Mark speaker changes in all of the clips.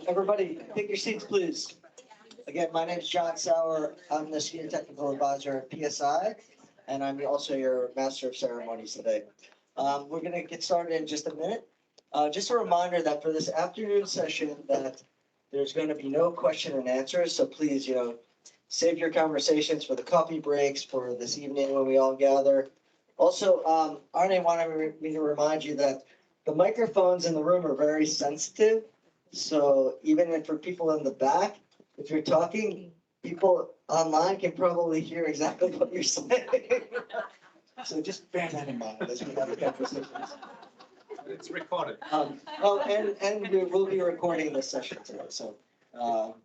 Speaker 1: Everybody, take your seats, please. Again, my name is John Sauer. I'm the Senior Technical Advisor at PSI, and I'm also your Master of Ceremonies today. We're going to get started in just a minute. Just a reminder that for this afternoon session that there's going to be no question and answers, so please, save your conversations for the coffee breaks for this evening when we all gather. Also, Arne wanted me to remind you that the microphones in the room are very sensitive. So even for people in the back, if you're talking, people online can probably hear exactly what you're saying. So just bear that in mind as we have the conversations.
Speaker 2: It's recorded.
Speaker 1: And we will be recording this session today. So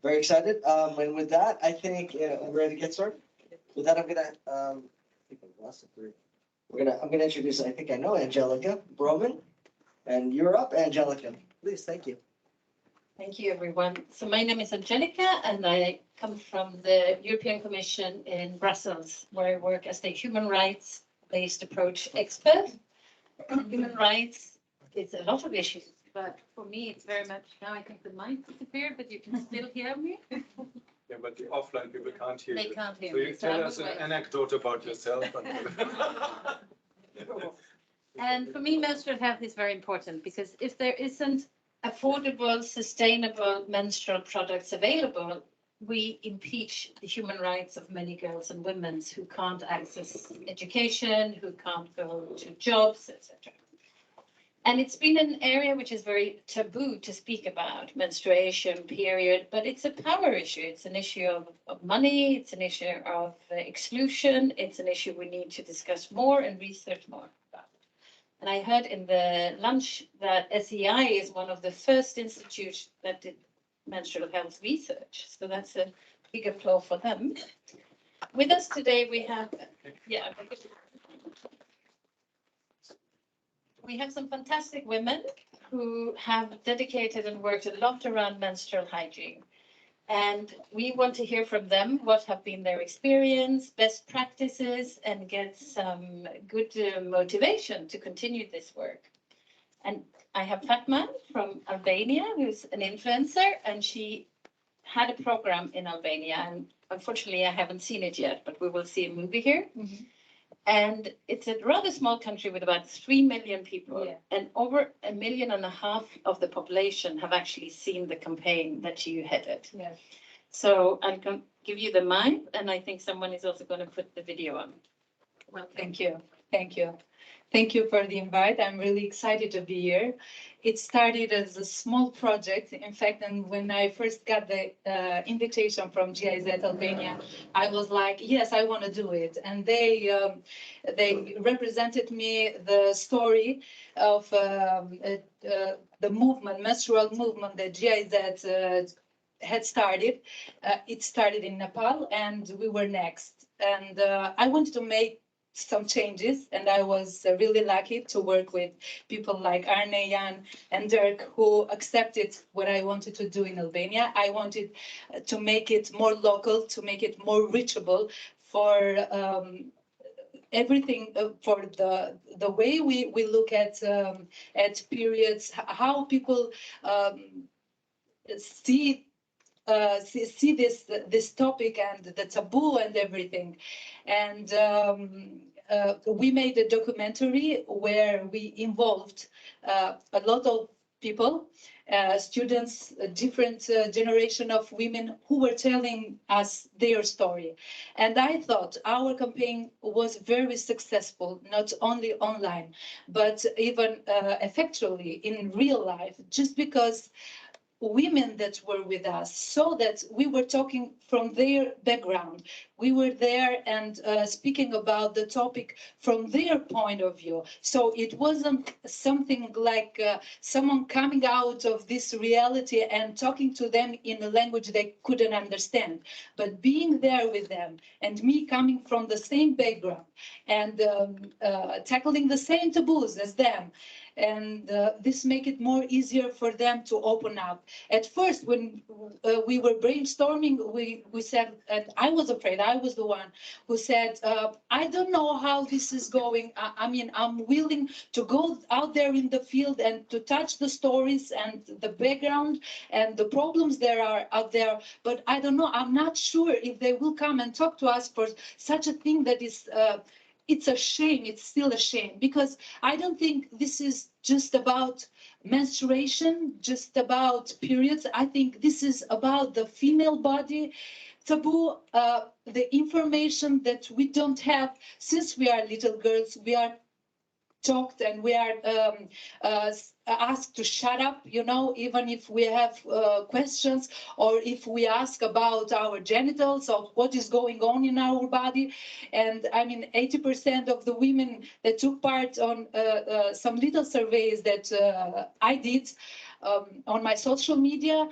Speaker 1: very excited. And with that, I think I'm ready to get started. With that, I'm gonna introduce. I think I know Angelica Broman, and you're up, Angelica. Please, thank you.
Speaker 3: Thank you, everyone. So my name is Angelica, and I come from the European Commission in Brussels, where I work as the human rights-based approach expert. Human rights is a lot of issues, but for me, it's very much, now I think the mic disappeared, but you can still hear me.
Speaker 2: Yeah, but the offline people can't hear you.
Speaker 3: They can't hear
Speaker 2: so
Speaker 3: me.
Speaker 2: You tell us an anecdote about yourself.
Speaker 3: And for me, menstrual health is very important because if there isn't affordable, sustainable menstrual products available, we impeach the human rights of many girls and women who can't access education, who can't go to jobs, etc. And it's been an area which is very taboo to speak about, menstruation, period, but it's a power issue. It's an issue of money, it's an issue of exclusion, it's an issue we need to discuss more and research more about. And I heard in the lunch that SEI is one of the first institutes that did menstrual health research. So that's a big applause for them. With us today, we have, we have some fantastic women who have dedicated and worked a lot around menstrual hygiene. And we want to hear from them what have been their experience, best practices, and get some good motivation to continue this work. And I have Fatma from Albania, who's an influencer, and she had a program in Albania. And unfortunately, I haven't seen it yet, but we will see a movie here. Mm-hmm. And it's a rather small country with about 3 million people, and over 1.5 million of the population have actually seen the campaign that you headed. Yes. So I'm going to give you the mic, and I think someone is also going to put the video on.
Speaker 4: Well, thank you. Thank you. Thank you for the invite. I'm really excited to be here. It started as a small project. In fact, and when I first got the invitation from GIZ Albania, I was like, yes, I want to do it. And they represented me the story of the movement, menstrual movement that GIZ had started. It started in Nepal, and we were next. And I wanted to make some changes, and I was really lucky to work with people like Arne, Jan, and Dirk, who accepted what I wanted to do in Albania. I wanted to make it more local, to make it more reachable for everything, for the way we look at periods, how people see this topic and the taboo and everything. And we made a documentary where we involved a lot of people, students, a different generation of women who were telling us their story. And I thought our campaign was very successful, not only online, but even effectually in real life, just because women that were with us saw that we were talking from their background. We were there and speaking about the topic from their point of view. So it wasn't something like someone coming out of this reality and talking to them in a language they couldn't understand, but being there with them and me coming from the same background and tackling the same taboos as them. and this make it more easier for them to open up. At first, when we were brainstorming, we said, and I was afraid, I was the one who said, I don't know how this is going. I mean, I'm willing to go out there in the field and to touch the stories and the background and the problems there are out there, but I don't know, I'm not sure if they will come and talk to us for such a thing that is, it's a shame, it's still a shame, because I don't think this is just about menstruation, just about periods. I think this is about the female body taboo, the information that we don't have since we are little girls. We are talked and we are asked to shut up, you know, even if we have questions, or if we ask about our genitals or what is going on in our body. And I mean, 80% of the women that took part on some little surveys that I did on my social media,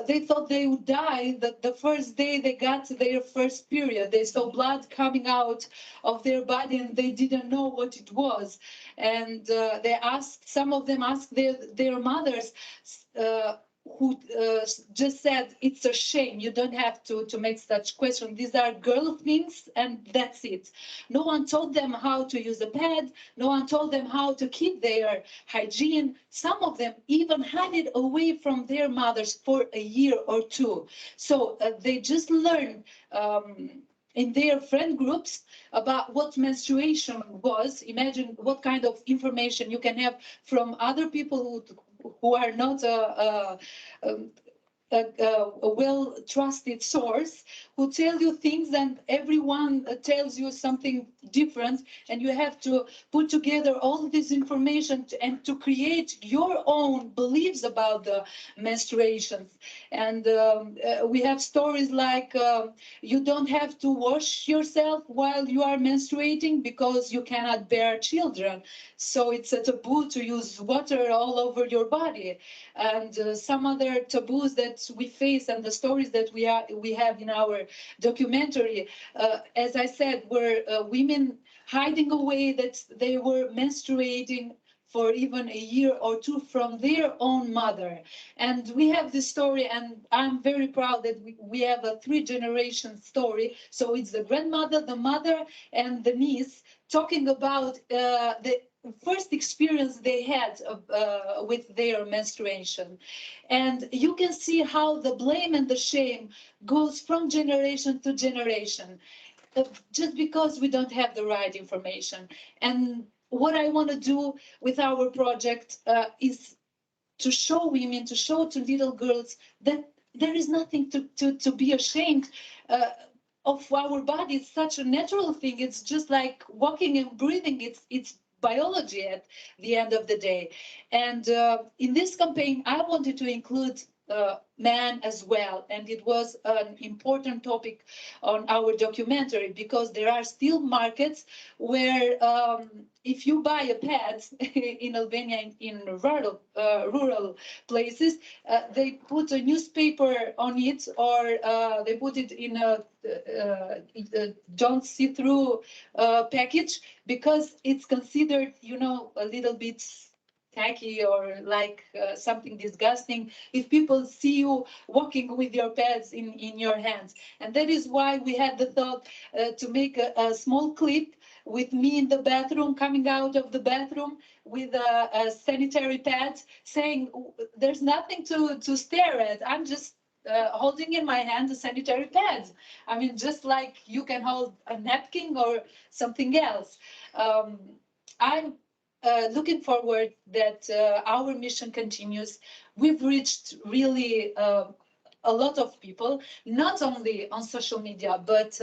Speaker 4: they thought they would die the first day they got their first period. They saw blood coming out of their body and they didn't know what it was. And they asked, some of them asked their mothers, who just said, it's a shame, you don't have to make such questions. These are girl things and that's it. No one told them how to use a pad. No one told them how to keep their hygiene. Some of them even hid it away from their mothers for a year or two. So they just learned in their friend groups about what menstruation was. Imagine what kind of information you can have from other people who are not a well-trusted source, who tell you things, and everyone tells you something different, and you have to put together all this information and to create your own beliefs about the menstruations. And we have stories like you don't have to wash yourself while you are menstruating because you cannot bear children, so it's a taboo to use water all over your body. And some other taboos that we face and the stories that we have in our documentary, as I said, were women hiding away that they were menstruating for even a year or two from their own mother. And we have this story, and I'm very proud that we have a 3-generation story. So it's the grandmother, the mother, and the niece talking about the first experience they had with their menstruation. And you can see how the blame and the shame goes from generation to generation, just because we don't have the right information. And what I want to do with our project is to show women, to show to little girls that there is nothing to be ashamed of our body. It's such a natural thing. It's just like walking and breathing. It's biology at the end of the day. And in this campaign, I wanted to include men as well. And it was an important topic on our documentary, because there are still markets where if you buy a pad in Albania, in rural places, they put a newspaper on it, or they put it in a don't see through package, because it's considered, you know, a little bit tacky or like something disgusting if people see you walking with your pads in your hands. And that is why we had the thought to make a small clip with me in the bathroom, coming out of the bathroom with a sanitary pad, saying there's nothing to stare at. I'm just holding in my hand a sanitary pad. I mean, just like you can hold a napkin or something else. I'm looking forward that our mission continues. We've reached really a lot of people, not only on social media, but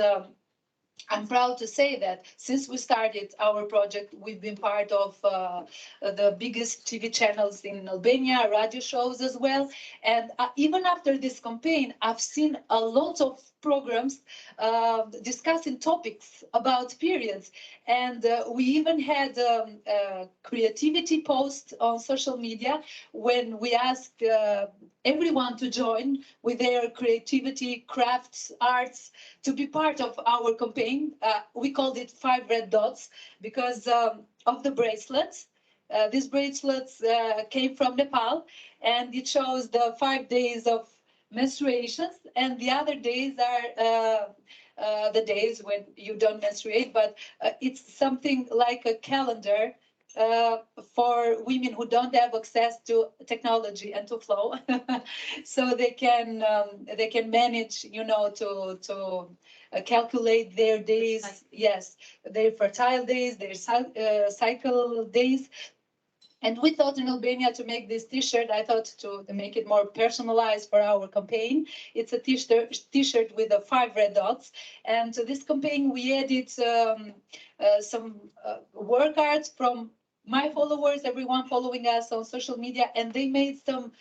Speaker 4: I'm proud to say that since we started our project, we've been part of the biggest TV channels in Albania, radio shows as well. And even after this campaign, I've seen a lot of programs discussing topics about periods. And we even had a creativity post on social media when we asked everyone to join with their creativity, crafts, arts, to be part of our campaign. We called it 5 Red Dots because of the bracelets. these bracelets came from Nepal, and it shows the 5 days of menstruations, and the other days are the days when you don't menstruate, but it's something like a calendar for women who don't have access to technology and to flow, so they can manage, you know, to calculate their days. Yes, their fertile days, their cycle days. And we thought in Albania to make this T-shirt, I thought to make it more personalized for our campaign. It's a T-shirt with the 5 red dots. And to this campaign, we added some work arts from my followers, everyone following us on social media, and they made some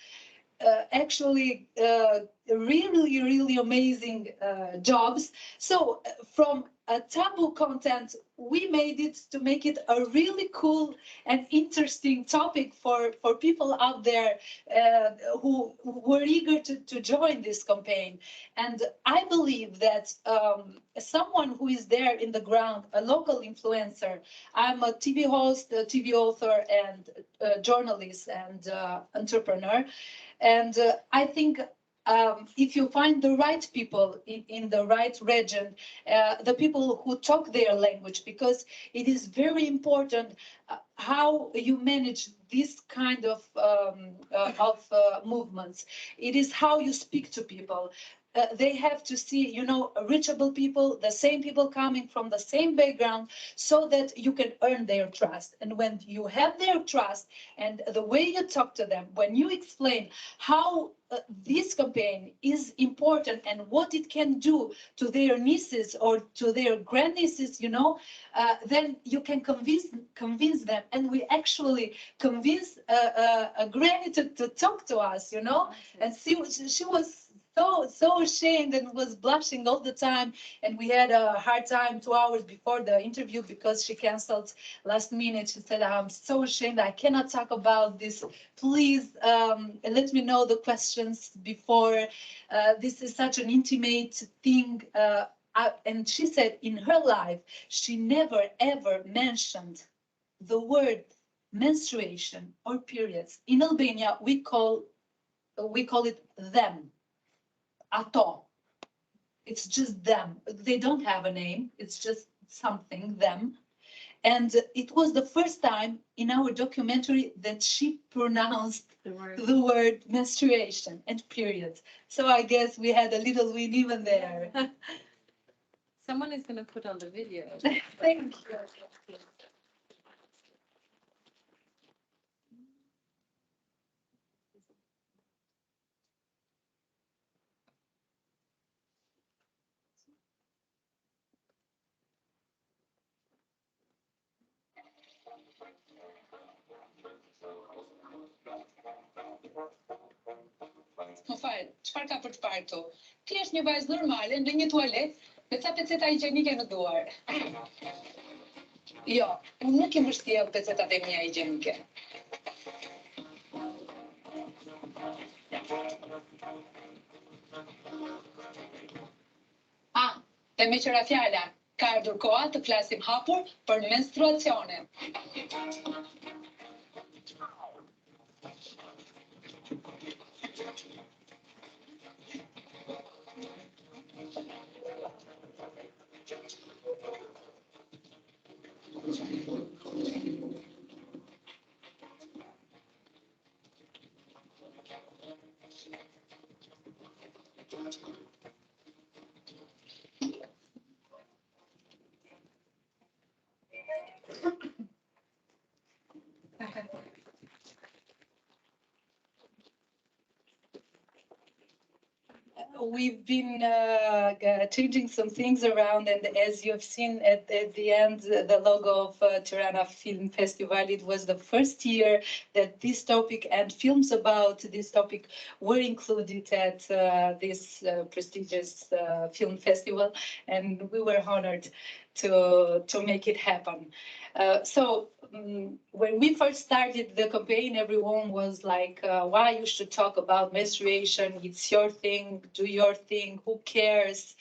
Speaker 4: actually really, really amazing jobs. So from a taboo content, we made it to make it a really cool and interesting topic for people out there who were eager to join this campaign. And I believe that someone who is there in the ground, a local influencer, I'm a TV host, a TV author, and journalist and entrepreneur. And I think if you find the right people in the right region, the people who talk their language, because it is very important how you manage this kind of movements. It is how you speak to people. They have to see, you know, reachable people, the same people coming from the same background, so that you can earn their trust. And when you have their trust and the way you talk to them, when you explain how this campaign is important and what it can do to their nieces or to their grandnieces, you know, then you can convince them. And we actually convinced a granny to talk to us, you know, and she was so ashamed and was blushing all the time, and we had a hard time 2 hours before the interview because she canceled last minute. She said, I'm so ashamed, I cannot talk about this, please let me know the questions before, this is such an intimate thing. And she said in her life she never ever mentioned the word menstruation or periods. In Albania we call it them. Ato. It's just them. They don't have a name. It's just something, them. And it was the first time in our documentary that she pronounced the word menstruation and periods. So I guess we had a little win even there.
Speaker 3: Someone is going to put on the video.
Speaker 4: Thank you. Më fal, çfarë ka për të parë këtu? Ti je një vajzë normale në një tualet me ca peceta higjienike në duar. Jo, unë nuk i mbështjell pecetat e mia higjienike. Dhe me qëra fjala, ka ardhur koha të flasim hapur për menstruacionin. We've been changing some things around, and as you have seen at the end, the logo of Tirana Film Festival, it was the first year that this topic and films about this topic were included at this prestigious film festival, and we were honored to make it happen. So when we first started the campaign, everyone was like, why you should talk about menstruation? It's your thing, do your thing, who cares?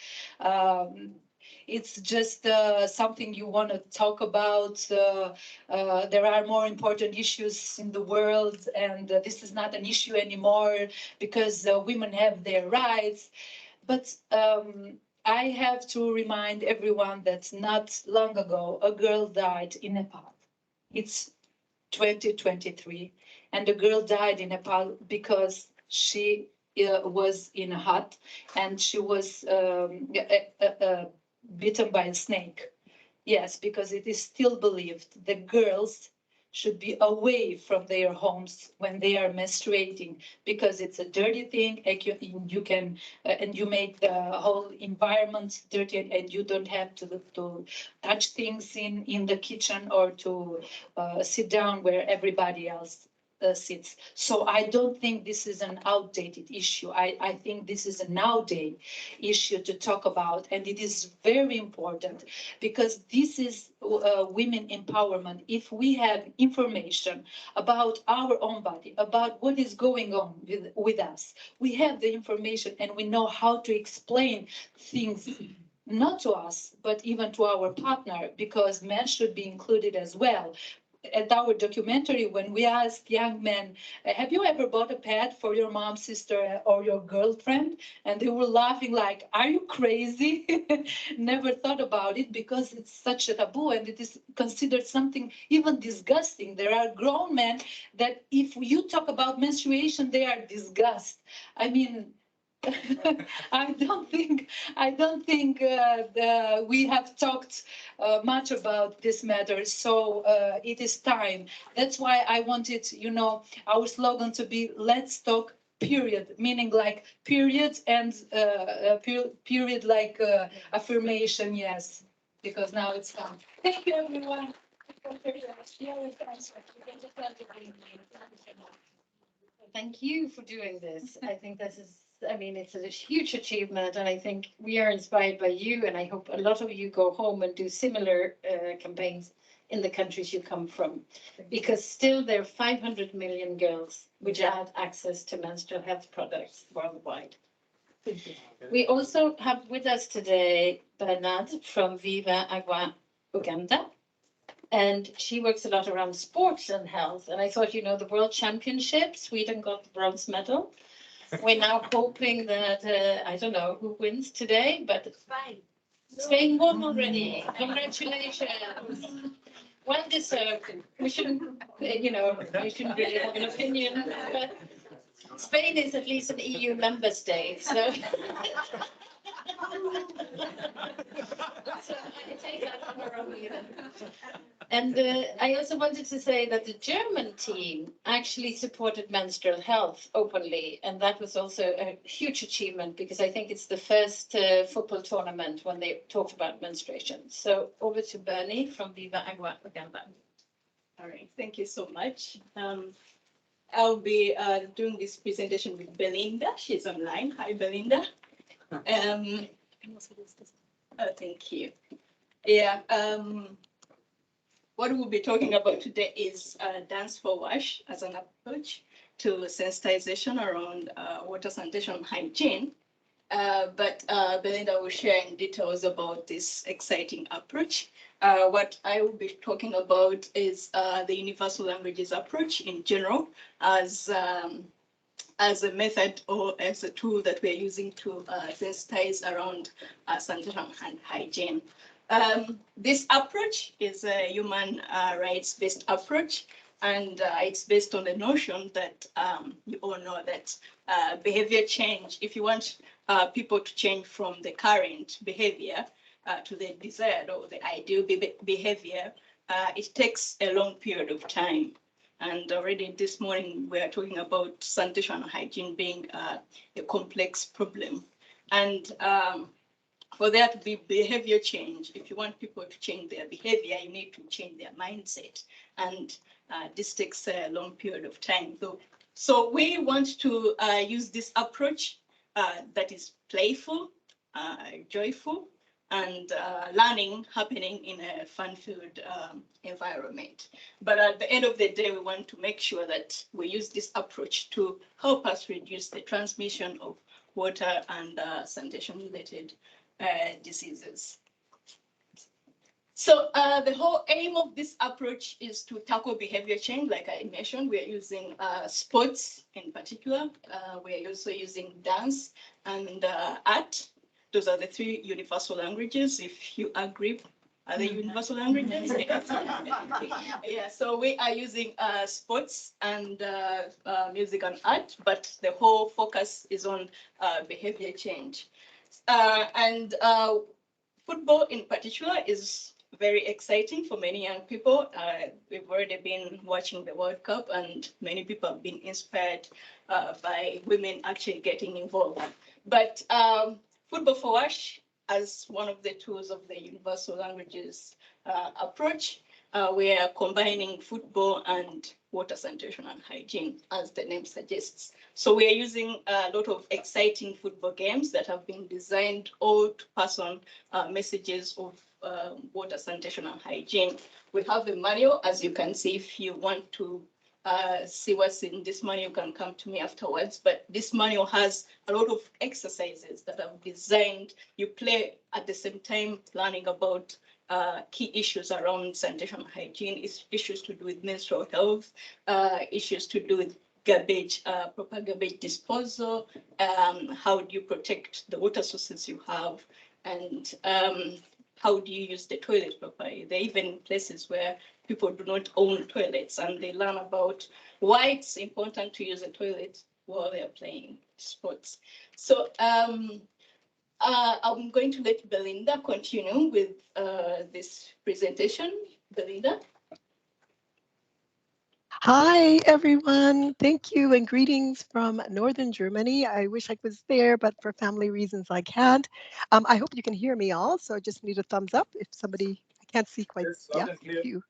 Speaker 4: it's just something you want to talk about. There are more important issues in the world, and this is not an issue anymore because women have their rights. But I have to remind everyone that not long ago, a girl died in Nepal. It's 2023, and the girl died in Nepal because she was in a hut and she was bitten by a snake. Yes, because it is still believed that girls should be away from their homes when they are menstruating because it's a dirty thing. You can and you make the whole environment dirty, and you don't have to touch things in the kitchen or to sit down where everybody else sits. So I don't think this is an outdated issue. I think this is a nowadays issue to talk about, and it is very important because this is women empowerment. If we have information about our own body, about what is going on with us, we have the information and we know how to explain things not to us, but even to our partner, because men should be included as well. At our documentary, when we asked young men, have you ever bought a pad for your mom, sister, or your girlfriend? And they were laughing like, are you crazy? Never thought about it because it's such a taboo and it is considered something even disgusting. There are grown men that if you talk about menstruation, they are disgusted. I mean, I don't think we have talked much about this matter. So it is time. That's why I wanted, our slogan to be "Let's talk." Period, meaning like period and period like affirmation. Yes, because now it's time. Thank you, everyone.
Speaker 3: Thank you for doing this. I think this is, it's a huge achievement, and I think we are inspired by you, and I hope a lot of you go home and do similar campaigns in the countries you come from, because still there are 500 million girls which have access to menstrual health products worldwide. We also have with us today Bernard from Viva, Agua, Uganda. And she works a lot around sports and health. And I thought, the World Championship, Sweden got the bronze medal. We're now hoping that, I don't know who wins today, but Spain won already. Congratulations. Well deserved. We shouldn't, we shouldn't really have an opinion, but Spain is at least an EU member state, so. So I take that from her own even. And I also wanted to say that the German team actually supported menstrual health openly. And that was also a huge achievement because I think it's the first football tournament when they talked about menstruation. So over to Bernie from Viva Agua Uganda.
Speaker 5: All right, thank you so much. I'll be doing this presentation with Belinda. She's online. Hi, Belinda. Thank you. Yeah. What we'll be talking about today is Dance for Wash as an approach to sensitization around water sanitation and hygiene. But Belinda will share in details about this exciting approach. What I will be talking about is the universal languages approach in general as a method or as a tool that we're using to sensitize around sanitation and hygiene. This approach is a human rights-based approach, and it's based on the notion that you all know that behavior change, if you want people to change from the current behavior to the desired or the ideal behavior, it takes a long period of time. And already this morning, we are talking about sanitation and hygiene being a complex problem. And for there to be behavior change, if you want people to change their behavior, you need to change their mindset. And this takes a long period of time. So we want to use this approach that is playful, joyful, and learning happening in a fun-filled environment. But at the end of the day, we want to make sure that we use this approach to help us reduce the transmission of water and sanitation-related diseases. So the whole aim of this approach is to tackle behavior change, like I mentioned. We are using sports in particular. We are also using dance and art. Those are the three universal languages, if you agree. Are they universal languages? Yeah, so we are using sports and music and art, but the whole focus is on behavior change. And football in particular is very exciting for many young people. We've already been watching the World Cup, and many people have been inspired by women actually getting involved. But Football for WASH, as one of the tools of the universal languages approach, we are combining football and water sanitation and hygiene, as the name suggests. So we are using a lot of exciting football games that have been designed all to pass on messages of water sanitation and hygiene. We have a manual, as you can see. If you want to see what's in this manual, you can come to me afterwards. But this manual has a lot of exercises that are designed. You play at the same time learning about key issues around sanitation and hygiene, issues to do with menstrual health, issues to do with garbage, proper garbage disposal, how do you protect the water sources you have, and how do you use the toilet properly. There are even places where people do not own toilets, and they learn about why it's important to use a toilet while they're playing sports. So I'm going to let Belinda continue with this presentation. Belinda.
Speaker 6: Hi, everyone. Thank you and greetings from Northern Germany. I wish I was there, but for family reasons, I can't. I hope you can hear me all, so I just need a thumbs up if somebody, I can't see quite.
Speaker 2: Yes,
Speaker 6: Yeah,
Speaker 2: loud and clear.
Speaker 6: you.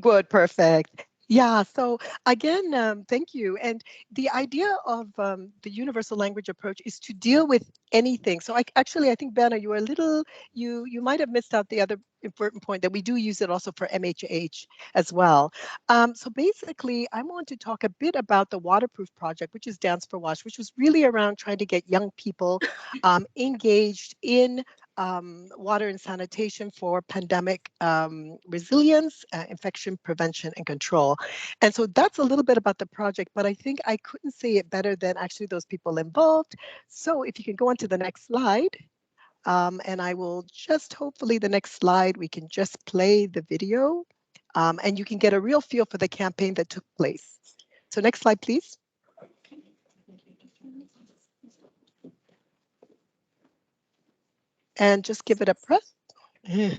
Speaker 6: Good, perfect. Yeah, so again, thank you. And the idea of the universal language approach is to deal with anything. So I think, Benna, you were a little, you might have missed out the other important point that we do use it also for MHH as well. So basically, I want to talk a bit about the Waterproof project, which is Dance for Wash, which was really around trying to get young people engaged in water and sanitation for pandemic resilience, infection prevention and control. And so that's a little bit about the project, but I think I couldn't say it better than actually those people involved. So if you can go on to the next slide, and I will just hopefully the next slide, we can just play the video and you can get a real feel for the campaign that took place. So next slide, please. And just give it a press.
Speaker 7: Hey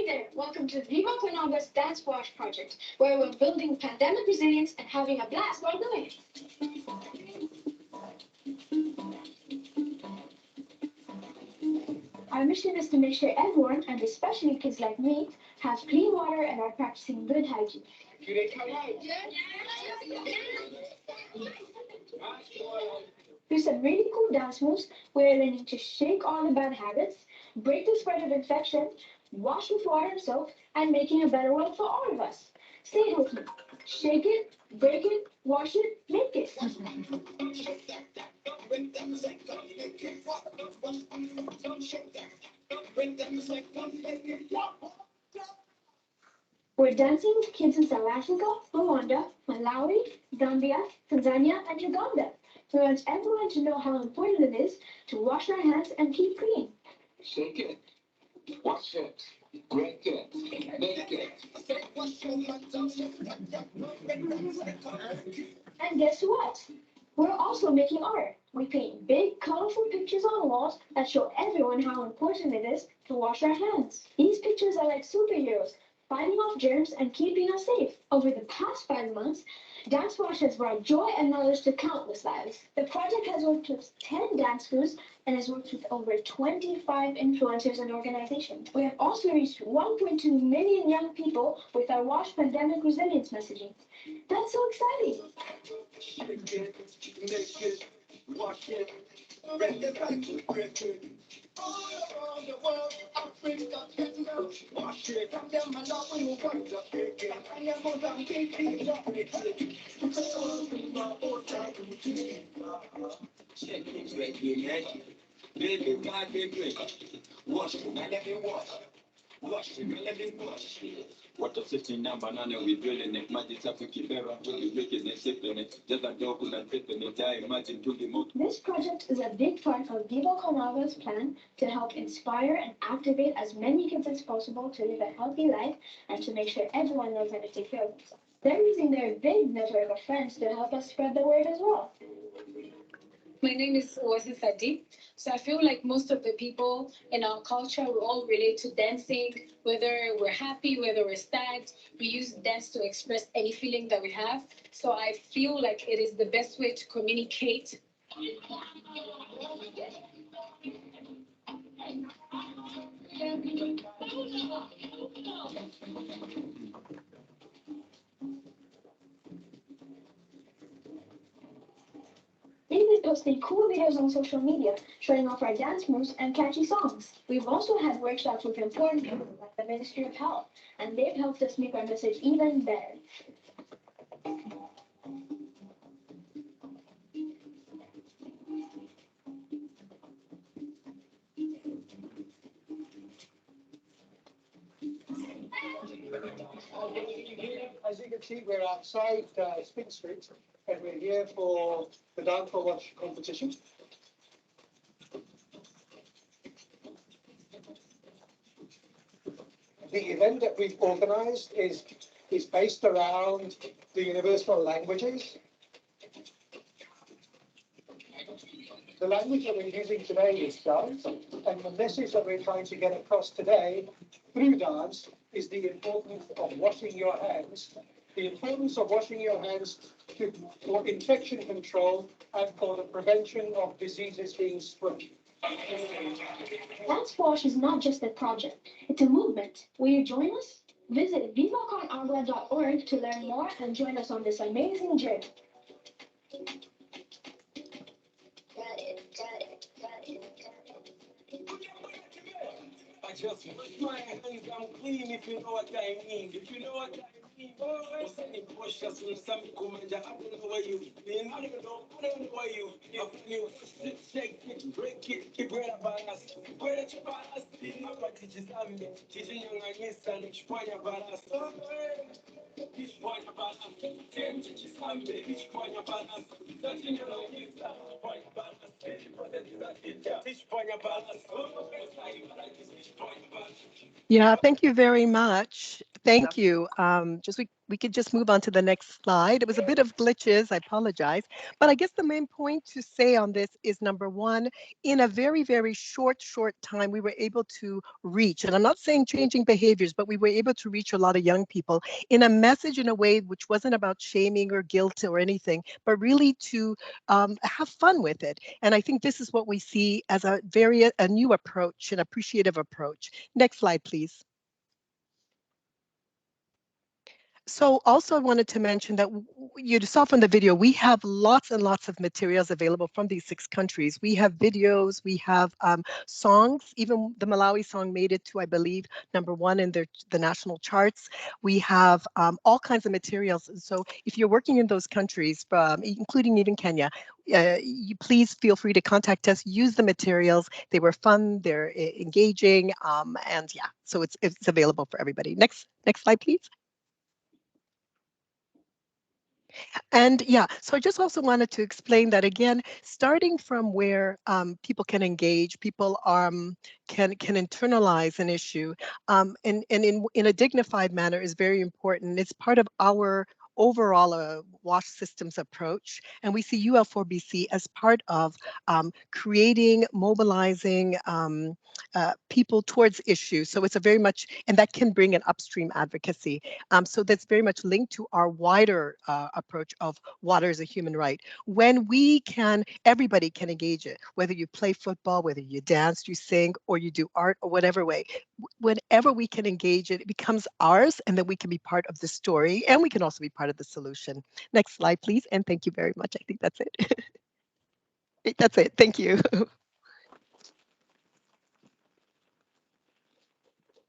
Speaker 7: there, welcome to Viva Conaga's Dance Wash project, where we're building pandemic resilience and having a blast while doing it. Our mission is to make sure everyone, and especially kids like me, have clean water and are practicing good hygiene. Through some really cool dance moves, we're learning to shake all the bad habits, break the spread of infection, wash with water and soap, and making a better world for all of us. Say it with me. Shake it, break it, wash it, make it. We're dancing with kids in South Africa, Rwanda, Malawi, Gambia, Tanzania, and Uganda. We want everyone to know how important it is to wash our hands and keep clean.
Speaker 8: Shake it, wash it, break it, make it.
Speaker 7: And guess what? We're also making art. We paint big, colorful pictures on walls that show everyone how important it is to wash our hands. These pictures are like superheroes, fighting off germs and keeping us safe. Over the past 5 months, Dance Wash has brought joy and knowledge to countless lives. The project has worked with 10 dance crews and has worked with over 25 influencers and organizations. We have also reached 1.2 million young people with our Wash pandemic resilience messaging. That's so exciting.
Speaker 8: Shake it, make it, wash it, All around the world, Africa can melt. Wash it, and them and that when you want to pick it. And them more than pick it, drop it. Check it, regulation. Baby, God, baby. Wash it, and let me wash. Wash it, and let me wash. What a sitting number, banana we drilling it. Mijthab Kibera, we breaking it, sipping it. Just a dog and dripping it. I imagine to the moon.
Speaker 7: This project is a big part of Viva Conaga's plan to help inspire and activate as many kids as possible to live a healthy life and to make sure everyone knows how to take care of themselves. They're using their big network of friends to help us spread the word as well.
Speaker 9: My name is Sadi. So I feel like most of the people in our culture, we all relate to dancing, whether we're happy, whether we're sad. We use dance to express any feeling that we have. So I feel like it is the best way to communicate.
Speaker 7: We've been posting cool videos on social media, showing off our dance moves and catchy songs. We've also had workshops with important people like the Ministry of Health, and they've helped us make our message even better.
Speaker 10: As you can see, we're outside Spring Street, and we're here for the Dance for Wash competition. The event that we've organized is based around the universal languages. The language that we're using today is dance, and the message that we're trying to get across today through dance is the importance of washing your hands. The importance of washing your hands for infection control and for the prevention of diseases being spread.
Speaker 7: Dance for Wash is not just a project, it's a movement. Will you join us? Visit vivaconagua.org to learn more and join us on this amazing journey.
Speaker 8: I just wash my hands, I'm clean if you know what I mean. If you know what I mean, oh, send it cautious when some come and I don't know where you've been. I don't know where you've been. You shake it, break it, keep it balance. Where did you balance? I'm going to teach you something. Teaching you on this and each point of balance. Each point of balance. Teach you something. Each point of balance. Touching you on this and point of balance. Each point of balance.
Speaker 6: Yeah, thank you very much. Thank you. We could just move on to the next slide. It was a bit of glitches, I apologize. But I guess the main point to say on this is number one, in a very, very short time, we were able to reach, and I'm not saying changing behaviors, but we were able to reach a lot of young people in a message in a way which wasn't about shaming or guilt or anything, but really to have fun with it. And I think this is what we see as a new approach, an appreciative approach. Next slide, please. So also I wanted to mention that you saw from the video, we have lots and lots of materials available from these 6 countries. We have videos, we have songs, even the Malawi song made it to, I believe, #1 in the national charts. We have all kinds of materials. So if you're working in those countries, including even Kenya, you please feel free to contact us, use the materials. They were fun, they're engaging, and yeah, so it's available for everybody. Next slide, please. And yeah, so I just also wanted to explain that again, starting from where people can engage, people can internalize an issue, and in a dignified manner is very important. It's part of our overall WASH systems approach, and we see UL4BC as part of creating, mobilizing people towards issues. So it's a very much, and that can bring an upstream advocacy. So that's very much linked to our wider approach of water as a human right. When we can, everybody can engage it, whether you play football, whether you dance, you sing, or you do art, or whatever way. Whenever we can engage it, it becomes ours, and then we can be part of the story, and we can also be part of the solution. Next slide, please, and thank you very much. I think that's it. That's it. Thank you.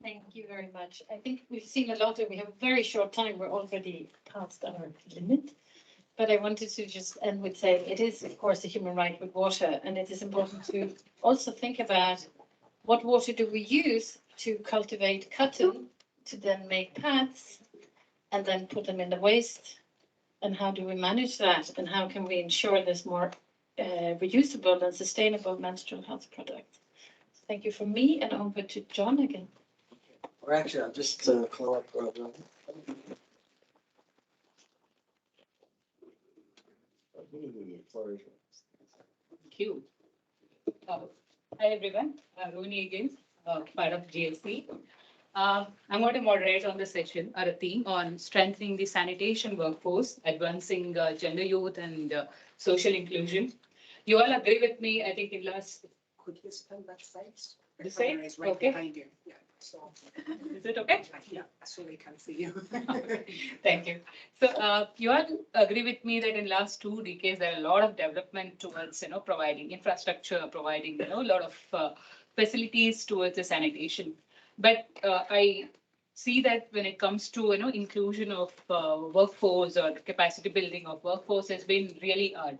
Speaker 3: Thank you very much. I think we've seen a lot and we have a very short time. We're already past our limit. But I wanted to just end with saying it is, of course, a human right with water. And it is important to also think about what water do we use to cultivate cotton, to then make pads, and then put them in the waste. And how do we manage that? And how can we ensure there's more reusable and sustainable menstrual health products? Thank you from me, and over to John again.
Speaker 1: Or actually, I'll just call up.
Speaker 11: Thank you. Hi everyone, I'm Rooney again, part of GSC. I'm going to moderate on the session, or a theme on strengthening the sanitation workforce, advancing gender youth and social inclusion. You all agree with me, I think in last,
Speaker 12: Could you spell that site?
Speaker 11: This side?
Speaker 12: Is right
Speaker 11: Okay.
Speaker 12: behind you. Yeah. So
Speaker 11: is it okay?
Speaker 12: yeah, so we can see you.
Speaker 11: Thank you. So you all agree with me that in last 2 decades, there are a lot of development towards, providing infrastructure, providing, a lot of facilities towards the sanitation. But I see that when it comes to, inclusion of workforce or capacity building of workforce has been really hard,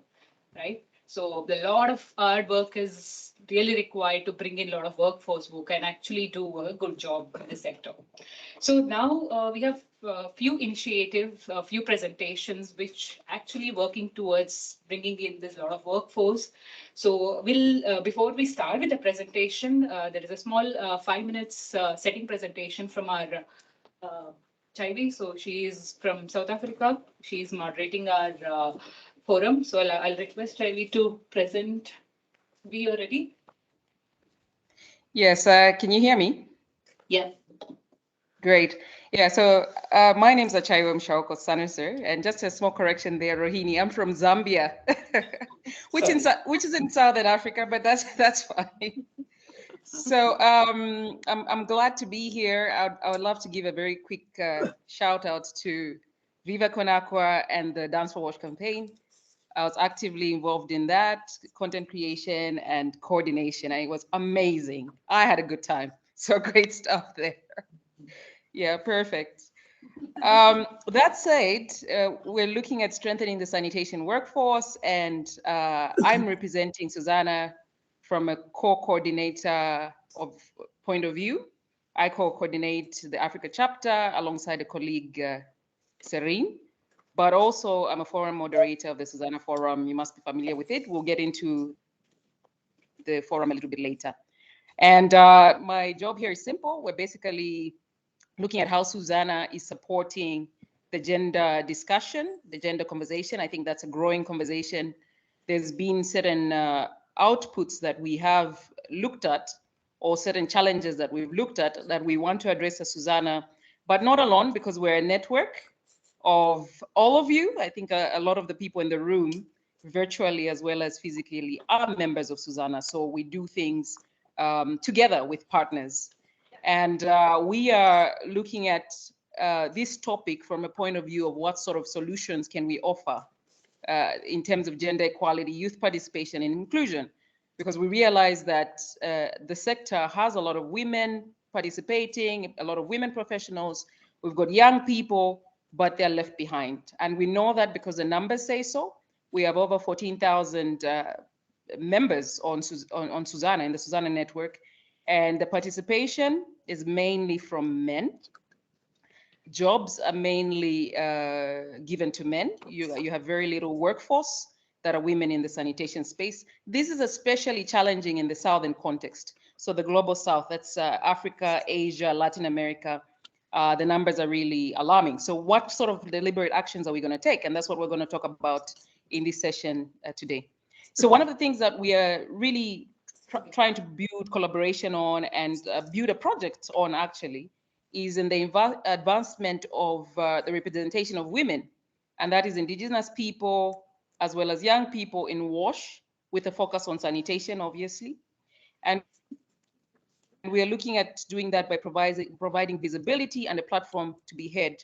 Speaker 11: right? So a lot of hard work is really required to bring in a lot of workforce who can actually do a good job in the sector. So now we have a few initiatives, a few presentations, which actually working towards bringing in this lot of workforce. So we'll, before we start with the presentation, there is a small 5 minutes setting presentation from our Chaiwe. So she is from South Africa. She is moderating our forum. So I'll request Chaiwe to present. We are ready?
Speaker 13: Yes, can you hear me?
Speaker 11: Yeah.
Speaker 13: Great. Yeah, so my name is Chaiwe Sanderse, and just a small correction there, Rohini. I'm from Zambia, which is in Southern Africa, but that's fine. So I'm glad to be here. I would love to give a very quick shout out to Viva con Agua and the Dance for Wash campaign. I was actively involved in that, content creation and coordination, and it was amazing. I had a good time. So great stuff there. Yeah, perfect. That said, we're looking at strengthening the sanitation workforce, and I'm representing SuSanA from a co-coordinator of point of view. I co-coordinate the Africa chapter alongside a colleague, Serene, but also I'm a forum moderator of the SuSanA Forum. You must be familiar with it. We'll get into the forum a little bit later. And my job here is simple. We're basically looking at how SuSanA is supporting the gender discussion, the gender conversation. I think that's a growing conversation. There's been certain outputs that we have looked at, or certain challenges that we've looked at that we want to address as SuSanA, but not alone, because we're a network of all of you. I think a lot of the people in the room, virtually as well as physically, are members of SuSanA. So we do things together with partners. And we are looking at this topic from a point of view of what sort of solutions can we offer in terms of gender equality, youth participation, and inclusion, because we realize that the sector has a lot of women participating, a lot of women professionals. We've got young people, but they're left behind. And we know that because the numbers say so. We have over 14,000 members on SuSanA, in the SuSanA network. And the participation is mainly from men. Jobs are mainly given to men. You have very little workforce that are women in the sanitation space. This is especially challenging in the Southern context. So the global South, that's Africa, Asia, Latin America, the numbers are really alarming. So what sort of deliberate actions are we going to take? And that's what we're going to talk about in this session today. So one of the things that we are really trying to build collaboration on and build a project on actually is in the advancement of the representation of women. And that is indigenous people as well as young people in WASH, with a focus on sanitation, obviously. And we are looking at doing that by providing visibility and a platform to be heard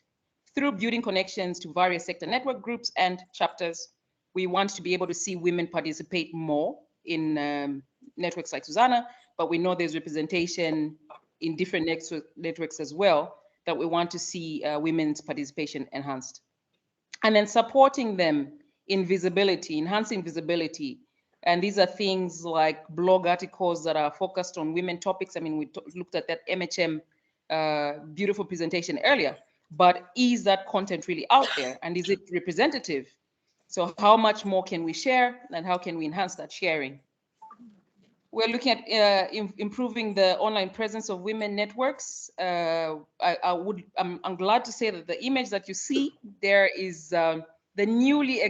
Speaker 13: through building connections to various sector network groups and chapters, We want to be able to see women participate more in networks like SuSanA, but we know there's representation in different networks as well that we want to see women's participation enhanced. And then supporting them in visibility, enhancing visibility. And these are things like blog articles that are focused on women topics. I mean, we looked at that MHM beautiful presentation earlier, but is that content really out there and is it representative? So how much more can we share and how can we enhance that sharing? We're looking at improving the online presence of women networks. I'm glad to say that the image that you see there is the newly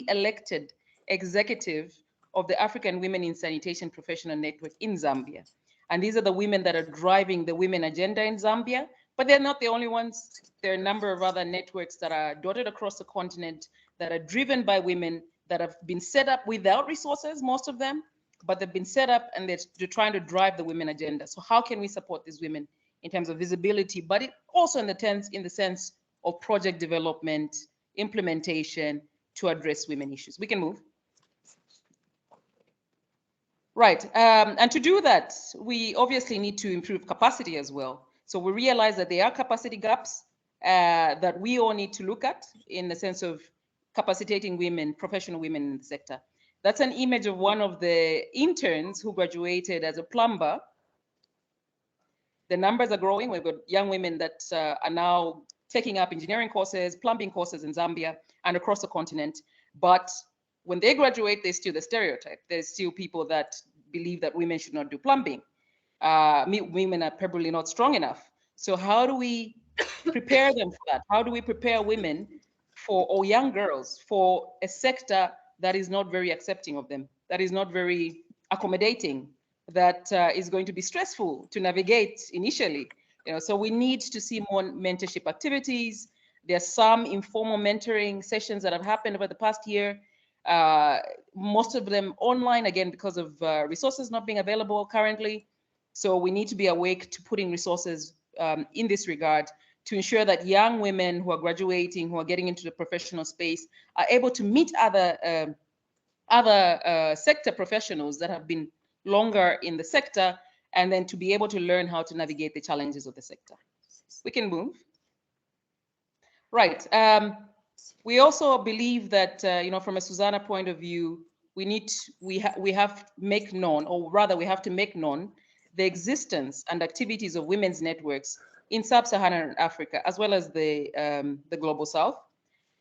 Speaker 13: elected executive of the African Women in Sanitation Professional Network in Zambia. And these are the women that are driving the women agenda in Zambia, but they're not the only ones. There are a number of other networks that are dotted across the continent that are driven by women that have been set up without resources, most of them, but they've been set up and they're trying to drive the women agenda. So how can we support these women in terms of visibility, but it also in the sense of project development, implementation to address women issues? We can move. Right, and to do that, we obviously need to improve capacity as well. So we realize that there are capacity gaps that we all need to look at in the sense of capacitating women, professional women in the sector. That's an image of one of the interns who graduated as a plumber. The numbers are growing. We've got young women that are now taking up engineering courses, plumbing courses in Zambia and across the continent. But when they graduate, there's still the stereotype. There's still people that believe that women should not do plumbing. Women are probably not strong enough. So how do we prepare them for that? How do we prepare women or young girls for a sector that is not very accepting of them, that is not very accommodating, that is going to be stressful to navigate initially? So we need to see more mentorship activities. There's some informal mentoring sessions that have happened over the past year. Most of them online, again, because of resources not being available currently. So we need to be awake to putting resources in this regard to ensure that young women who are graduating, who are getting into the professional space, are able to meet other sector professionals that have been longer in the sector, and then to be able to learn how to navigate the challenges of the sector. We can move. Right. We also believe that, from a SuSanA point of view, we have to make known, or rather we have to make known the existence and activities of women's networks in sub-Saharan Africa, as well as the Global South,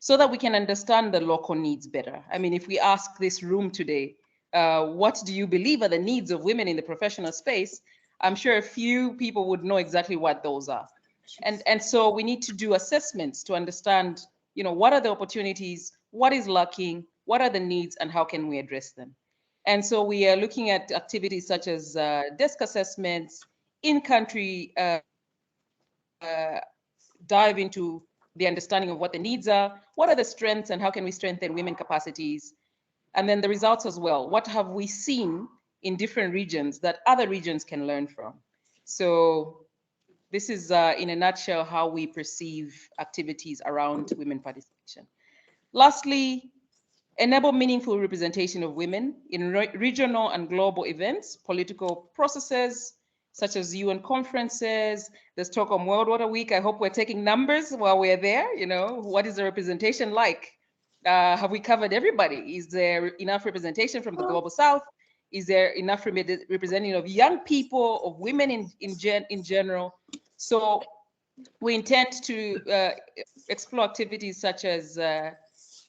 Speaker 13: so that we can understand the local needs better. I mean, if we ask this room today, what do you believe are the needs of women in the professional space? I'm sure a few people would know exactly what those are. And so we need to do assessments to understand, what are the opportunities, what is lacking, what are the needs, and how can we address them? And so we are looking at activities such as desk assessments, in-country dive into the understanding of what the needs are, what are the strengths, and how can we strengthen women capacities, and then the results as well. What have we seen in different regions that other regions can learn from? So this is, in a nutshell, how we perceive activities around women participation. Lastly, enable meaningful representation of women in regional and global events, political processes, such as UN conferences, the Stockholm World Water Week. I hope we're taking numbers while we're there. What is the representation like? Have we covered everybody? Is there enough representation from the Global South? Is there enough representing of young people, of women in general? So we intend to explore activities such as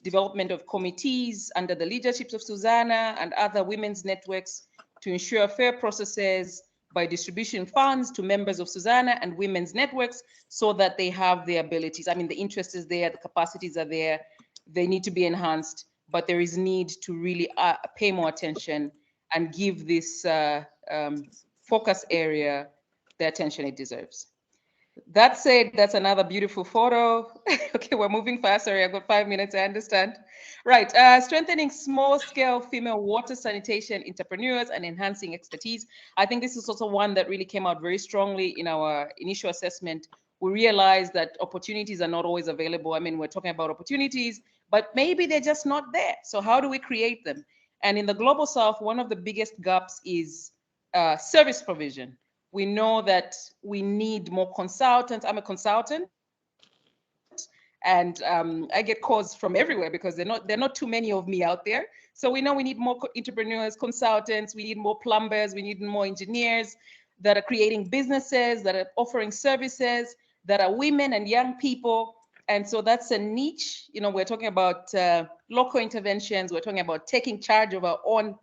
Speaker 13: development of committees under the leadership of SuSanA and other women's networks to ensure fair processes by distribution funds to members of SuSanA and women's networks so that they have the abilities. I mean, the interest is there, the capacities are there, they need to be enhanced, but there is need to really pay more attention and give this focus area the attention it deserves. That said, that's another beautiful photo. Okay, we're moving fast. Sorry, I've got 5 minutes, I understand. Right, strengthening small-scale female water sanitation entrepreneurs and enhancing expertise. I think this is also one that really came out very strongly in our initial assessment. We realized that opportunities are not always available. I mean, we're talking about opportunities, but maybe they're just not there. So how do we create them? And in the Global South, one of the biggest gaps is service provision. We know that we need more consultants. I'm a consultant, and I get calls from everywhere because there are not too many of me out there. So we know we need more entrepreneurs, consultants, we need more plumbers, we need more engineers that are creating businesses, that are offering services, that are women and young people. And so that's a niche. You know, we're talking about local interventions. We're talking about taking charge of our own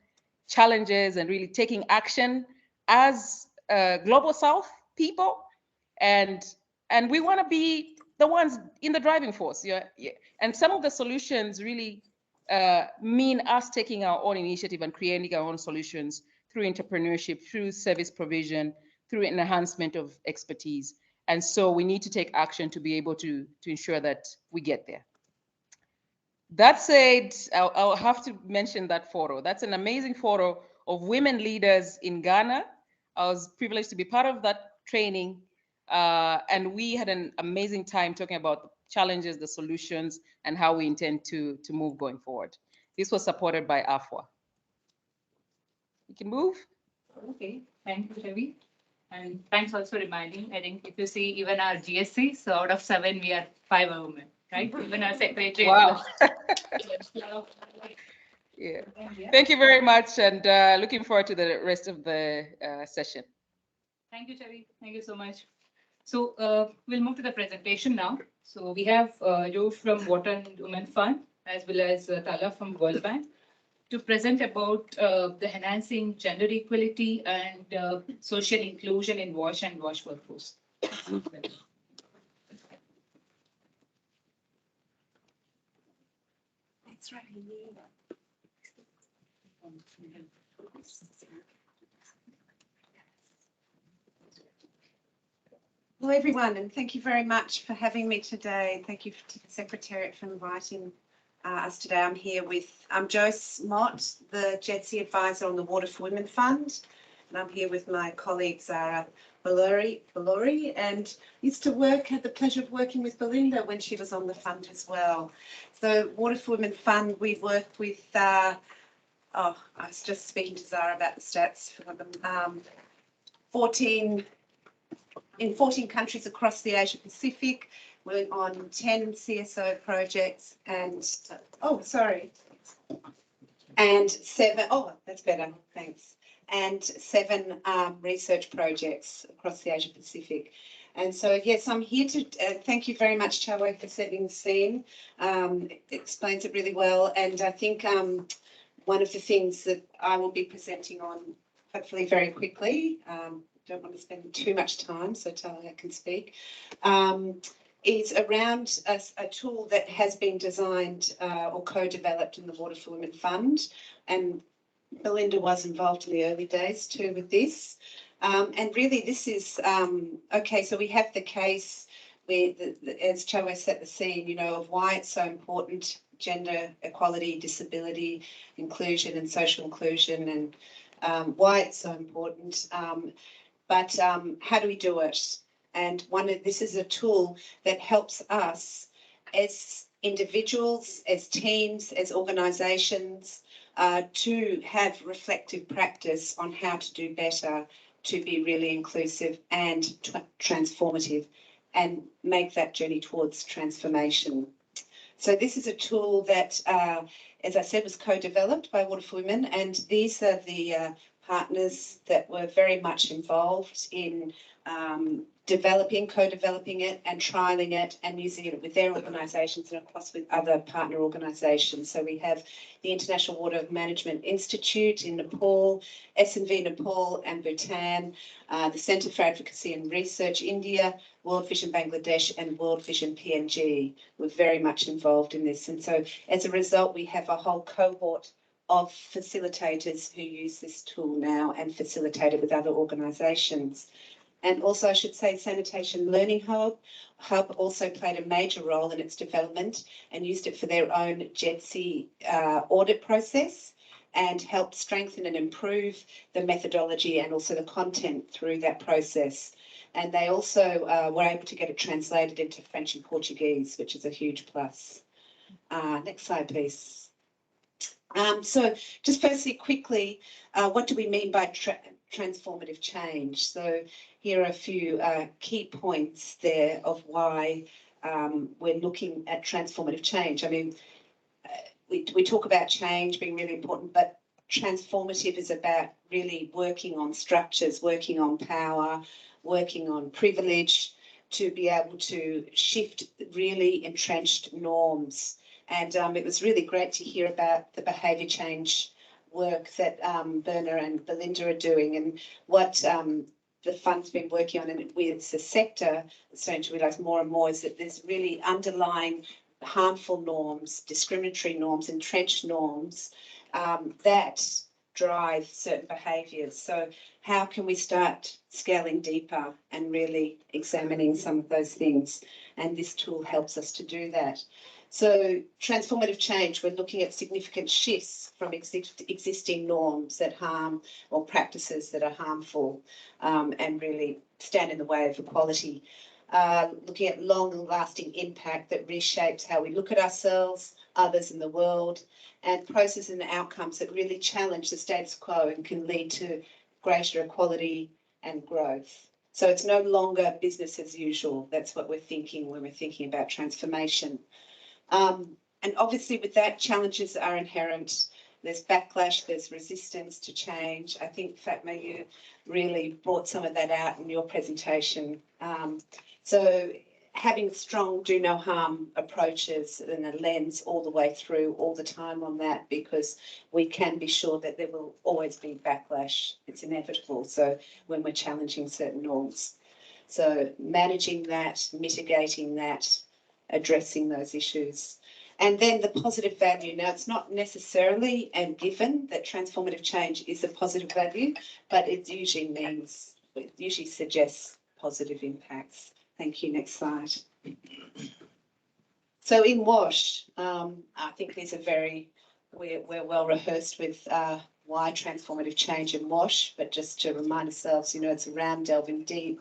Speaker 13: challenges and really taking action as Global South people. And we want to be the ones in the driving force. Yeah. And some of the solutions really mean us taking our own initiative and creating our own solutions through entrepreneurship, through service provision, through enhancement of expertise. And so we need to take action to be able to ensure that we get there. That said, I'll have to mention that photo. That's an amazing photo of women leaders in Ghana. I was privileged to be part of that training. And we had an amazing time talking about the challenges, the solutions, and how we intend to move going forward. This was supported by AFWA. You can move.
Speaker 11: Okay, thank you, Remi. And thanks also for reminding. I think if you see even our GSC, so out of 7, we are 5 women, right? Even our secretary.
Speaker 13: Wow. Yeah. Thank you very much, and looking forward to the rest of the session.
Speaker 11: Thank you, Chaiwe. Thank you so much. So we'll move to the presentation now. So we have Joe from Water and Women Fund, as well as Tala from World Bank, to present about the enhancing gender equality and social inclusion in wash and wash workforce.
Speaker 12: That's right. Hello, everyone, and thank you very much for having me today. Thank you to the Secretariat for inviting us today. I'm Joyce Mott, the JETSI advisor on the Water for Women Fund, and I'm here with my colleague Zara Valori, and used to had the pleasure of working with Belinda when she was on the fund as well. So Water for Women Fund, we work with, I was just speaking to Zara about the stats for them, 14 countries across the Asia Pacific. We're on 10 CSO projects and, and 7, that's better, thanks. And 7 research projects across the Asia Pacific. And so, yes, I'm here to thank you very much, Chaiwe, for setting the scene. It explains it really well. And I think one of the things that I will be presenting on, hopefully very quickly, don't want to spend too much time, so Talajeh can speak, is around a tool that has been designed or co-developed in the Water for Women Fund. And Belinda was involved in the early days too with this. And really this is, okay, so we have the case where, as Chaiwe set the scene, you know, of why it's so important, gender equality, disability, inclusion and social inclusion, and why it's so important. But how do we do it? And this is a tool that helps us as individuals, as teams, as organisations, to have reflective practice on how to do better, to be really inclusive and transformative, and make that journey towards transformation. So this is a tool that, as I said, was co-developed by Water for Women, and these are the partners that were very much involved in co-developing it and trialling it and using it with their organisations and of course with other partner organisations. So we have the International Water Management Institute in Nepal, S&V Nepal and Bhutan, the Centre for Advocacy and Research India, World Vision Bangladesh and World Vision PNG were very much involved in this. And so as a result, we have a whole cohort of facilitators who use this tool now and facilitate it with other organisations. And also I should say Sanitation Learning Hub also played a major role in its development and used it for their own JETSI audit process and helped strengthen and improve the methodology and also the content through that process. And they also were able to get it translated into French and Portuguese, which is a huge plus. Next slide, please. So just firstly, quickly, what do we mean by transformative change? So here are a few key points there of why we're looking at transformative change. I mean, we talk about change being really important, but transformative is about really working on structures, working on power, working on privilege to be able to shift really entrenched norms. And it was really great to hear about the behaviour change work that Berna and Belinda are doing, and what the fund's been working on, and we as a sector are starting to realise more and more is that there's really underlying harmful norms, discriminatory norms, entrenched norms that drive certain behaviours. So how can we start scaling deeper and really examining some of those things? And this tool helps us to do that. So transformative change, we're looking at significant shifts from existing norms that harm, or practices that are harmful, and really stand in the way of equality. Looking at long-lasting impact that reshapes how we look at ourselves, others in the world, and processes and outcomes that really challenge the status quo and can lead to greater equality and growth. So it's no longer business as usual. That's what we're thinking when we're thinking about transformation. And obviously with that, challenges are inherent. There's backlash, there's resistance to change. I think, Fatma, you really brought some of that out in your presentation. So having strong do no harm approaches and a lens all the way through, all the time on that, because we can be sure that there will always be backlash. It's inevitable. So when we're challenging certain norms. So managing that, mitigating that, addressing those issues. And then the positive value. Now, it's not necessarily a given that transformative change is a positive value, but it usually suggests positive impacts. Thank you. Next slide. So in WASH, I think these are we're well rehearsed with why transformative change in WASH, but just to remind ourselves, you know, it's around delving deep.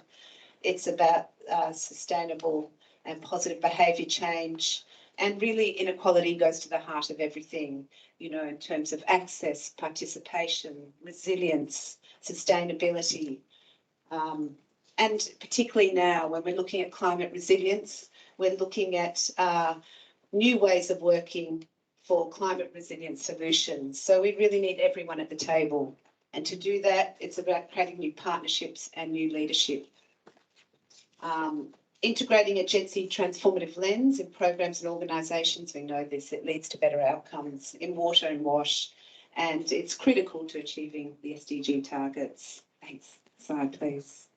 Speaker 12: It's about sustainable and positive behaviour change. And really inequality goes to the heart of everything, you know, in terms of access, participation, resilience, sustainability. And particularly now when we're looking at climate resilience, we're looking at new ways of working for climate resilient solutions. So we really need everyone at the table. And to do that, it's about creating new partnerships and new leadership. Integrating a Gen Z transformative lens in programs and organisations, we know this, it leads to better outcomes in water and WASH, and it's critical to achieving the SDG targets. Thanks. Slide, please.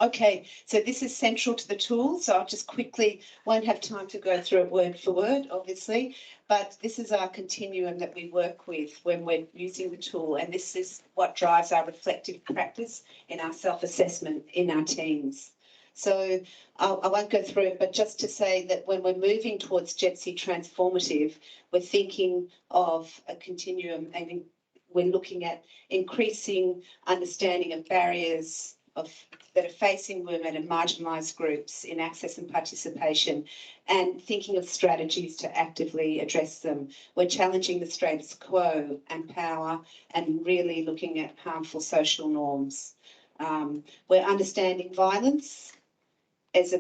Speaker 12: Okay, so this is central to the tool, so I'll just quickly, won't have time to go through it word for word, obviously, but this is our continuum that we work with when we're using the tool, and this is what drives our reflective practice in our self-assessment in our teams. So I won't go through it, but just to say that when we're moving towards Gen Z transformative, we're thinking of a continuum, and we're looking at increasing understanding of barriers that are facing women and marginalised groups in access and participation, and thinking of strategies to actively address them. We're challenging the status quo and power, and really looking at harmful social norms. We're understanding violence as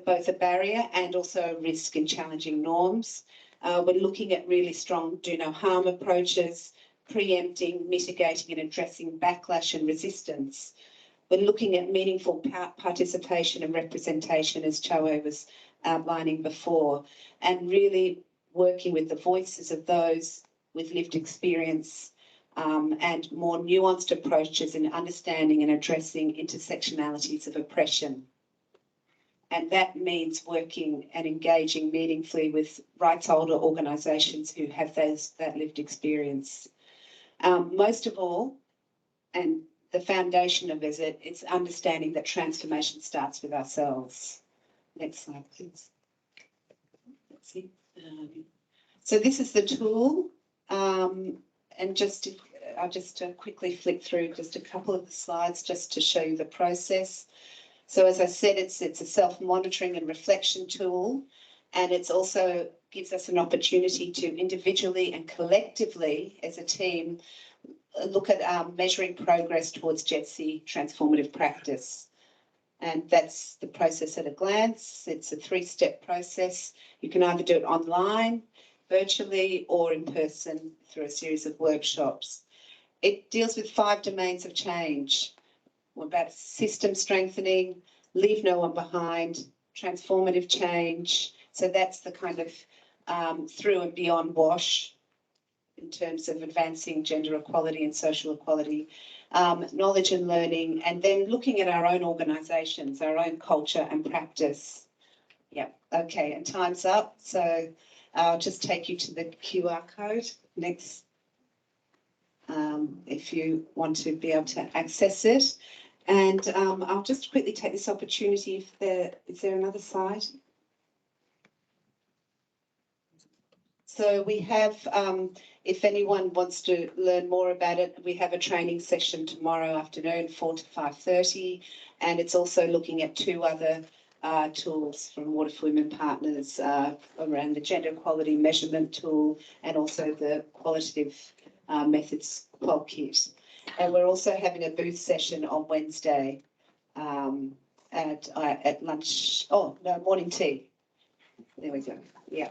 Speaker 12: both a barrier and also a risk in challenging norms. We're looking at really strong do no harm approaches, preempting, mitigating and addressing backlash and resistance. We're looking at meaningful participation and representation, as Chaiwe was outlining before, and really working with the voices of those with lived experience, and more nuanced approaches in understanding and addressing intersectionalities of oppression. And that means working and engaging meaningfully with rights holder organisations who have that lived experience. Most of all, and the foundation of it, it's understanding that transformation starts with ourselves. Next slide, please. Let's see. So this is the tool, and I'll just quickly flick through just a couple of the slides just to show you the process. So as I said, it's a self-monitoring and reflection tool, and it's also gives us an opportunity to individually and collectively as a team look at measuring progress towards JETSI transformative practice. And that's the process at a glance. It's a 3-step process. You can either do it online, virtually, or in person through a series of workshops. It deals with 5 domains of change. About system strengthening, leave no one behind, transformative change. So that's the kind of through and beyond WASH in terms of advancing gender equality and social equality, knowledge and learning, and then looking at our own organisations, our own culture and practice. Yep, okay, and time's up. So I'll just take you to the QR code next, if you want to be able to access it. And I'll just quickly take this opportunity, is there another slide? So we have, if anyone wants to learn more about it, we have a training session tomorrow afternoon, 4 to 5:30, and it's also looking at 2 other tools from Water for Women partners around the gender equality measurement tool and also the qualitative methods qual kit. And we're also having a booth session on Wednesday at lunch. Oh no, morning tea. There we go. Yeah.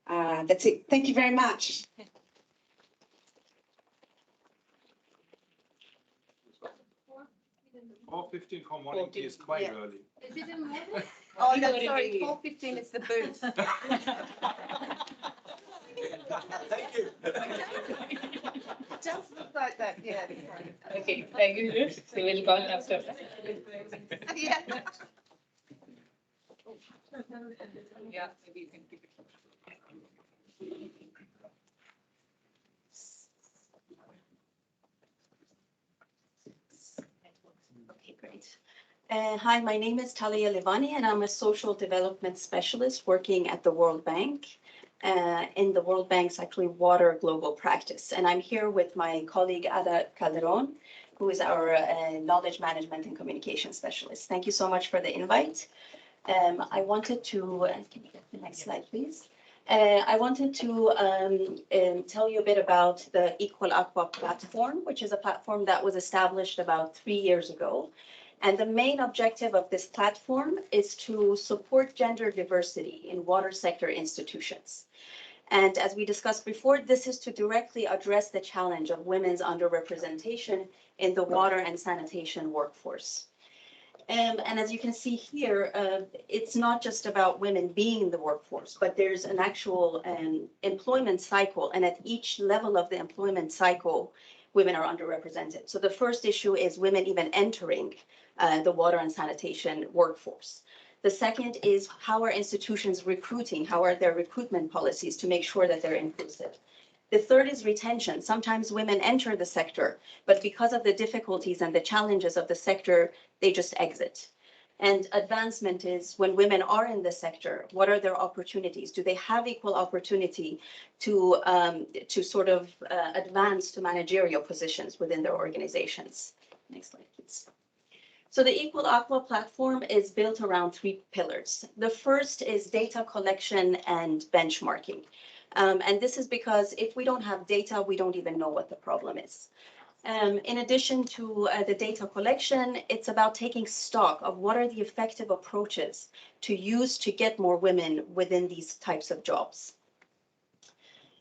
Speaker 12: That's it. Thank you very much.
Speaker 2: 4:15 for morning tea is quite early.
Speaker 3: Is it in the morning?
Speaker 12: Oh, no, sorry, 4:15 is the booth.
Speaker 8: Thank you.
Speaker 12: Just like that, yeah.
Speaker 11: Okay, thank you. So we'll call after.
Speaker 12: Yeah.
Speaker 11: Yeah, maybe you can keep it.
Speaker 14: Okay, great. Hi, my name is Talajeh Livani, and I'm a social development specialist working at the World Bank. In the World Bank's actually water global practice. And I'm here with my colleague Ada Calderon, who is our knowledge management and communication specialist. Thank you so much for the invite. I wanted to, can you get the next slide, please? I wanted to tell you a bit about the Equal Agua platform, which is a platform that was established about 3 years ago. And the main objective of this platform is to support gender diversity in water sector institutions. And as we discussed before, this is to directly address the challenge of women's underrepresentation in the water and sanitation workforce. And as you can see here, it's not just about women being in the workforce, but there's an actual employment cycle. And at each level of the employment cycle, women are underrepresented. So the first issue is women even entering the water and sanitation workforce. The second is how are institutions recruiting? How are their recruitment policies to make sure that they're inclusive? The third is retention. Sometimes women enter the sector, but because of the difficulties and the challenges of the sector, they just exit. And advancement is when women are in the sector, what are their opportunities? Do they have equal opportunity to sort of advance to managerial positions within their organizations? Next slide, please. So the Equal Agua platform is built around 3 pillars. The first is data collection and benchmarking. And this is because if we don't have data, we don't even know what the problem is. In addition to the data collection, it's about taking stock of what are the effective approaches to use to get more women within these types of jobs.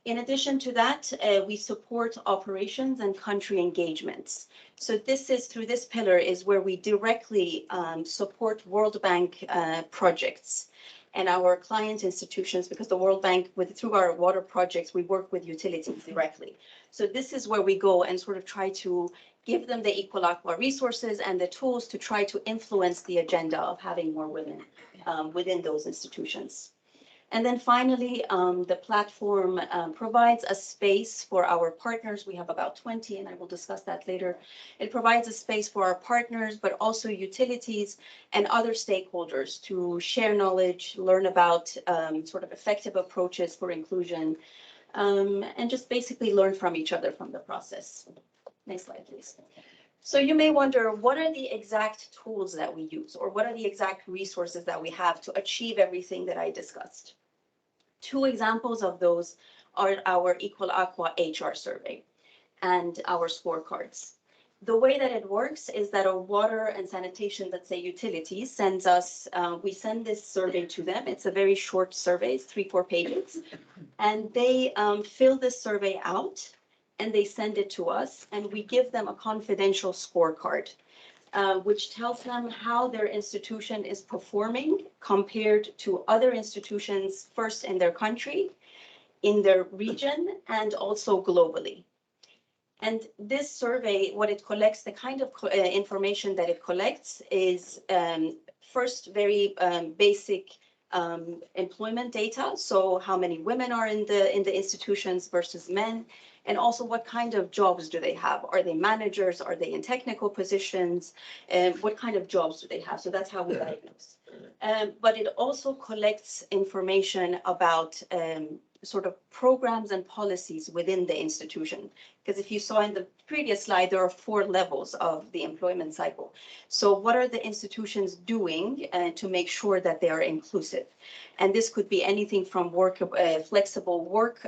Speaker 14: In addition to that, we support operations and country engagements. So this is through this pillar is where we directly support World Bank projects and our client institutions, because the World Bank, through our water projects, we work with utilities directly. So this is where we go and sort of try to give them the Equal Agua resources and the tools to try to influence the agenda of having more women within those institutions. And then finally, the platform provides a space for our partners. We have about 20, and I will discuss that later. It provides a space for our partners, but also utilities and other stakeholders to share knowledge, learn about sort of effective approaches for inclusion, and just basically learn from each other from the process. Next slide, please. So you may wonder, what are the exact tools that we use, or what are the exact resources that we have to achieve everything that I discussed? Two examples of those are our Equal Aqua HR survey and our scorecards. The way that it works is that a water and sanitation, let's say utilities, sends us, we send this survey to them. It's a very short survey, it's 3-4 pages. And they fill this survey out and they send it to us, and we give them a confidential scorecard, which tells them how their institution is performing compared to other institutions, first in their country, in their region, and also globally. And this survey, what it collects, the kind of information that it collects is first very basic employment data. So how many women are in the institutions versus men, and also what kind of jobs do they have? Are they managers? Are they in technical positions? What kind of jobs do they have? So that's how we diagnose. But it also collects information about sort of programs and policies within the institution. Because if you saw in the previous slide, there are 4 levels of the employment cycle. So what are the institutions doing to make sure that they are inclusive? And this could be anything from flexible work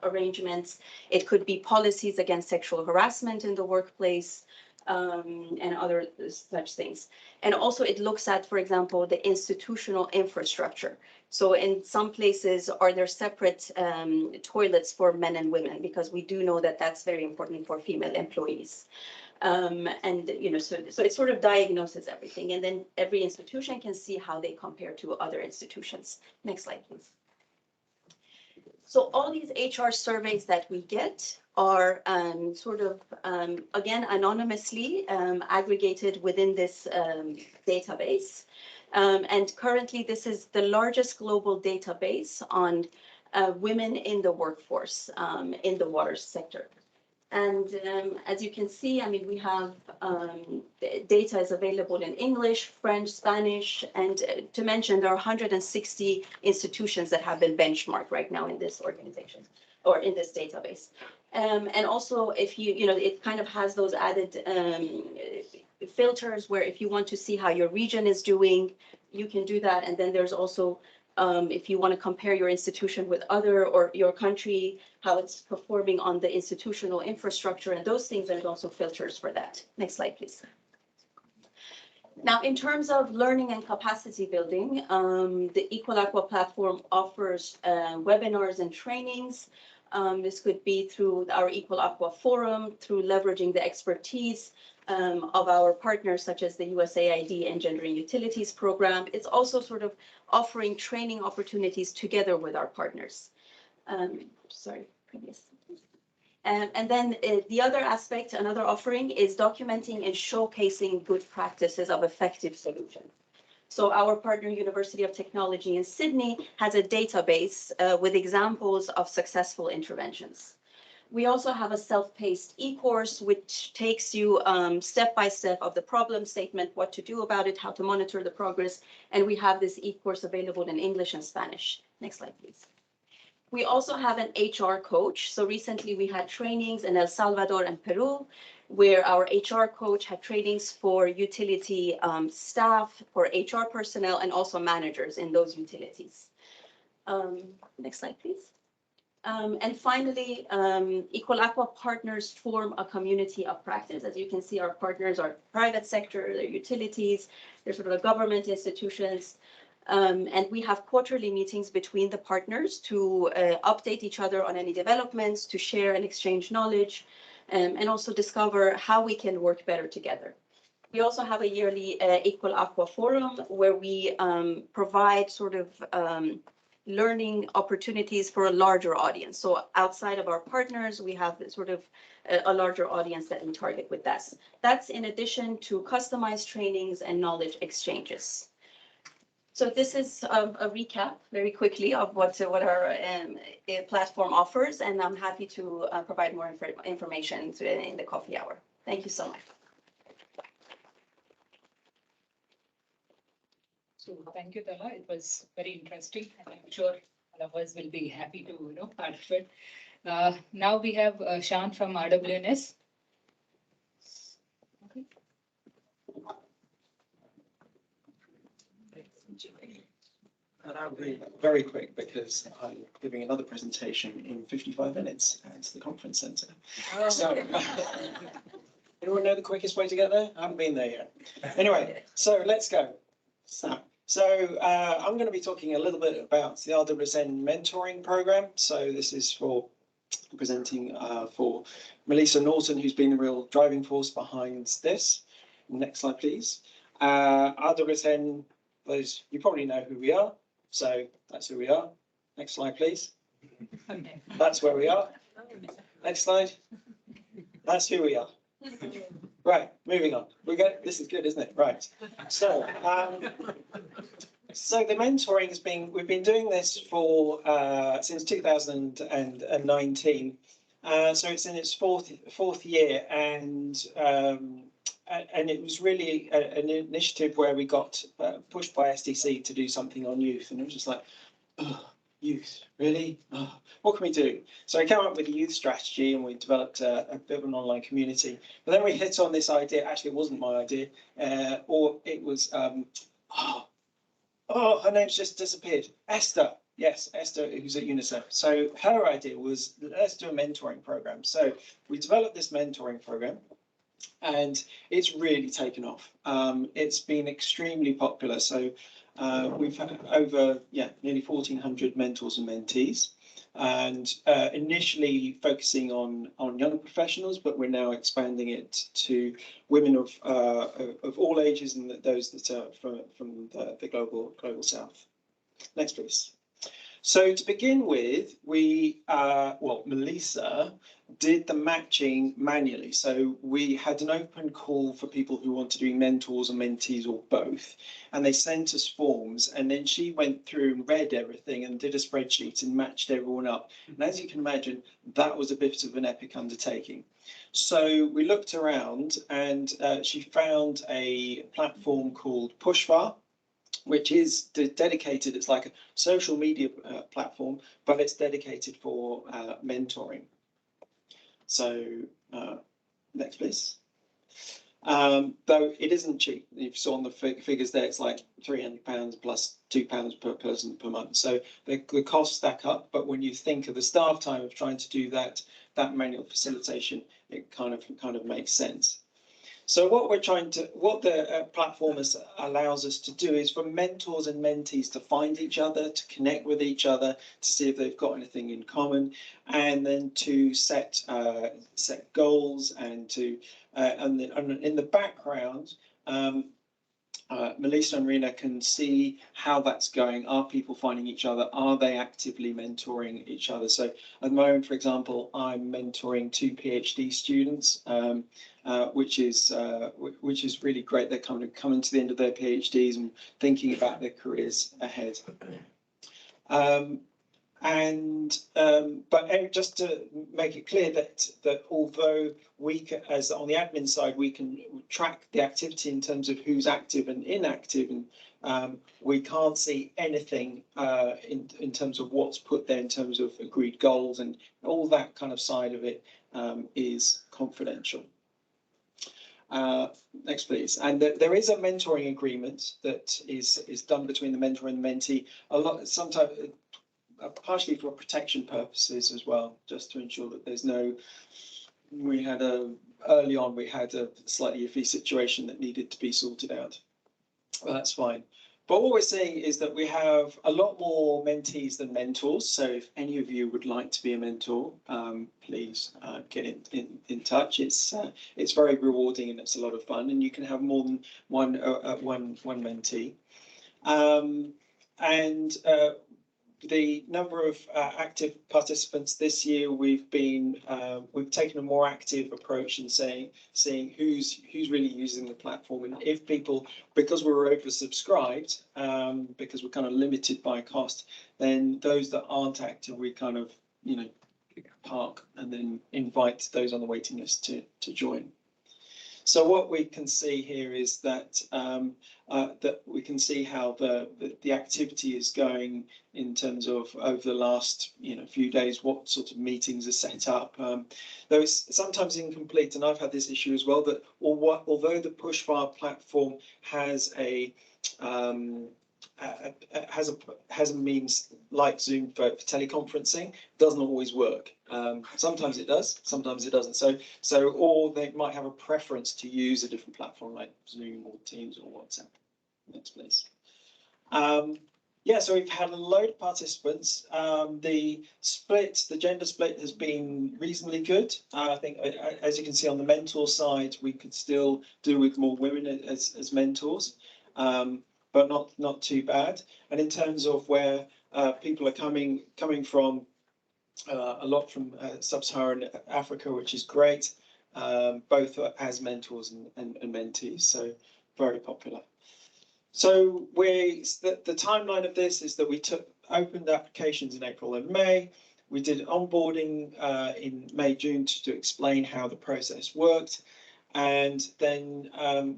Speaker 14: arrangements. It could be policies against sexual harassment in the workplace, and other such things. And also it looks at, for example, the institutional infrastructure. So in some places, are there separate toilets for men and women? Because we do know that that's very important for female employees. And, you know, so it sort of diagnoses everything. And then every institution can see how they compare to other institutions. Next slide, please. So all these HR surveys that we get are again, anonymously aggregated within this database. And currently, this is the largest global database on women in the workforce in the water sector. And as you can see, I mean, we have data is available in English, French, Spanish, and to mention, there are 160 institutions that have been benchmarked right now in this organization or in this database. And also, if you know, it kind of has those added filters where if you want to see how your region is doing, you can do that. And then there's also, if you want to compare your institution with other or your country, how it's performing on the institutional infrastructure and those things, there's also filters for that. Next slide, please. Now, in terms of learning and capacity building, the Equal Aqua platform offers webinars and trainings. This could be through our Equal Aqua forum, through leveraging the expertise of our partners, such as the USAID Engendering Utilities program. It's also sort of offering training opportunities together with our partners. And then the other aspect, another offering, is documenting and showcasing good practices of effective solutions. So our partner, University of Technology in Sydney, has a database with examples of successful interventions. We also have a self-paced e-course, which takes you step by step of the problem statement, what to do about it, how to monitor the progress. And we have this e-course available in English and Spanish. Next slide, please. We also have an HR coach. So recently we had trainings in El Salvador and Peru, where our HR coach had trainings for utility staff, for HR personnel, and also managers in those utilities. Next slide, please. And finally, Equal Aqua partners form a community of practice. As you can see, our partners are private sector, they're utilities, they're sort of government institutions. And we have quarterly meetings between the partners to update each other on any developments, to share and exchange knowledge, and also discover how we can work better together. We also have a yearly Equal Aqua forum where we provide sort of learning opportunities for a larger audience. So outside of our partners, we have sort of a larger audience that we target with that. That's in addition to customized trainings and knowledge exchanges. So this is a recap very quickly of what our platform offers, and I'm happy to provide more information in the coffee hour. Thank you so much.
Speaker 11: So thank you, Tala. It was very interesting, and I'm sure all of us will be happy to participate. Now we have Sean from RWNS.
Speaker 15: And I'll be very quick because I'm giving another presentation in 55 minutes at the conference centre. So, anyone know the quickest way to get there? I haven't been there yet. Anyway, so let's go. So I'm going to be talking a little bit about the RWSN mentoring program. So this is for presenting for Melissa Norton, who's been the real driving force behind this. Next slide, please. RWSN, those you probably know who we are. So that's who we are. Next slide, please.
Speaker 11: Okay.
Speaker 15: That's where we are. Next slide. That's who we are. Right, moving on. This is good, isn't it? Right. So, so the mentoring has been, we've been doing this for since 2019. So it's in its fourth year, and it was really an initiative where we got pushed by SDC to do something on youth, and it was just like, oh, youth, really? Oh, what can we do? So I came up with a youth strategy, and we developed a bit of an online community. But then we hit on this idea. Actually, it wasn't my idea, or it was her name's just disappeared. Esther. Yes, Esther, who's at UNICEF. So her idea was, let's do a mentoring program. So we developed this mentoring program, and it's really taken off. It's been extremely popular. So we've had over nearly 1,400 mentors and mentees, and initially focusing on young professionals, but we're now expanding it to women of all ages and those that are from the global south. Next, please. So to begin with, we, Melissa did the matching manually. So we had an open call for people who want to do mentors or mentees or both. And they sent us forms, and then she went through and read everything and did a spreadsheet and matched everyone up. And as you can imagine, that was a bit of an epic undertaking. So we looked around, and she found a platform called Pushvar, which is dedicated, it's like a social media platform, but it's dedicated for mentoring. So next, please. Though it isn't cheap. You saw on the figures there, it's like £300 plus £2 per person per month. So the costs stack up, but when you think of the staff time of trying to do that manual facilitation, it kind of makes sense. So what the platform allows us to do is for mentors and mentees to find each other, to connect with each other, to see if they've got anything in common, and then to set goals, and to and in the background, Melissa and Rena can see how that's going. Are people finding each other? Are they actively mentoring each other? So at the moment, for example, I'm mentoring 2 PhD students, which is really great. They're kind of coming to the end of their PhDs and thinking about their careers ahead. But just to make it clear that although as on the admin side, we can track the activity in terms of who's active and inactive, and we can't see anything in terms of what's put there in terms of agreed goals, and all that kind of side of it is confidential. Next, please. And there is a mentoring agreement that is done between the mentor and the mentee. Sometimes partially for protection purposes as well, just to ensure that there's no. Early on we had a slightly iffy situation that needed to be sorted out. Well, that's fine. But what we're seeing is that we have a lot more mentees than mentors. So if any of you would like to be a mentor, please get in touch. It's very rewarding and it's a lot of fun, and you can have more than one mentee. The number of active participants this year, we've taken a more active approach in seeing who's really using the platform, and if people, because we were oversubscribed, because we're kind of limited by cost, then those that aren't active, we kind of park and then invite those on the waiting list to join. So what we can see here is that that we can see how the activity is going in terms of over the last few days, what sort of meetings are set up. Though it's sometimes incomplete, and I've had this issue as well, that although the Pushfire platform has a means like Zoom for teleconferencing, doesn't always work. Sometimes it does, sometimes it doesn't. Or they might have a preference to use a different platform like Zoom or Teams or WhatsApp. Next, please. Yeah, so we've had a load of participants. The gender split has been reasonably good. I think, as you can see on the mentor side, we could still do with more women as mentors. But not too bad. And in terms of where people are coming from, a lot from sub-Saharan Africa, which is great, both as mentors and mentees, so very popular. So the timeline of this is that we opened applications in April and May. We did onboarding in May, June to explain how the process worked. And then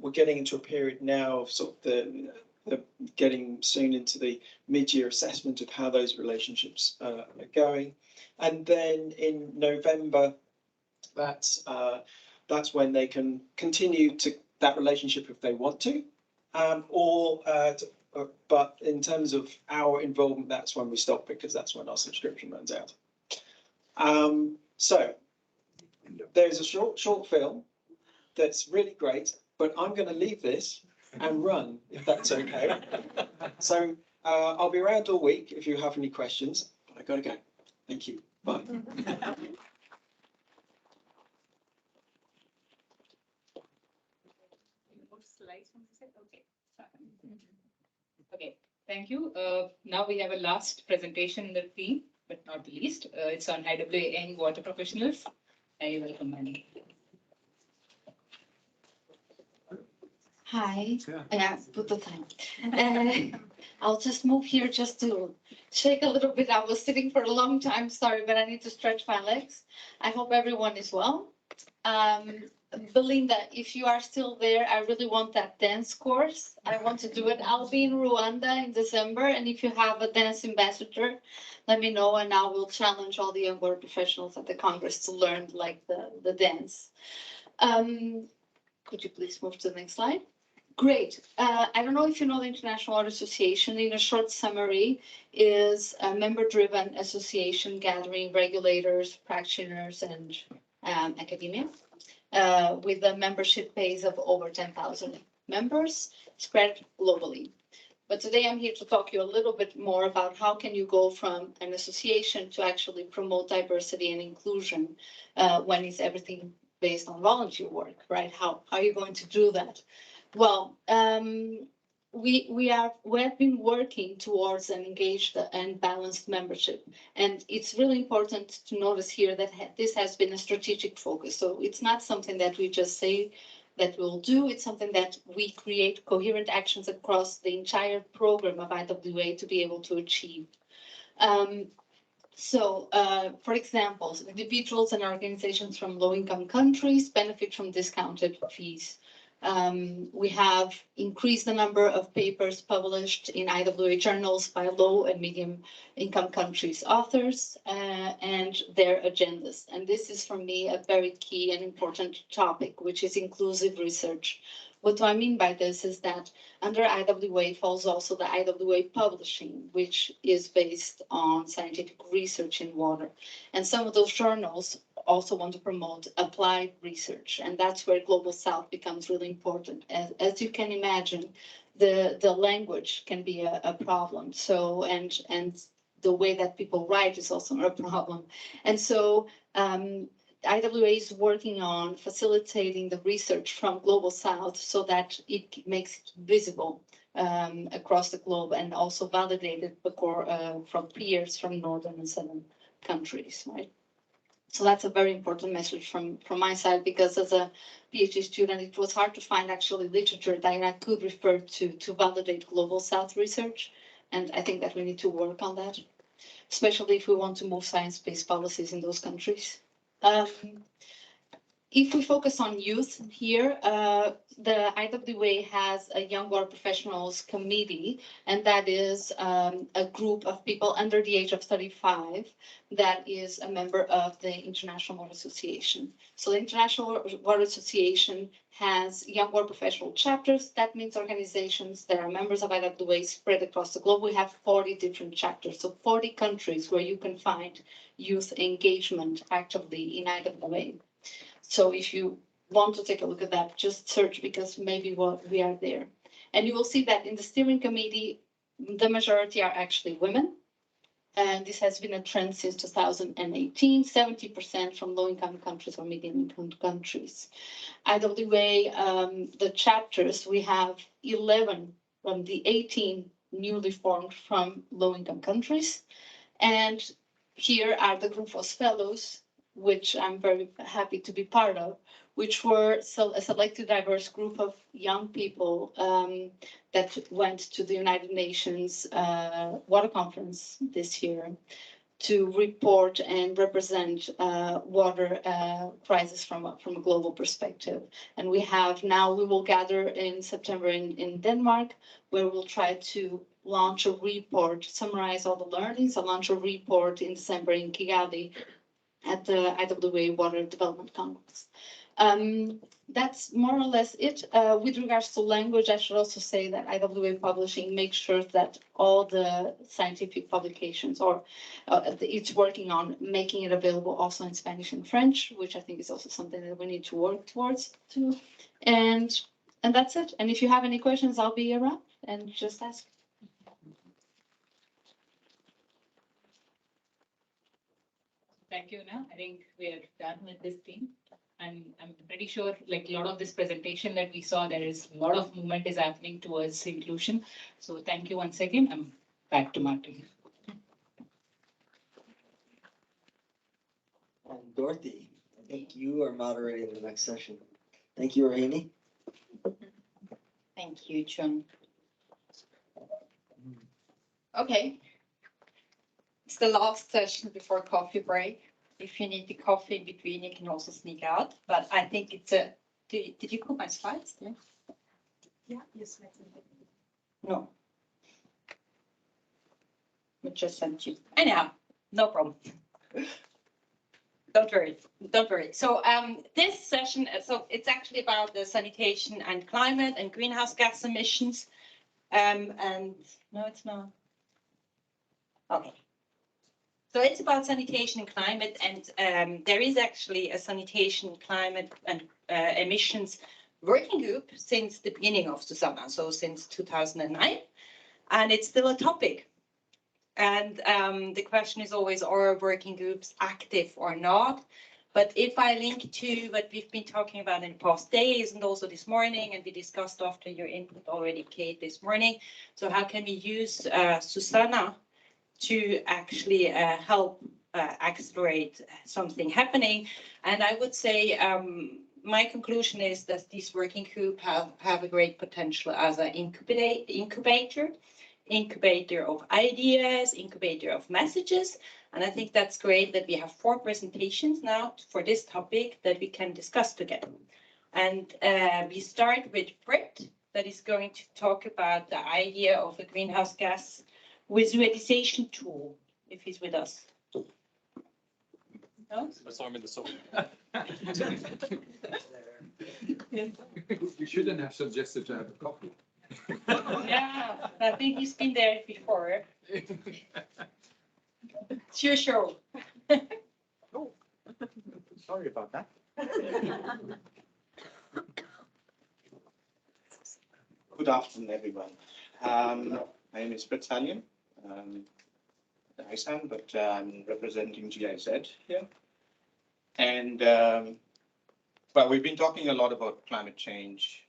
Speaker 15: we're getting into a period now of sort of getting soon into the mid-year assessment of how those relationships are going. And then in November, that's when they can continue that relationship if they want to, but in terms of our involvement, that's when we stop, because that's when our subscription runs out. So there's a short film that's really great, but I'm going to leave this and run, if that's okay. So I'll be around all week if you have any questions, but I've got to go. Thank you. Bye.
Speaker 11: Okay, thank you. Now we have a last presentation in the theme, but not the least. It's on IWA water professionals. I welcome Manny.
Speaker 16: Hi, yeah, put the time. I'll just move here just to shake a little bit. I was sitting for a long time, sorry, but I need to stretch my legs. I hope everyone is well. Belinda, if you are still there, I really want that dance course. I want to do it. I'll be in Rwanda in December, and if you have a dance ambassador, let me know, and I will challenge all the young water professionals at the Congress to learn like the dance. Could you please move to the next slide? Great. I don't know if you know the International Water Association. In a short summary, is a member-driven association gathering regulators, practitioners, and academia, with a membership base of over 10,000 members spread globally. But today I'm here to talk to you a little bit more about how can you go from an association to actually promote diversity and inclusion when it's everything based on volunteer work, right? How are you going to do that? Well, we have been working towards an engaged and balanced membership, and it's really important to notice here that this has been a strategic focus. So it's not something that we just say that we'll do. It's something that we create coherent actions across the entire program of IWA to be able to achieve. For example, individuals and organizations from low-income countries benefit from discounted fees. We have increased the number of papers published in IWA journals by low and medium income countries' authors and their agendas. And this is for me a very key and important topic, which is inclusive research. What do I mean by this is that under IWA falls also the IWA publishing, which is based on scientific research in water. And some of those journals also want to promote applied research. And that's where Global South becomes really important. As you can imagine, the language can be a problem. So, and the way that people write is also a problem. And so, IWA is working on facilitating the research from Global South so that it makes it visible across the globe and also validated from peers from northern and southern countries, right? So that's a very important message from my side, because as a PhD student, it was hard to find actually literature that I could refer to validate Global South research. And I think that we need to work on that, especially if we want to move science-based policies in those countries. If we focus on youth here, the IWA has a Young Water Professionals Committee, and that is a group of people under the age of 35 that is a member of the International Water Association. So the International Water Association has Young Water Professional chapters. That means organizations that are members of IWA spread across the globe. We have 40 different chapters, so 40 countries where you can find youth engagement actively in IWA. So if you want to take a look at that, just search, because maybe we are there. And you will see that in the steering committee, the majority are actually women. And this has been a trend since 2018, 70% from low-income countries or medium-income countries. IWA, the chapters, we have 11 from the 18 newly formed from low-income countries. And here are the group of fellows, which I'm very happy to be part of, which were a selected diverse group of young people that went to the United Nations Water Conference this year to report and represent water crisis from a global perspective. And we will gather in September in Denmark, where we'll try to launch a report, summarize all the learnings, and launch a report in December in Kigali at the IWA Water Development Congress. That's more or less it. With regards to language, I should also say that IWA Publishing makes sure that all the scientific publications, it's working on making it available also in Spanish and French, which I think is also something that we need to work towards too. And that's it. And if you have any questions, I'll be around and just ask.
Speaker 11: Thank you, Anna. I think we are done with this theme. And I'm pretty sure, like a lot of this presentation that we saw, there is a lot of movement is happening towards inclusion. So thank you once again. I'm back to Martin.
Speaker 1: And Dorothee, I think you are moderating the next session. Thank you, Remi.
Speaker 17: Thank you, John. Okay. It's the last session before coffee break. If you need the coffee in between, you can also sneak out. But I think it's a. Did you put my slides there?
Speaker 16: Yeah, yes.
Speaker 17: No. I just sent you. Anyhow, no problem. Don't worry. Don't worry. So this session, so it's actually about the sanitation and climate and greenhouse gas emissions. And no, it's not. Okay. So it's about sanitation and climate, and there is actually a sanitation, climate, and emissions working group since the beginning of SuSanA, so since 2009, and it's still a topic. And the question is always, are working groups active or not? But if I link to what we've been talking about in the past days and also this morning, and we discussed after your input already, Kate, this morning, so how can we use SuSanA to actually help accelerate something happening? And I would say my conclusion is that this working group have a great potential as an incubator of ideas, incubator of messages. And I think that's great that we have 4 presentations now for this topic that we can discuss together. And we start with Prit, that is going to talk about the idea of a greenhouse gas visualisation tool, if he's with us. No?
Speaker 2: So I'm in the soul. You shouldn't have suggested to have a coffee.
Speaker 17: Yeah, I think he's been there before. It's your show.
Speaker 2: Oh, sorry about that.
Speaker 18: Good afternoon, everyone. My name is Prit Salian. ISAN, but I'm representing GIZ here. And well, we've been talking a lot about climate change,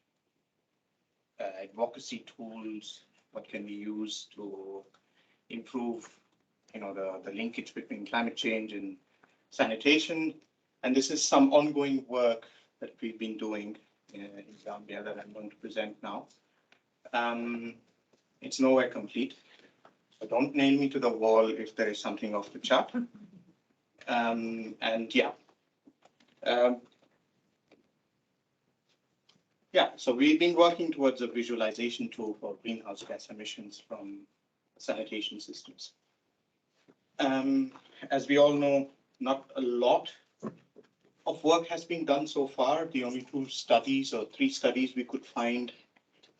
Speaker 18: advocacy tools, what can we use to improve, the linkage between climate change and sanitation. And this is some ongoing work that we've been doing in Zambia that I'm going to present now. It's nowhere complete. So don't nail me to the wall if there is something off the chart. And yeah, Yeah, so we've been working towards a visualization tool for greenhouse gas emissions from sanitation systems. As we all know, not a lot of work has been done so far. The only 2 studies or 3 studies we could find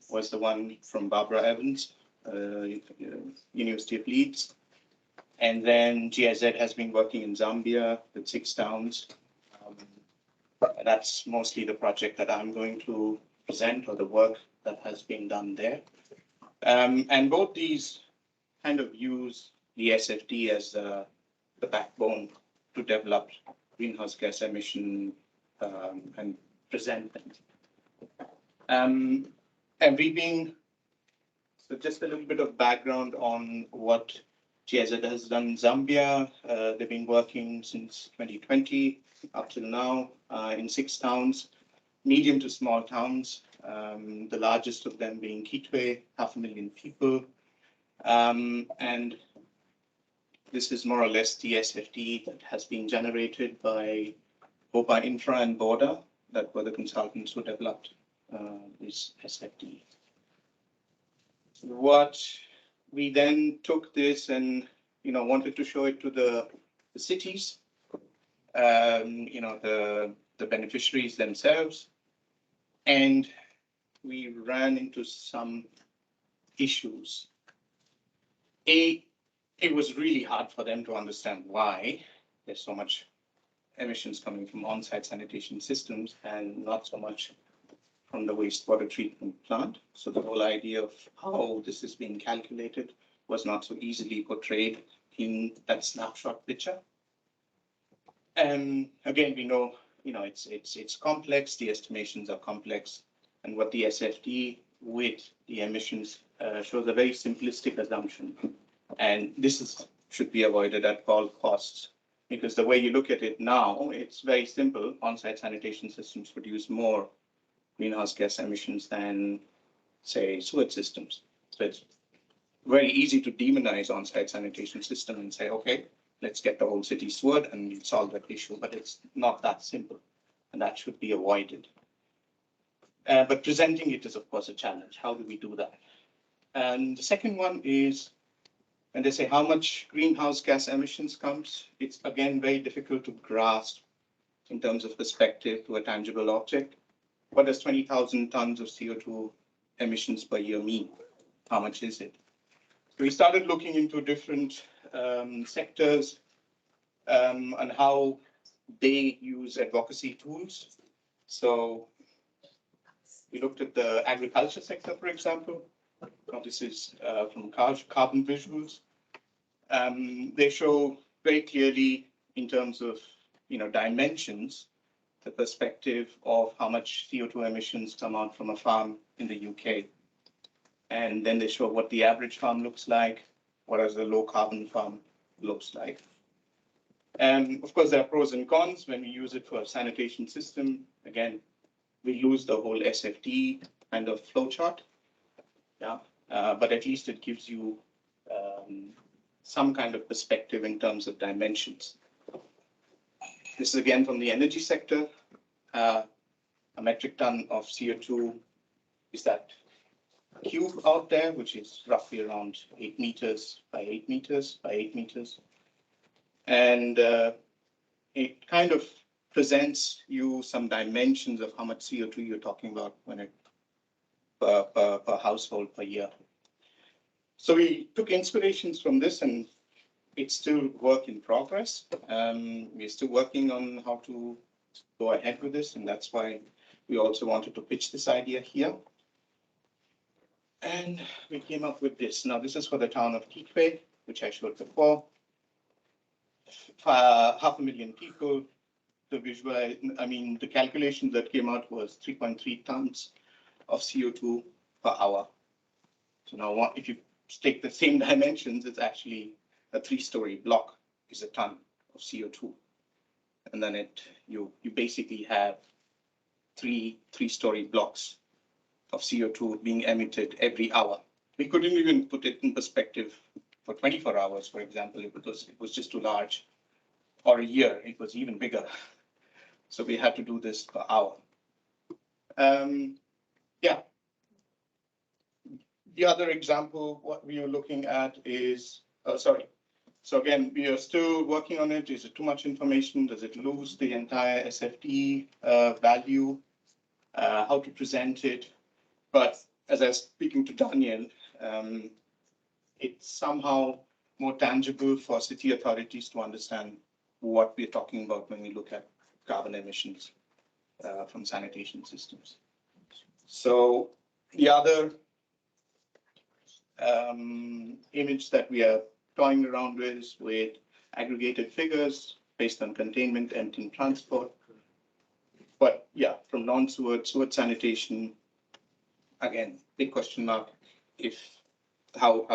Speaker 18: was the one from Barbara Evans, University of Leeds. And then GIZ has been working in Zambia with 6 towns. That's mostly the project that I'm going to present, or the work that has been done there. And both these kind of use the SFD as the backbone to develop greenhouse gas emission and present them. And we've been, so just a little bit of background on what GIZ has done in Zambia. They've been working since 2020 up till now in 6 towns, medium to small towns, the largest of them being Chaiwe, 500,000 people. And this is more or less the SFD that has been generated by Opa Infra and Border, that were the consultants who developed this SFD. What we then took this and wanted to show it to the cities, the beneficiaries themselves, and we ran into some issues. It was really hard for them to understand why there's so much emissions coming from on-site sanitation systems and not so much from the wastewater treatment plant. So the whole idea of how this is being calculated was not so easily portrayed in that snapshot picture. And again, we know, it's complex, the estimations are complex, and what the SFD with the emissions shows a very simplistic assumption. And this should be avoided at all costs, because the way you look at it now, it's very simple. On-site sanitation systems produce more greenhouse gas emissions than, say, sewage systems. So it's very easy to demonize on-site sanitation system and say, okay, let's get the whole city sewered and we'll solve that issue. But it's not that simple, and that should be avoided. But presenting it is, of course, a challenge. How do we do that? And the second one is, when they say how much greenhouse gas emissions comes, it's again very difficult to grasp in terms of perspective to a tangible object. What does 20,000 tons of CO2 emissions per year mean? How much is it? So we started looking into different sectors and how they use advocacy tools. So we looked at the agriculture sector, for example. Now this is from carbon visuals. They show very clearly in terms of dimensions the perspective of how much CO2 emissions come out from a farm in the UK. And then they show what the average farm looks like, what does the low carbon farm looks like. And of course, there are pros and cons when we use it for a sanitation system. Again, we lose the whole SFD kind of flowchart. Yeah, but at least it gives you some kind of perspective in terms of dimensions. This is again from the energy sector. A metric ton of CO2 is that cube out there, which is roughly around 8 meters by 8 meters by 8 meters. And it kind of presents you some dimensions of how much CO2 you're talking about when it per household per year. So we took inspirations from this, and it's still work in progress. We're still working on how to go ahead with this, and that's why we also wanted to pitch this idea here. And we came up with this. Now, this is for the town of Chaiwe, which I showed before. 500,000 people. The calculation that came out was 3.3 tons of CO2 per hour. So now, if you take the same dimensions, it's actually a 3-story block is a ton of CO2. And then you basically have three-story blocks of CO2 being emitted every hour. We couldn't even put it in perspective for 24 hours, for example, because it was just too large. Or a year, it was even bigger. So we had to do this per hour. Yeah. The other example, what we are looking at is, sorry. So again, we are still working on it. Is it too much information? Does it lose the entire SFD value? How to present it? But as I was speaking to Daniel, it's somehow more tangible for city authorities to understand what we're talking about when we look at carbon emissions from sanitation systems. So the other image that we are toying around with aggregated figures based on containment, emptying, transport. But yeah, from non-sewage, sewage sanitation, again, big question mark if how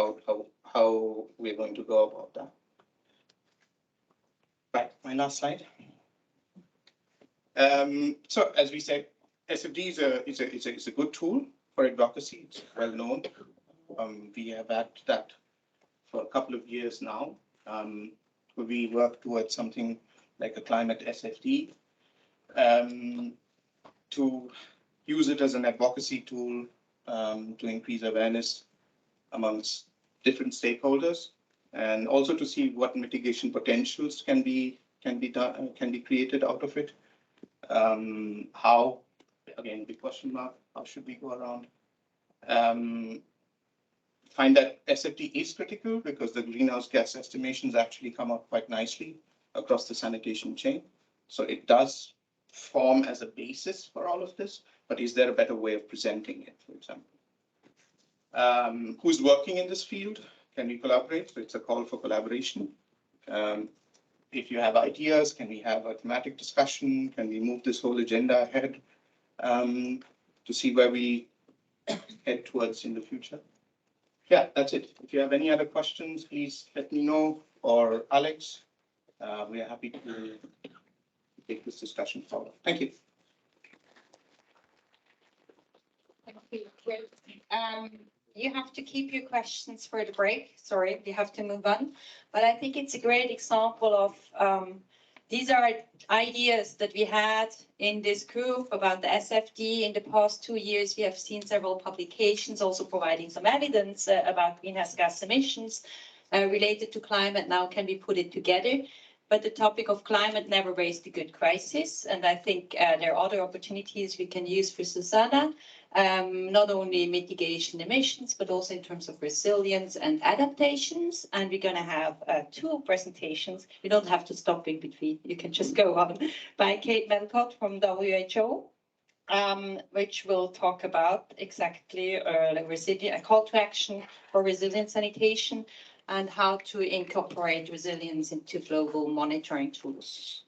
Speaker 18: we're going to go about that. Right, my last slide. So as we said, SFD is a good tool for advocacy. It's well known. We have had that for a couple of years now. We work towards something like a climate SFD to use it as an advocacy tool to increase awareness amongst different stakeholders, and also to see what mitigation potentials can be created out of it. How, again, big question mark, how should we go around? Find that SFD is critical because the greenhouse gas estimations actually come up quite nicely across the sanitation chain. So it does form as a basis for all of this, but is there a better way of presenting it, for example? Who's working in this field? Can we collaborate? So it's a call for collaboration. If you have ideas, can we have a thematic discussion? Can we move this whole agenda ahead to see where we head towards in the future? Yeah, that's it. If you have any other questions, please let me know, or Alex. We are happy to take this discussion forward. Thank you.
Speaker 17: Thank you. You have to keep your questions for the break. Sorry, we have to move on. But I think it's a great example of these are ideas that we had in this group about the SFD. In the past 2 years, we have seen several publications also providing some evidence about greenhouse gas emissions related to climate. Now can we put it together? But the topic of climate never raised a good crisis. And I think there are other opportunities we can use for SuSanA, not only mitigation emissions, but also in terms of resilience and adaptations. And we're going to have 2 presentations. We don't have to stop in between. You can just go on by Kate Medlicott from WHO, which will talk about exactly a call to action for resilient sanitation, and how to incorporate resilience into global monitoring tools.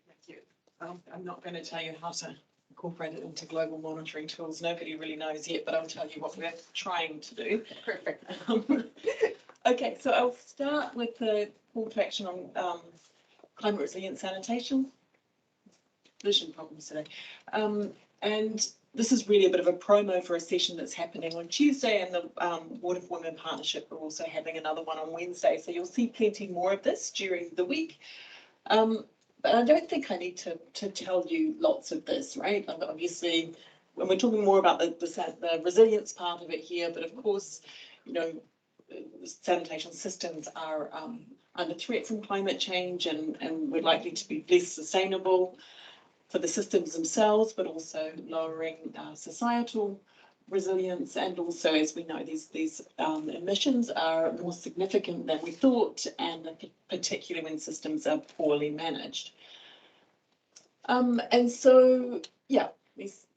Speaker 19: Thank you. I'm not going to tell you how to incorporate it into global monitoring tools. Nobody really knows yet, but I'll tell you what we're trying to do.
Speaker 17: Perfect.
Speaker 19: Okay, so I'll start with the call to action on climate resilient sanitation. Vision problems today. And this is really a bit of a promo for a session that's happening on Tuesday, and the Water for Women Partnership are also having another one on Wednesday. So you'll see plenty more of this during the week. But I don't think I need to tell you lots of this, right? Obviously, when we're talking more about the resilience part of it here, but of course, you know, sanitation systems are under threat from climate change, and we're likely to be less sustainable for the systems themselves, but also lowering societal resilience. And also, as we know, these emissions are more significant than we thought, and particularly when systems are poorly managed. And so, yeah,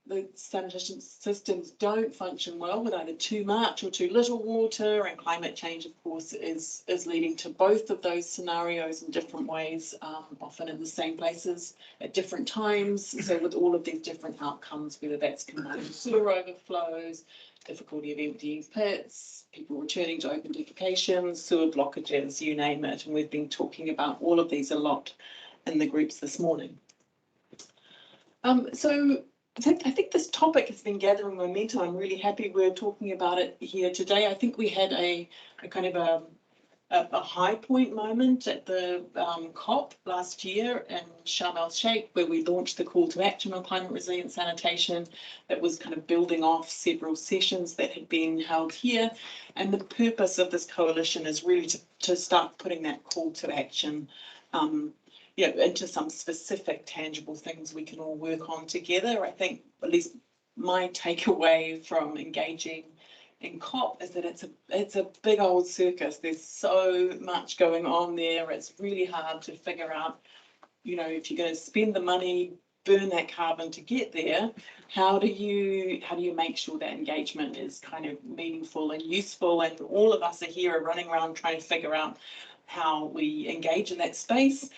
Speaker 19: the sanitation systems don't function well with either too much or too little water, and climate change, of course, is leading to both of those scenarios in different ways, often in the same places at different times. So with all of these different outcomes, whether that's combined sewer overflows, difficulty of emptying pits, people returning to open defecations, sewer blockages, you name it. And we've been talking about all of these a lot in the groups this morning. So I think this topic has been gathering momentum. I'm really happy we're talking about it here today. I think we had a kind of a high point moment at the COP last year in Sharm el-Sheikh, where we launched the call to action on climate resilient sanitation. That was kind of building off several sessions that had been held here. And the purpose of this coalition is really to start putting that call to action into some specific tangible things we can all work on together. I think at least my takeaway from engaging in COP is that it's a big old circus. There's so much going on there. It's really hard to figure out, if you're going to spend the money, burn that carbon to get there, how do you make sure that engagement is kind of meaningful and useful? And all of us are here running around trying to figure out how we engage in that space,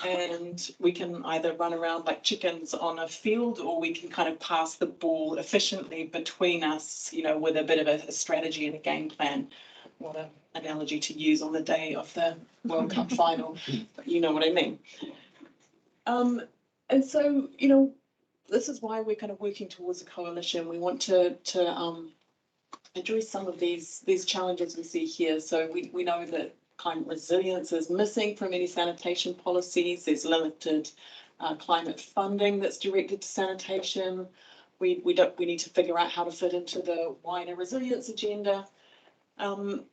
Speaker 19: and we can either run around like chickens on a field, or we can kind of pass the ball efficiently between us, with a bit of a strategy and a game plan. What an analogy to use on the day of the World Cup final, but you know what I mean. And so, this is why we're kind of working towards a coalition. We want to address some of these challenges we see here. So we know that climate resilience is missing from many sanitation policies. There's limited climate funding that's directed to sanitation. We need to figure out how to fit into the wider resilience agenda. And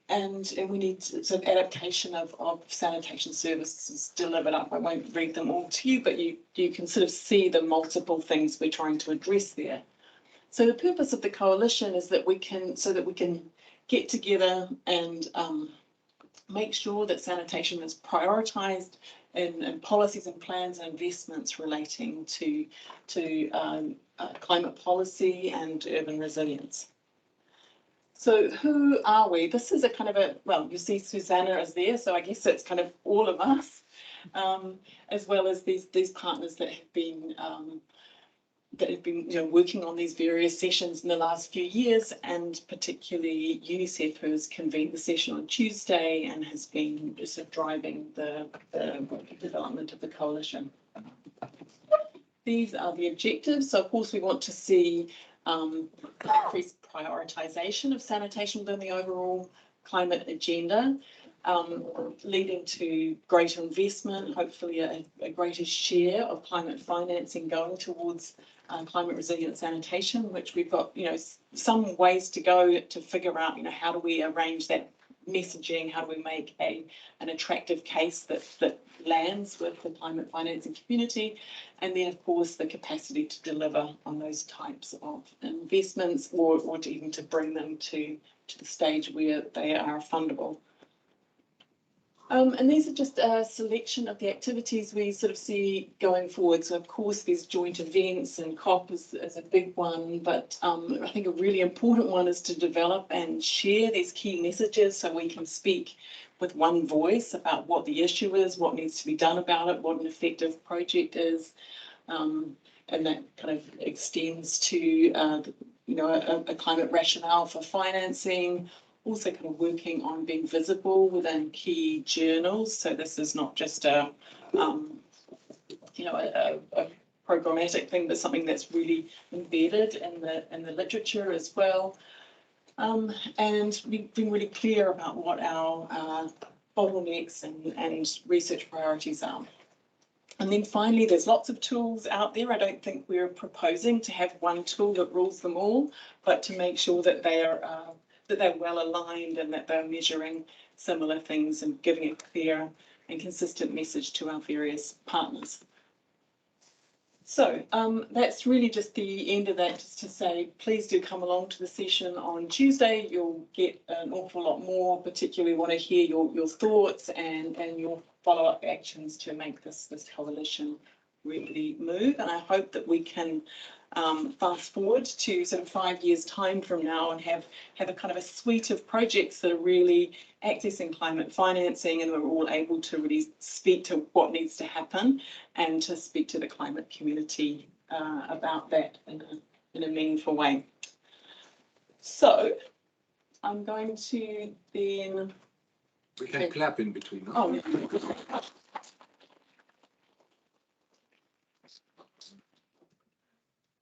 Speaker 19: we need some adaptation of sanitation services delivered up. I won't read them all to you, but you can sort of see the multiple things we're trying to address there. So the purpose of the coalition is that we can get together and make sure that sanitation is prioritised in policies and plans and investments relating to climate policy and urban resilience. So who are we? This is a kind of well, you see SuSanA is there, so I guess it's kind of all of us, as well as these partners that have been working on these various sessions in the last few years, and particularly UNICEF, who has convened the session on Tuesday and has been sort of driving the development of the coalition. These are the objectives. So of course we want to see increased prioritisation of sanitation within the overall climate agenda, leading to greater investment, hopefully a greater share of climate financing going towards climate resilient sanitation, which we've got, some ways to go to figure out, how do we arrange that messaging, how do we make an attractive case that lands with the climate financing community, and then of course the capacity to deliver on those types of investments, or to even to bring them to the stage where they are fundable. And these are just a selection of the activities we sort of see going forward. So of course there's joint events, and COP is a big one, but I think a really important one is to develop and share these key messages so we can speak with one voice about what the issue is, what needs to be done about it, what an effective project is, and that kind of extends to a climate rationale for financing. Also kind of working on being visible within key journals. So this is not just a programmatic thing, but something that's really embedded in the literature as well. And we've been really clear about what our bottlenecks and research priorities are. And then finally, there's lots of tools out there. I don't think we're proposing to have one tool that rules them all, but to make sure that they're well aligned and that they're measuring similar things and giving a clear and consistent message to our various partners. So that's really just the end of that, just to say, please do come along to the session on Tuesday. You'll get an awful lot more, particularly want to hear your thoughts and your follow-up actions to make this coalition really move. And I hope that we can fast forward to sort of 5 years' time from now and have a kind of a suite of projects that are really accessing climate financing, and we're all able to really speak to what needs to happen and to speak to the climate community about that in a meaningful way. So I'm going to then...
Speaker 2: We can clap in between.
Speaker 19: Oh, yeah.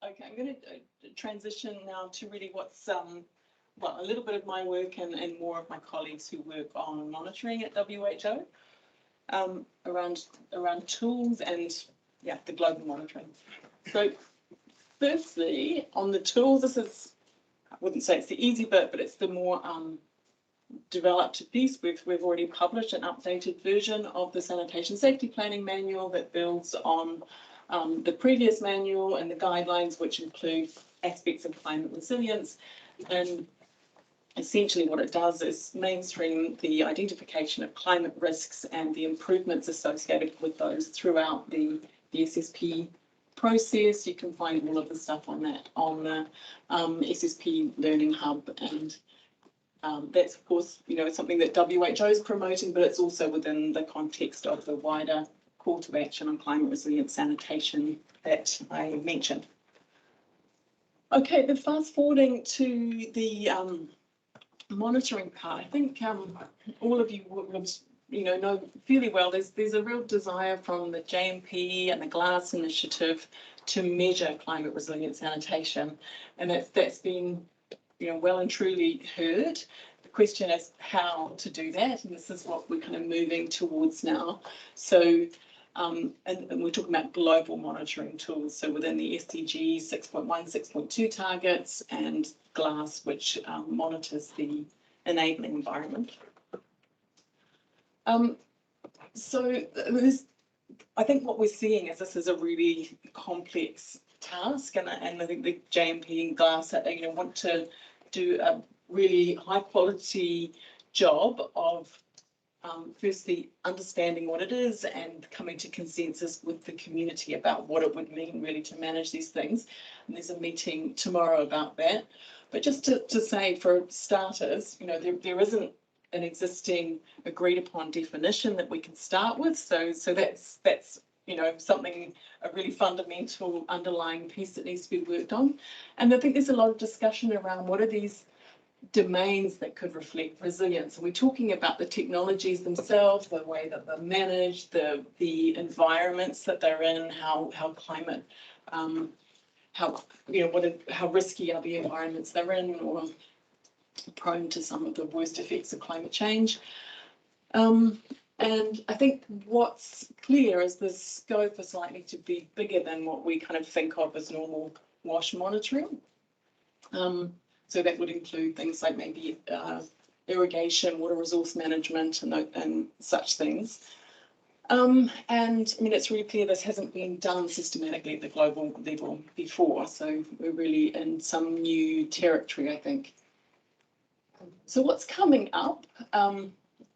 Speaker 19: Okay, I'm going to transition now to really what's well, a little bit of my work and more of my colleagues who work on monitoring at WHO around tools and the global monitoring. So firstly, on the tools, this is, I wouldn't say it's the easy bit, but it's the more developed piece. We've already published an updated version of the Sanitation Safety Planning Manual that builds on the previous manual and the guidelines, which include aspects of climate resilience. And essentially what it does is mainstream the identification of climate risks and the improvements associated with those throughout the SSP process. You can find all of the stuff on that on the SSP Learning Hub, and that's of course something that WHO is promoting, but it's also within the context of the wider call to action on climate resilient sanitation that I mentioned. Okay, then fast forwarding to the monitoring part, I think all of you would know fairly well there's a real desire from the JMP and the GLASS initiative to measure climate resilient sanitation, and that's been well and truly heard. The question is how to do that, and this is what we're kind of moving towards now. So and we're talking about global monitoring tools, so within the SDGs 6.1, 6.2 targets, and GLASS, which monitors the enabling environment. So I think what we're seeing is this is a really complex task, and I think the JMP and GLASS want to do a really high quality job of firstly understanding what it is and coming to consensus with the community about what it would mean really to manage these things. And there's a meeting tomorrow about that. But just to say, for starters, there isn't an existing agreed upon definition that we can start with. So that's something, a really fundamental underlying piece that needs to be worked on. And I think there's a lot of discussion around what are these domains that could reflect resilience. And we're talking about the technologies themselves, the way that they're managed, the environments that they're in, how climate, how risky are the environments they're in, or prone to some of the worst effects of climate change. And I think what's clear is the scope is likely to be bigger than what we kind of think of as normal WASH monitoring. So that would include things like maybe irrigation, water resource management, and such things. And I mean, it's really clear this hasn't been done systematically at the global level before. So we're really in some new territory, I think. So what's coming up?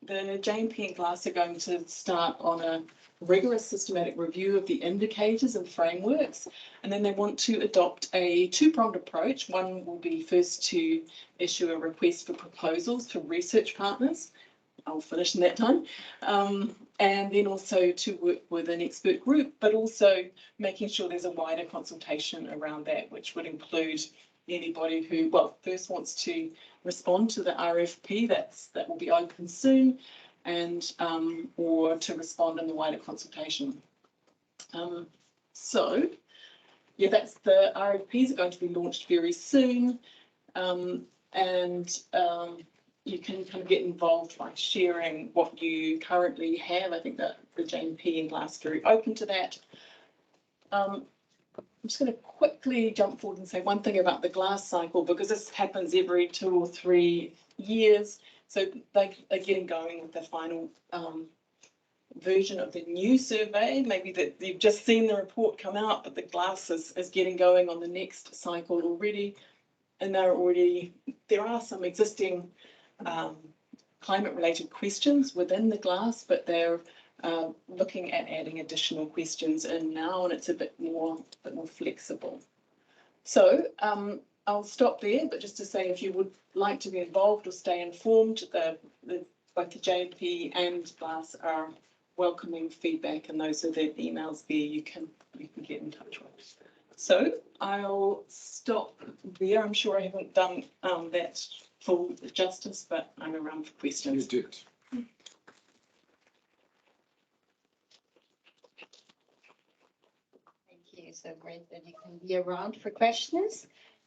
Speaker 19: The JMP and GLASS are going to start on a rigorous systematic review of the indicators and frameworks, and then they want to adopt a two-pronged approach. One will be first to issue a request for proposals for research partners. I'll finish in that time. And then also to work with an expert group, but also making sure there's a wider consultation around that, which would include anybody who, well, first wants to respond to the RFP that will be open soon, and or to respond in the wider consultation. So yeah, that's the RFPs are going to be launched very soon, and you can kind of get involved by sharing what you currently have. I think that the JMP and GLASS are very open to that. I'm just going to quickly jump forward and say one thing about the GLASS cycle, because this happens every 2 or 3 years. So they are getting going with the final version of the new survey. Maybe that you've just seen the report come out, but the GLASS is getting going on the next cycle already. And there are some existing climate-related questions within the GLASS, but they're looking at adding additional questions in now, and it's a bit more flexible. So I'll stop there, but just to say, if you would like to be involved or stay informed, both the JMP and GLASS are welcoming feedback, and those are the emails there you can get in touch with. So I'll stop there. I'm sure I haven't done that full justice, but I'm around for questions.
Speaker 2: You did.
Speaker 20: Thank you. So great that you can be around for questions.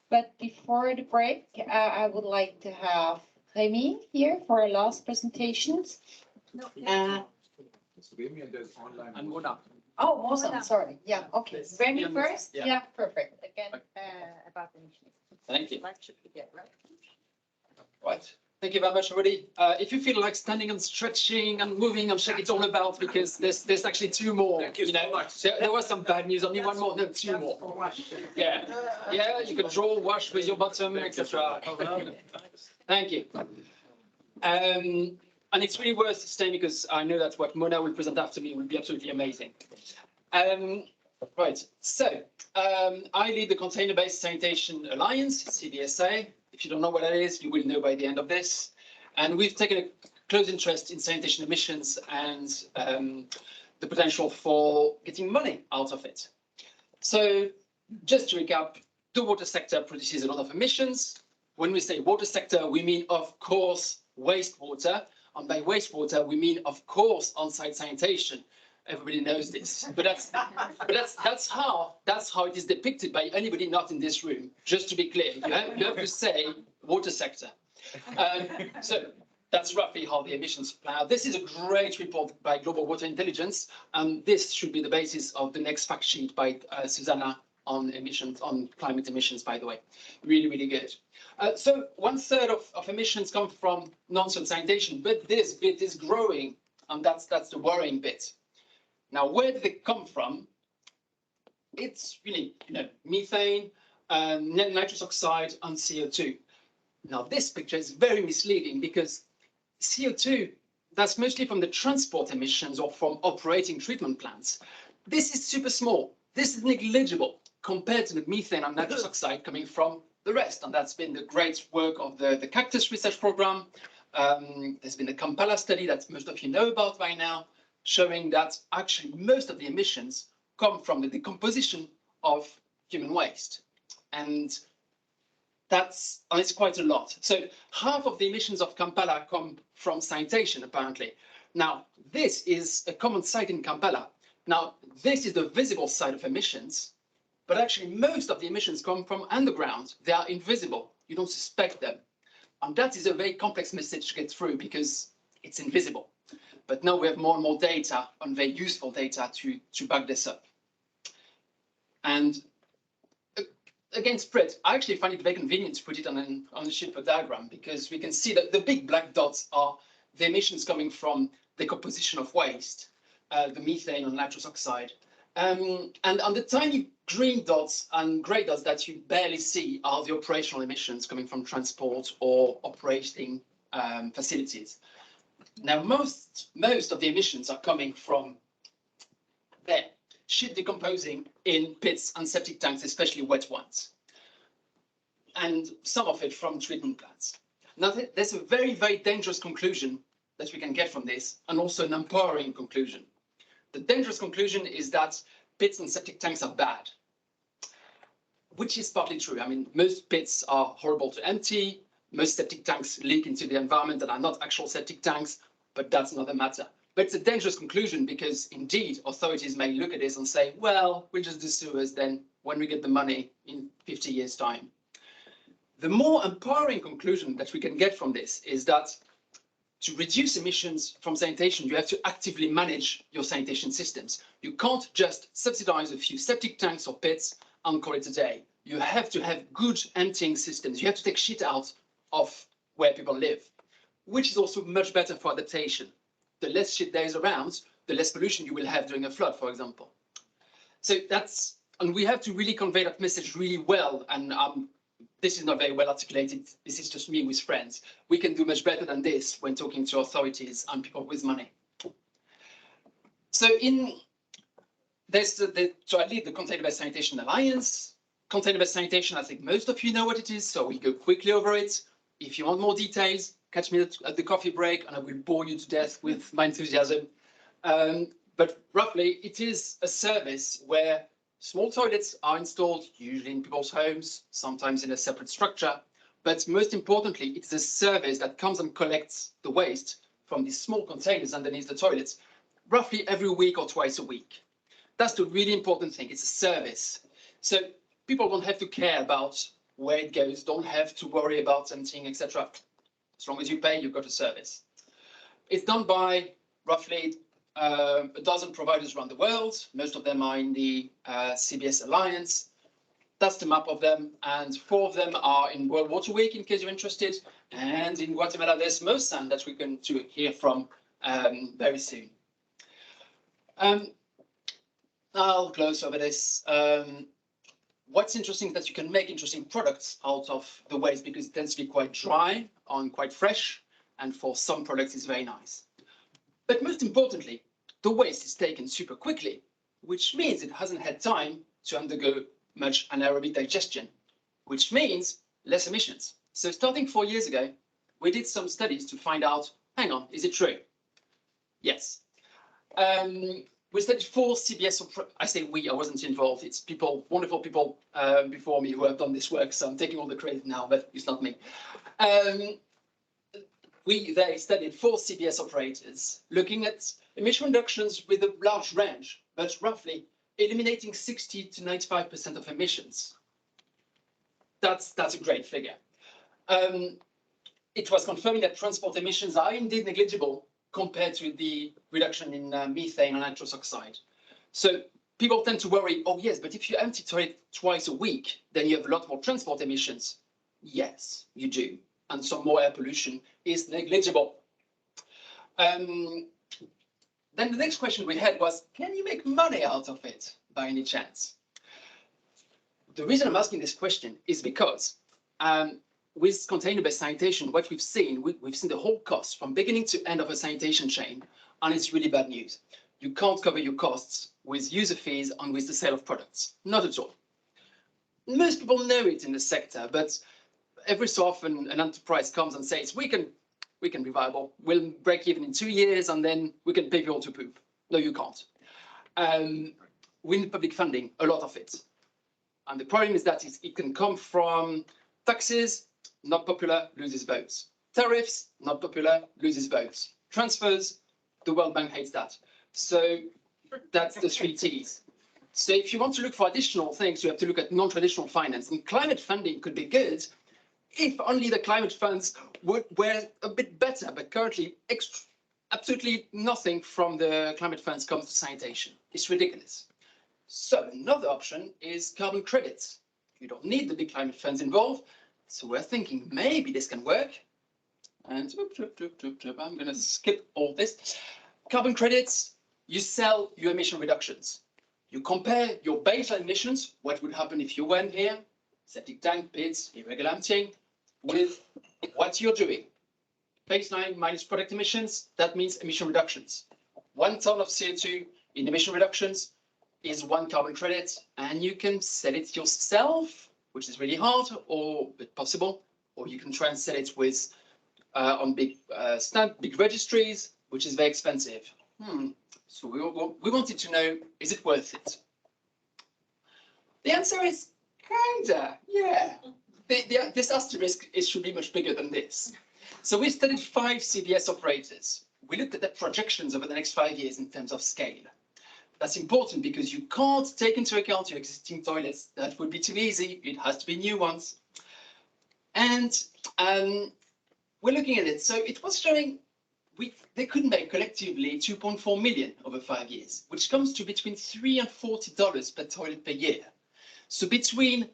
Speaker 20: But before the break, I would like to have Remi here for our last presentations.
Speaker 2: Remi and there's online.
Speaker 21: And Mona.
Speaker 20: Oh, MOSAN, sorry. Yeah, okay. Remi
Speaker 21: Yeah.
Speaker 20: first?
Speaker 21: Yeah.
Speaker 20: Yeah, perfect. Again, about the mission.
Speaker 21: Thank you.
Speaker 20: That should be good, right?
Speaker 21: Right. Thank you very much, everybody. If you feel like standing and stretching and moving, I'm sure it's all about because there's actually two more.
Speaker 2: Thank you so much.
Speaker 21: There was some bad news. Only one more. No, two more. Yeah. Yeah. You can draw, wash with your bottom, etc. Thank you. And it's really worth staying because I know that what Mona will present after me will be absolutely amazing. Right. So I lead the Container-Based Sanitation Alliance, CBSA. If you don't know what that is, you will know by the end of this. And we've taken a close interest in sanitation emissions and the potential for getting money out of it. So just to recap, the water sector produces a lot of emissions. When we say water sector, we mean, of course, wastewater. And by wastewater, we mean, of course, on-site sanitation. Everybody knows this, but that's how it is depicted by anybody not in this room. Just to be clear, you have to say water sector. So that's roughly how the emissions play out. This is a great report by Global Water Intelligence, and this should be the basis of the next fact sheet by SuSanA on emissions, on climate emissions. By the way, really, really good. So 1/3 of emissions come from non-soil sanitation, but this bit is growing, and that's the worrying bit. Now, where do they come from? It's really, methane, nitrous oxide, and CO2. Now, this picture is very misleading because CO2, that's mostly from the transport emissions or from operating treatment plants. This is super small. This is negligible compared to the methane and nitrous oxide coming from the rest. And that's been the great work of the Cactus Research Program. There's been the Kampala study that most of you know about by now, showing that actually most of the emissions come from the decomposition of human waste. And it's quite a lot. So half of the emissions of Kampala come from sanitation, apparently. Now, this is a common site in Kampala. Now, this is the visible side of emissions, but actually most of the emissions come from underground. They are invisible. You don't suspect them. And that is a very complex message to get through because it's invisible. But now we have more and more data, and very useful data to back this up. And against Prit, I actually find it very convenient to put it on a sheet of diagram because we can see that the big black dots are the emissions coming from decomposition of waste, the methane and nitrous oxide. And on the tiny green dots and grey dots that you barely see are the operational emissions coming from transport or operating facilities. Now, most of the emissions are coming from there, shit decomposing in pits and septic tanks, especially wet ones, and some of it from treatment plants. Now, there's a very, very dangerous conclusion that we can get from this, and also an empowering conclusion. The dangerous conclusion is that pits and septic tanks are bad, which is partly true. I mean, most pits are horrible to empty. Most septic tanks leak into the environment that are not actual septic tanks, but that's another matter. But it's a dangerous conclusion because, indeed, authorities may look at this and say, well, we'll just do sewers then when we get the money in 50 years' time. The more empowering conclusion that we can get from this is that to reduce emissions from sanitation, you have to actively manage your sanitation systems. You can't just subsidize a few septic tanks or pits and call it a day. You have to have good emptying systems. You have to take shit out of where people live, which is also much better for adaptation. The less shit there is around, the less pollution you will have during a flood, for example. So and we have to really convey that message really well. And this is not very well articulated. This is just me with friends. We can do much better than this when talking to authorities and people with money. So so I lead the Container-Based Sanitation Alliance. Container-based sanitation, I think most of you know what it is, so we'll go quickly over it. If you want more details, catch me at the coffee break and I will bore you to death with my enthusiasm. But roughly, it is a service where small toilets are installed, usually in people's homes, sometimes in a separate structure. But most importantly, it's a service that comes and collects the waste from these small containers underneath the toilets, roughly every week or twice a week. That's the really important thing. It's a service. So people don't have to care about where it goes. Don't have to worry about something, etc. As long as you pay, you've got a service. It's done by roughly a dozen providers around the world. Most of them are in the CBS Alliance. That's the map of them, and 4 of them are in World Water Week, in case you're interested. And in Guatemala, there's MOSAN that we're going to hear from very soon. I'll close over this. What's interesting is that you can make interesting products out of the waste, because it tends to be quite dry and quite fresh, and for some products it's very nice. But most importantly, the waste is taken super quickly, which means it hasn't had time to undergo much anaerobic digestion, which means less emissions. So starting 4 years ago, we did some studies to find out, hang on, is it true? Yes. We studied 4 CBS, I say we, I wasn't involved. It's people, wonderful people before me who have done this work, so I'm taking all the credit now, but it's not me. They studied 4 CBS operators looking at emission reductions with a large range, but roughly eliminating 60 to 95% of emissions. That's a great figure. It was confirming that transport emissions are indeed negligible compared to the reduction in methane and nitrous oxide. So people tend to worry, oh yes, but if you empty toilet twice a week, then you have a lot more transport emissions. Yes, you do. And some more air pollution is negligible. Then the next question we had was, can you make money out of it by any chance? The reason I'm asking this question is because with container-based sanitation, what we've seen the whole cost from beginning to end of a sanitation chain, and it's really bad news. You can't cover your costs with user fees and with the sale of products, not at all. Most people know it in the sector, but every so often an enterprise comes and says, we can be viable, we'll break even in 2 years and then we can pay people to poop. No, you can't. We need public funding, a lot of it. And the problem is that it can come from taxes, not popular, loses votes. Tariffs, not popular, loses votes. Transfers, the World Bank hates that. So that's the 3 T's. So if you want to look for additional things, you have to look at non-traditional finance. And climate funding could be good if only the climate funds were a bit better, but currently absolutely nothing from the climate funds comes to sanitation. It's ridiculous. So another option is carbon credits. You don't need the big climate funds involved. So we're thinking maybe this can work. And I'm going to skip all this. Carbon credits, you sell your emission reductions. You compare your baseline emissions, what would happen if you went here, septic tank, pits, irregular emptying, with what you're doing. Baseline minus product emissions, that means emission reductions. 1 ton of CO2 in emission reductions is 1 carbon credit, and you can sell it yourself, which is really hard or but possible, or you can try and sell it with on big registries, which is very expensive. So we wanted to know, is it worth it? The answer is kinda, yeah. This asterisk should be much bigger than this. So we studied 5 CBS operators. We looked at the projections over the next 5 years in terms of scale. That's important because you can't take into account your existing toilets. That would be too easy. It has to be new ones. And we're looking at it. So it was showing they could make collectively 2.4 million over 5 years, which comes to between $3 and $40 per toilet per year. So between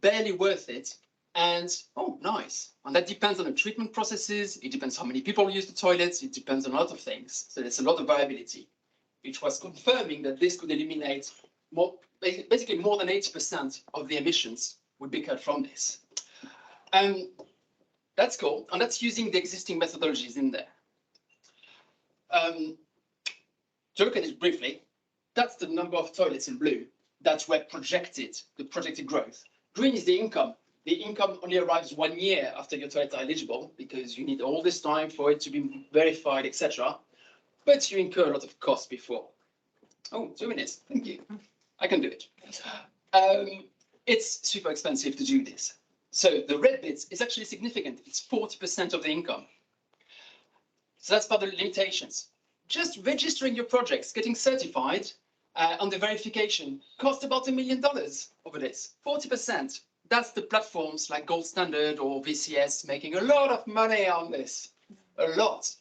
Speaker 21: barely worth it and, oh, nice. And that depends on the treatment processes. It depends how many people use the toilets. It depends on a lot of things. So there's a lot of variability. It was confirming that this could eliminate basically more than 80% of the emissions would be cut from this. That's cool. And that's using the existing methodologies in there. To look at it briefly, that's the number of toilets in blue that were projected, the projected growth. Green is the income. The income only arrives 1 year after your toilets are eligible because you need all this time for it to be verified, etc. But you incur a lot of costs before. Oh, 2 minutes. Thank you. I can do it. It's super expensive to do this. So the red bit is actually significant. It's 40% of the income. So that's part of the limitations. Just registering your projects, getting certified on the verification cost about $1 million over this. 40%. that's the platforms like Gold Standard or VCS making a lot of money on this, a lot.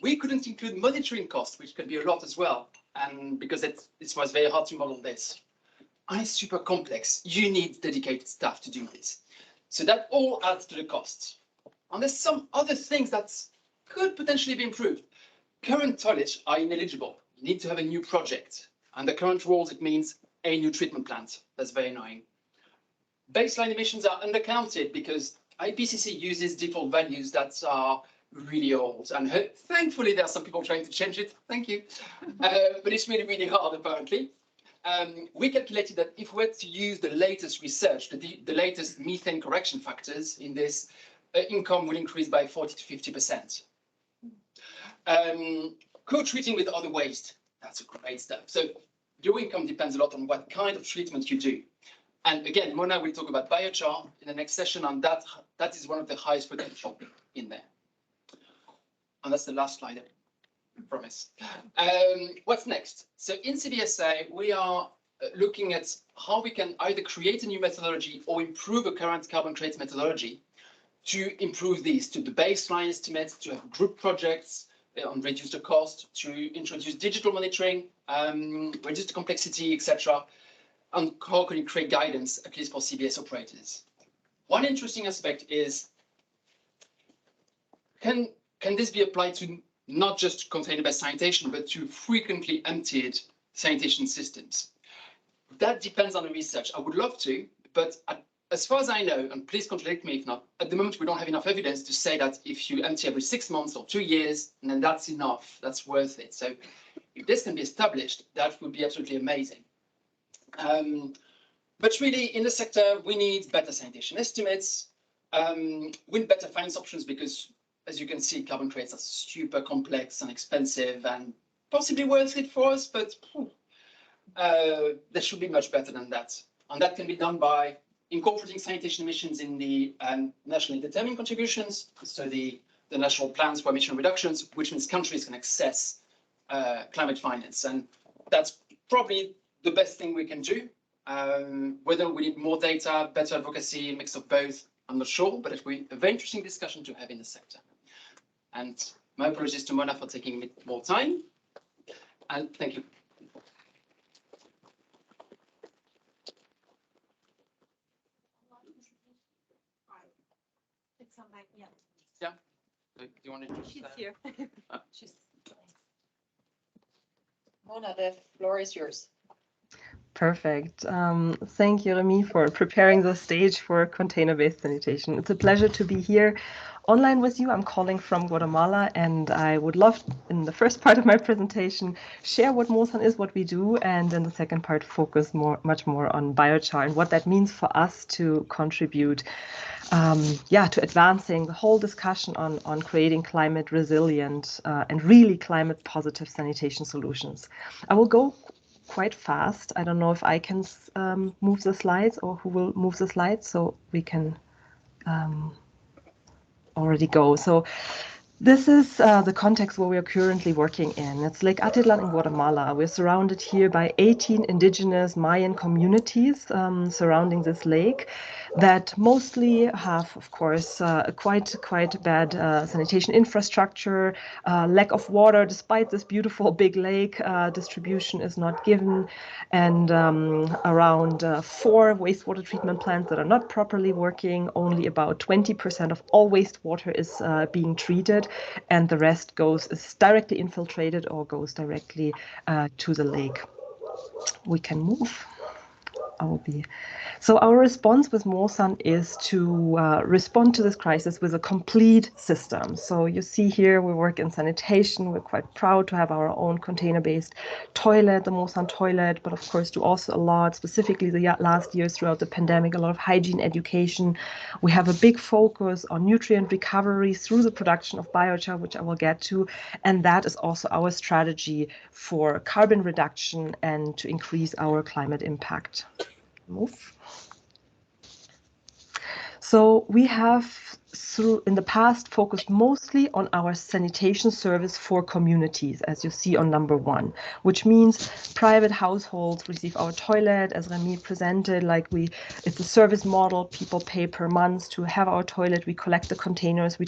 Speaker 21: We couldn't include monitoring costs, which can be a lot as well, and because it was very hard to model this. And it's super complex. You need dedicated staff to do this. So that all adds to the costs. And there's some other things that could potentially be improved. Current toilets are ineligible. You need to have a new project. And the current rules, it means a new treatment plant. That's very annoying. Baseline emissions are undercounted because IPCC uses default values that are really old. And thankfully, there are some people trying to change it. Thank you. But it's really, really hard, apparently. We calculated that if we were to use the latest research, the latest methane correction factors in this, income will increase by 40 to 50%. Co-treating with other waste, that's a great step. So your income depends a lot on what kind of treatment you do. And again, Mona will talk about biochar in the next session, and that is one of the highest potential in there. And that's the last slide, I promise. What's next? So in CBSA, we are looking at how we can either create a new methodology or improve a current carbon credits methodology to improve these, to the baseline estimates, to have group projects and reduce the cost, to introduce digital monitoring, reduce the complexity, etc. And how can you create guidance, at least for CBS operators? One interesting aspect is, can this be applied to not just container-based sanitation, but to frequently emptied sanitation systems? That depends on the research. I would love to, but as far as I know, and please contradict me if not, at the moment we don't have enough evidence to say that if you empty every 6 months or 2 years, then that's enough, that's worth it. So if this can be established, that would be absolutely amazing. But really, in the sector, we need better sanitation estimates, we need better finance options because, as you can see, carbon credits are super complex and expensive and possibly worth it for us, but there should be much better than that. And that can be done by incorporating sanitation emissions in the nationally determined contributions, so the national plans for emission reductions, which means countries can access climate finance. And that's probably the best thing we can do. Whether we need more data, better advocacy, a mix of both, I'm not sure, but it will be a very interesting discussion to have in the sector. And my apologies to Mona for taking a bit more time. And thank you. Yeah. Do you want to just?
Speaker 4: She's here. Mona, the floor is yours.
Speaker 22: Perfect. Thank you, Remi, for preparing the stage for container-based sanitation. It's a pleasure to be here online with you. I'm calling from Guatemala, and I would love, in the first part of my presentation, share what MOSAN is, what we do, and in the second part, focus much more on biochar and what that means for us to contribute to advancing the whole discussion on creating climate resilient and really climate positive sanitation solutions. I will go quite fast. I don't know if I can move the slides or who will move the slides, so we can already go. So this is the context where we are currently working in. It's Lake Atitlan in Guatemala. We're surrounded here by 18 indigenous Mayan communities surrounding this lake that mostly have, of course, quite bad sanitation infrastructure, lack of water. Despite this beautiful big lake, distribution is not given, and around 4 wastewater treatment plants that are not properly working. Only about 20% of all wastewater is being treated, and the rest is directly infiltrated or goes directly to the lake. We can move. So our response with MOSAN is to respond to this crisis with a complete system. So you see here we work in sanitation. We're quite proud to have our own container-based toilet, the MOSAN toilet, but of course do also a lot, specifically the last years throughout the pandemic, a lot of hygiene education. We have a big focus on nutrient recovery through the production of biochar, which I will get to, and that is also our strategy for carbon reduction and to increase our climate impact. Move. So we have in the past focused mostly on our sanitation service for communities, as you see on number 1, which means private households receive our toilet, as Remi presented, it's a service model. People pay per month to have our toilet. We collect the containers, we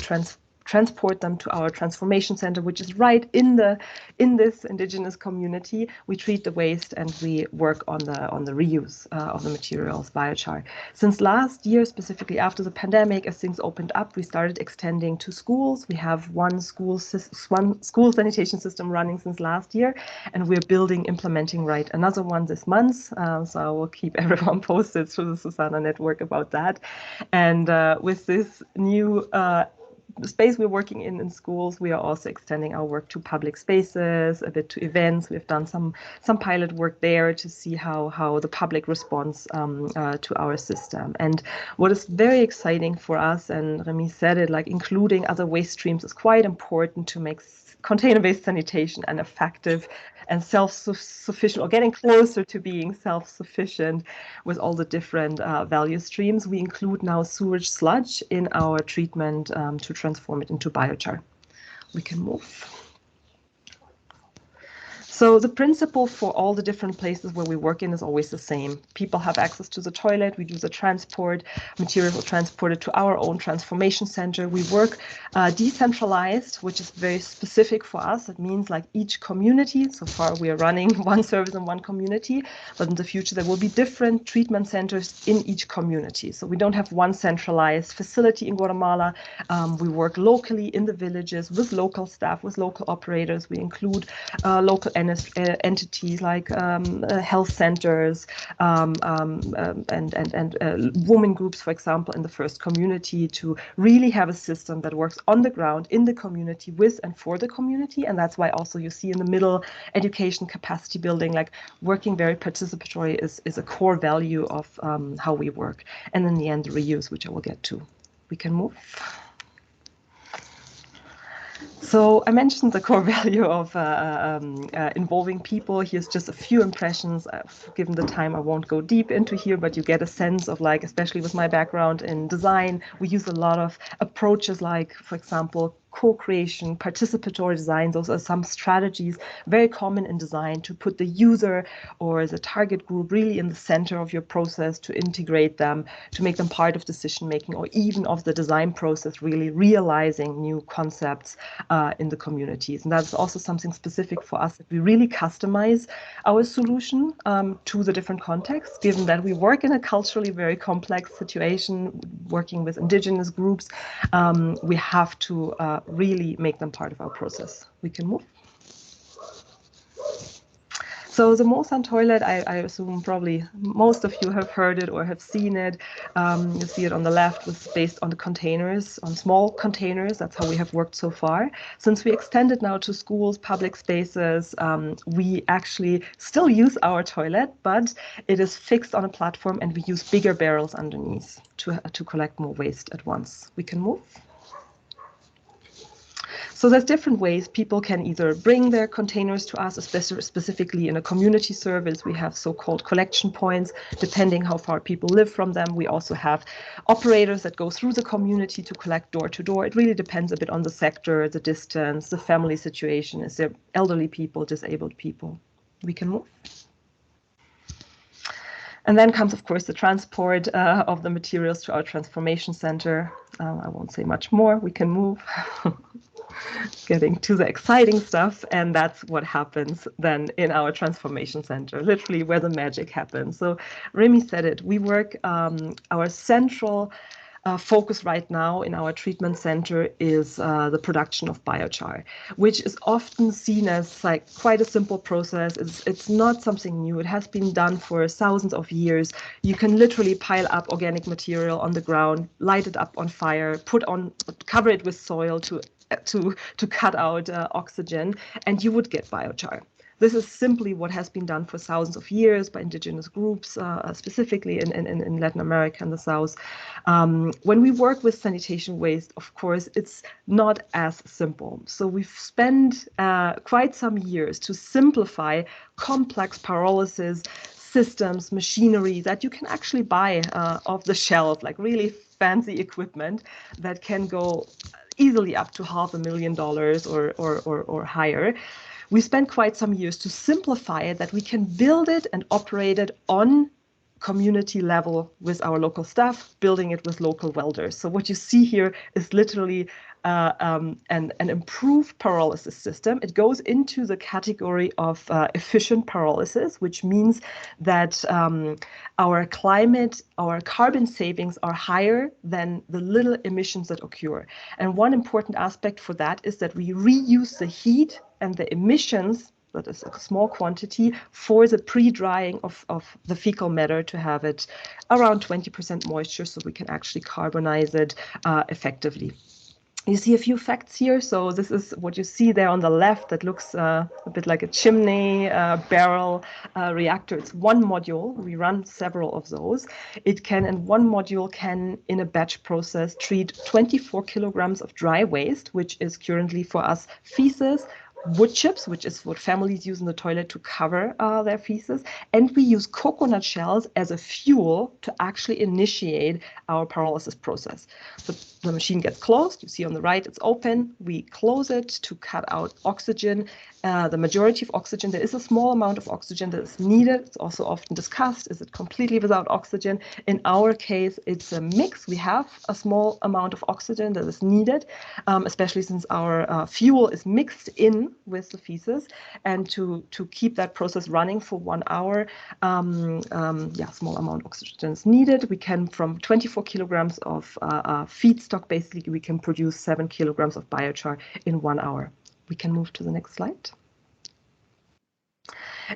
Speaker 22: transport them to our transformation center, which is right in this indigenous community. We treat the waste and we work on the reuse of the materials, biochar. Since last year, specifically after the pandemic, as things opened up, we started extending to schools. We have one school sanitation system running since last year, and we're implementing another one this month. So I will keep everyone posted through the SuSanA network about that. And with this new space we're working in schools, we are also extending our work to public spaces, a bit to events. We've done some pilot work there to see how the public responds to our system. And what is very exciting for us, and Remi said it, including other waste streams is quite important to make container-based sanitation an effective and self-sufficient, or getting closer to being self-sufficient with all the different value streams. We include now sewage sludge in our treatment to transform it into biochar. We can move. So the principle for all the different places where we work in is always the same. People have access to the toilet. We do the transport. Materials are transported to our own transformation center. We work decentralized, which is very specific for us. It means each community. So far, we are running one service in one community, but in the future, there will be different treatment centers in each community. So we don't have one centralized facility in Guatemala. We work locally in the villages with local staff, with local operators. We include local entities like health centers and women groups, for example, in the first community, to really have a system that works on the ground in the community with and for the community. And that's why also you see in the middle education capacity building, working very participatory is a core value of how we work. And in the end, the reuse, which I will get to. We can move. So I mentioned the core value of involving people. Here's just a few impressions. Given the time, I won't go deep into here, but you get a sense of especially with my background in design, we use a lot of approaches for example, co-creation, participatory design. Those are some strategies very common in design to put the user or the target group really in the center of your process, to integrate them, to make them part of decision making or even of the design process, really realizing new concepts in the communities. And that's also something specific for us, that we really customize our solution to the different contexts, given that we work in a culturally very complex situation, working with indigenous groups. We have to really make them part of our process. We can move. So the MOSAN toilet, I assume probably most of you have heard it or have seen it. You see it on the left, was based on the containers, on small containers. That's how we have worked so far. Since we extended now to schools, public spaces, we actually still use our toilet, but it is fixed on a platform and we use bigger barrels underneath to collect more waste at once. We can move. So there's different ways people can either bring their containers to us, specifically in a community service. We have so-called collection points, depending how far people live from them. We also have operators that go through the community to collect door to door. It really depends a bit on the sector, the distance, the family situation. Is there elderly people, disabled people? We can move. And then comes, of course, the transport of the materials to our transformation center. I won't say much more. We can move. Getting to the exciting stuff, and that's what happens then in our transformation center, literally where the magic happens. So Remi said it, we work, our central focus right now in our treatment center is the production of biochar, which is often seen as quite a simple process. It's not something new. It has been done for thousands of years. You can literally pile up organic material on the ground, light it up on fire, cover it with soil to cut out oxygen, and you would get biochar. This is simply what has been done for thousands of years by indigenous groups, specifically in Latin America and the South. When we work with sanitation waste, of course, it's not as simple. So we've spent quite some years to simplify complex pyrolysis, systems, machinery that you can actually buy off the shelf, like really fancy equipment that can go easily up to $500,000 or higher. We spent quite some years to simplify it, that we can build it and operate it on community level with our local staff, building it with local welders. So what you see here is literally an improved pyrolysis system. It goes into the category of efficient pyrolysis, which means that our carbon savings are higher than the little emissions that occur. And one important aspect for that is that we reuse the heat and the emissions, that is a small quantity, for the pre-drying of the fecal matter to have it around 20% moisture, so we can actually carbonize it effectively. You see a few facts here. So this is what you see there on the left that looks a bit like a chimney barrel reactor. It's one module. We run several of those. It can, and one module can, in a batch process, treat 24 kilograms of dry waste, which is currently for us feces, wood chips, which is what families use in the toilet to cover their feces. And we use coconut shells as a fuel to actually initiate our pyrolysis process. So the machine gets closed. You see on the right, it's open. We close it to cut out oxygen. The majority of oxygen, there is a small amount of oxygen that is needed. It's also often discussed, is it completely without oxygen? In our case, it's a mix. We have a small amount of oxygen that is needed, especially since our fuel is mixed in with the feces, and to keep that process running for 1 hour, small amount of oxygen is needed. We can, from 24 kilograms of feedstock, basically, we can produce 7 kilograms of biochar in 1 hour. We can move to the next slide.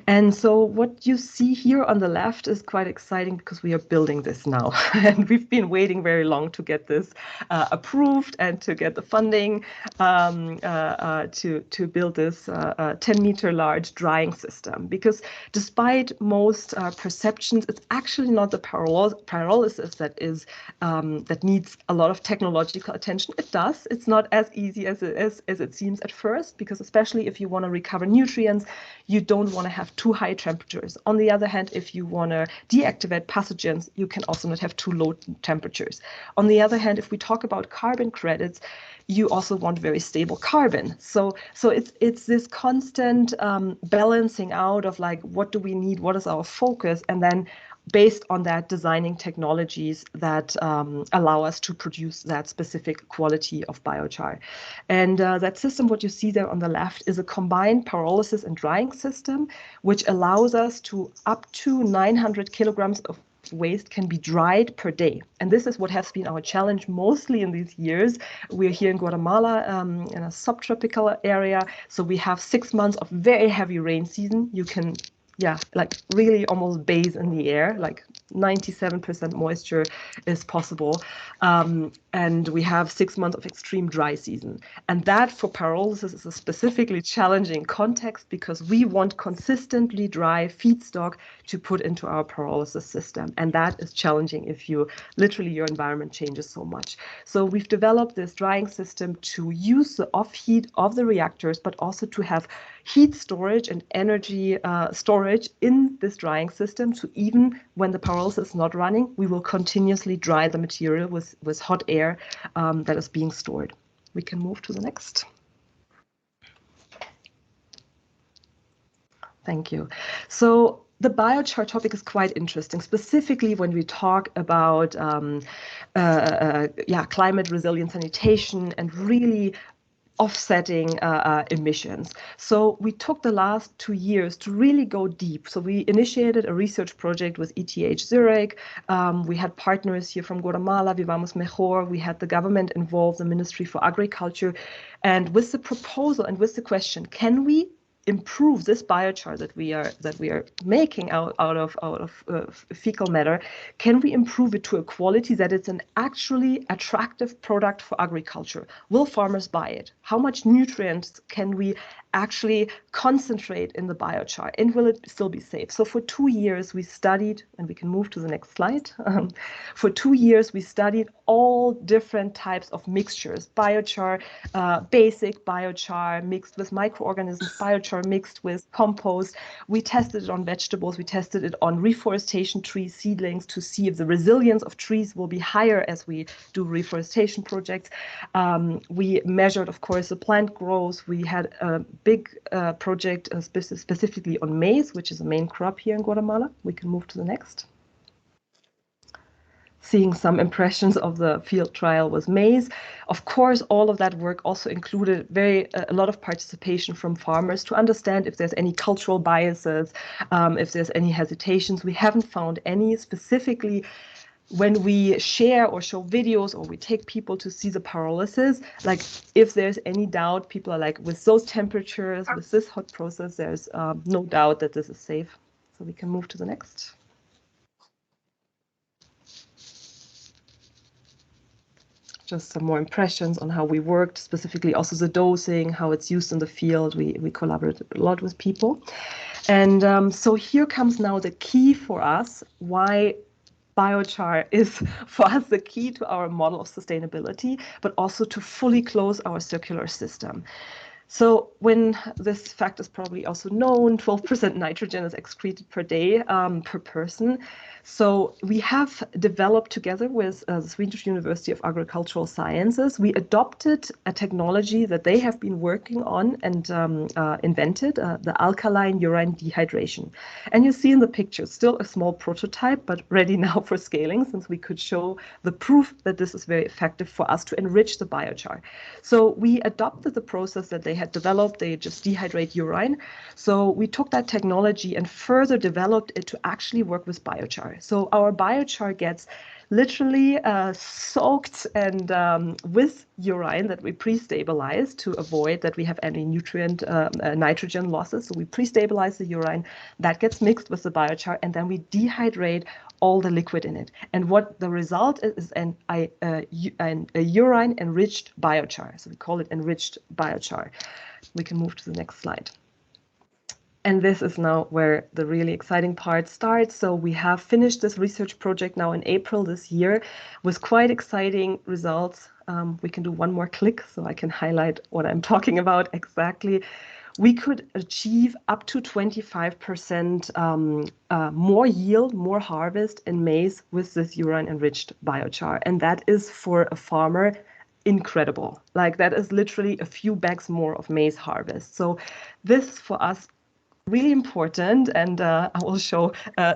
Speaker 22: And so what you see here on the left is quite exciting because we are building this now. And we've been waiting very long to get this approved and to get the funding to build this 10-meter large drying system. Because despite most perceptions, it's actually not the pyrolysis that needs a lot of technological attention. It does. It's not as easy as it seems at first, because especially if you want to recover nutrients, you don't want to have too high temperatures. On the other hand, if you want to deactivate pathogens, you can also not have too low temperatures. On the other hand, if we talk about carbon credits, you also want very stable carbon. So it's this constant balancing out of like, what do we need? What is our focus? And then based on that, designing technologies that allow us to produce that specific quality of biochar. And that system, what you see there on the left, is a combined pyrolysis and drying system, which allows us to up to 900 kilograms of waste can be dried per day. And this is what has been our challenge mostly in these years. We're here in Guatemala in a subtropical area. So we have 6 months of very heavy rain season. You can like really almost bathe in the air, like 97% moisture is possible. And we have 6 months of extreme dry season. And that for pyrolysis is a specifically challenging context because we want consistently dry feedstock to put into our pyrolysis system. And that is challenging if your environment changes so much. So we've developed this drying system to use the off heat of the reactors, but also to have heat storage and energy storage in this drying system. So even when the pyrolysis is not running, we will continuously dry the material with hot air that is being stored. We can move to the next. Thank you. So the biochar topic is quite interesting, specifically when we talk about climate resilient sanitation and really offsetting emissions. So we took the last 2 years to really go deep. So we initiated a research project with ETH Zurich. We had partners here from Guatemala, Vivamos Mejor. We had the government involved, the Ministry for Agriculture. And with the proposal and with the question, can we improve this biochar that we are making out of fecal matter? Can we improve it to a quality that it's an actually attractive product for agriculture? Will farmers buy it? How much nutrients can we actually concentrate in the biochar, and will it still be safe? So for 2 years we studied, and we can move to the next slide. For 2 years we studied all different types of mixtures: biochar, basic biochar mixed with microorganisms, biochar biochar mixed with compost. We tested it on vegetables. We tested it on reforestation tree seedlings to see if the resilience of trees will be higher as we do reforestation projects. We measured, of course, the plant growth. We had a big project specifically on maize, which is a main crop here in Guatemala. We can move to the next. Seeing some impressions of the field trial with maize. Of course, all of that work also included a lot of participation from farmers to understand if there's any cultural biases, if there's any hesitations. We haven't found any specifically. When we share or show videos or we take people to see the pyrolysis, like if there's any doubt, people are like, with those temperatures, with this hot process, there's no doubt that this is safe. So we can move to the next. Just some more impressions on how we worked, specifically also the dosing, how it's used in the field. We collaborated a lot with people. And so here comes now the key for us, why biochar is for us the key to our model of sustainability, but also to fully close our circular system. So when this fact is probably also known, 12% nitrogen is excreted per day per person. So we have developed together with the Swedish University of Agricultural Sciences, we adopted a technology that they have been working on and invented, the alkaline urine dehydration. And you see in the picture, still a small prototype, but ready now for scaling, since we could show the proof that this is very effective for us to enrich the biochar. So we adopted the process that they had developed. They just dehydrate urine. So we took that technology and further developed it to actually work with biochar. So our biochar gets literally soaked and with urine that we pre-stabilize to avoid that we have any nutrient nitrogen losses. So we pre-stabilize the urine, that gets mixed with the biochar, and then we dehydrate all the liquid in it. And what the result is a urine enriched biochar. So we call it enriched biochar. We can move to the next slide. And this is now where the really exciting part starts. So we have finished this research project now in April this year with quite exciting results. We can do one more click so I can highlight what I'm talking about exactly. We could achieve up to 25% more yield, more harvest in maize with this urine-enriched biochar. And that is for a farmer incredible. Like that is literally a few bags more of maize harvest. So this for us really important, and I will show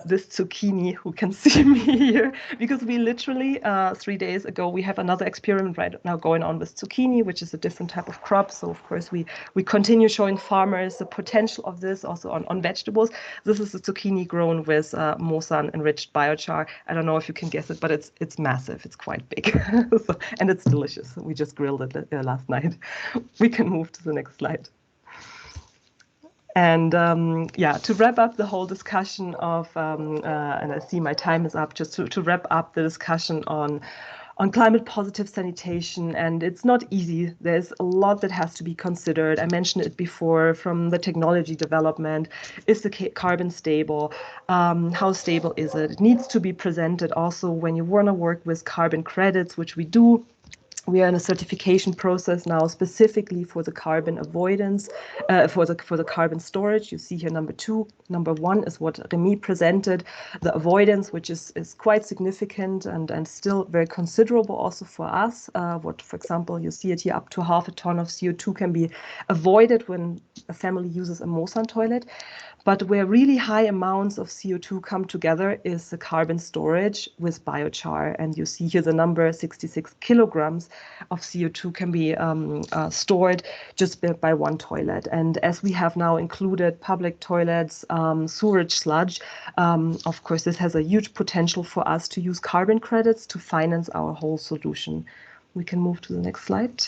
Speaker 22: this zucchini who can see me here, because we literally 3 days ago we have another experiment right now going on with zucchini, which is a different type of crop. So of course we continue showing farmers the potential of this also on vegetables. This is the zucchini grown with MOSAN enriched biochar. I don't know if you can guess it, but it's massive. It's quite big, so, and it's delicious. We just grilled it last night. We can move to the next slide. And yeah, to wrap up the whole discussion of, and I see my time is up, just to wrap up the discussion on climate positive sanitation, and it's not easy. There's a lot that has to be considered. I mentioned it before, from the technology development. Is the carbon stable? How stable is it? It needs to be presented also when you want to work with carbon credits, which we do. We are in a certification process now specifically for the carbon avoidance, for the carbon storage. You see here number 2. Number 1 is what Remi presented, the avoidance, which is quite significant and still very considerable also for us. What, for example, you see it here, up to 0.5 ton of CO2 can be avoided when a family uses a MOSAN toilet. But where really high amounts of CO2 come together is the carbon storage with biochar. And you see here the number, 66 kilograms of CO2 can be stored just by one toilet. And as we have now included public toilets, sewage sludge, of course, this has a huge potential for us to use carbon credits to finance our whole solution. We can move to the next slide.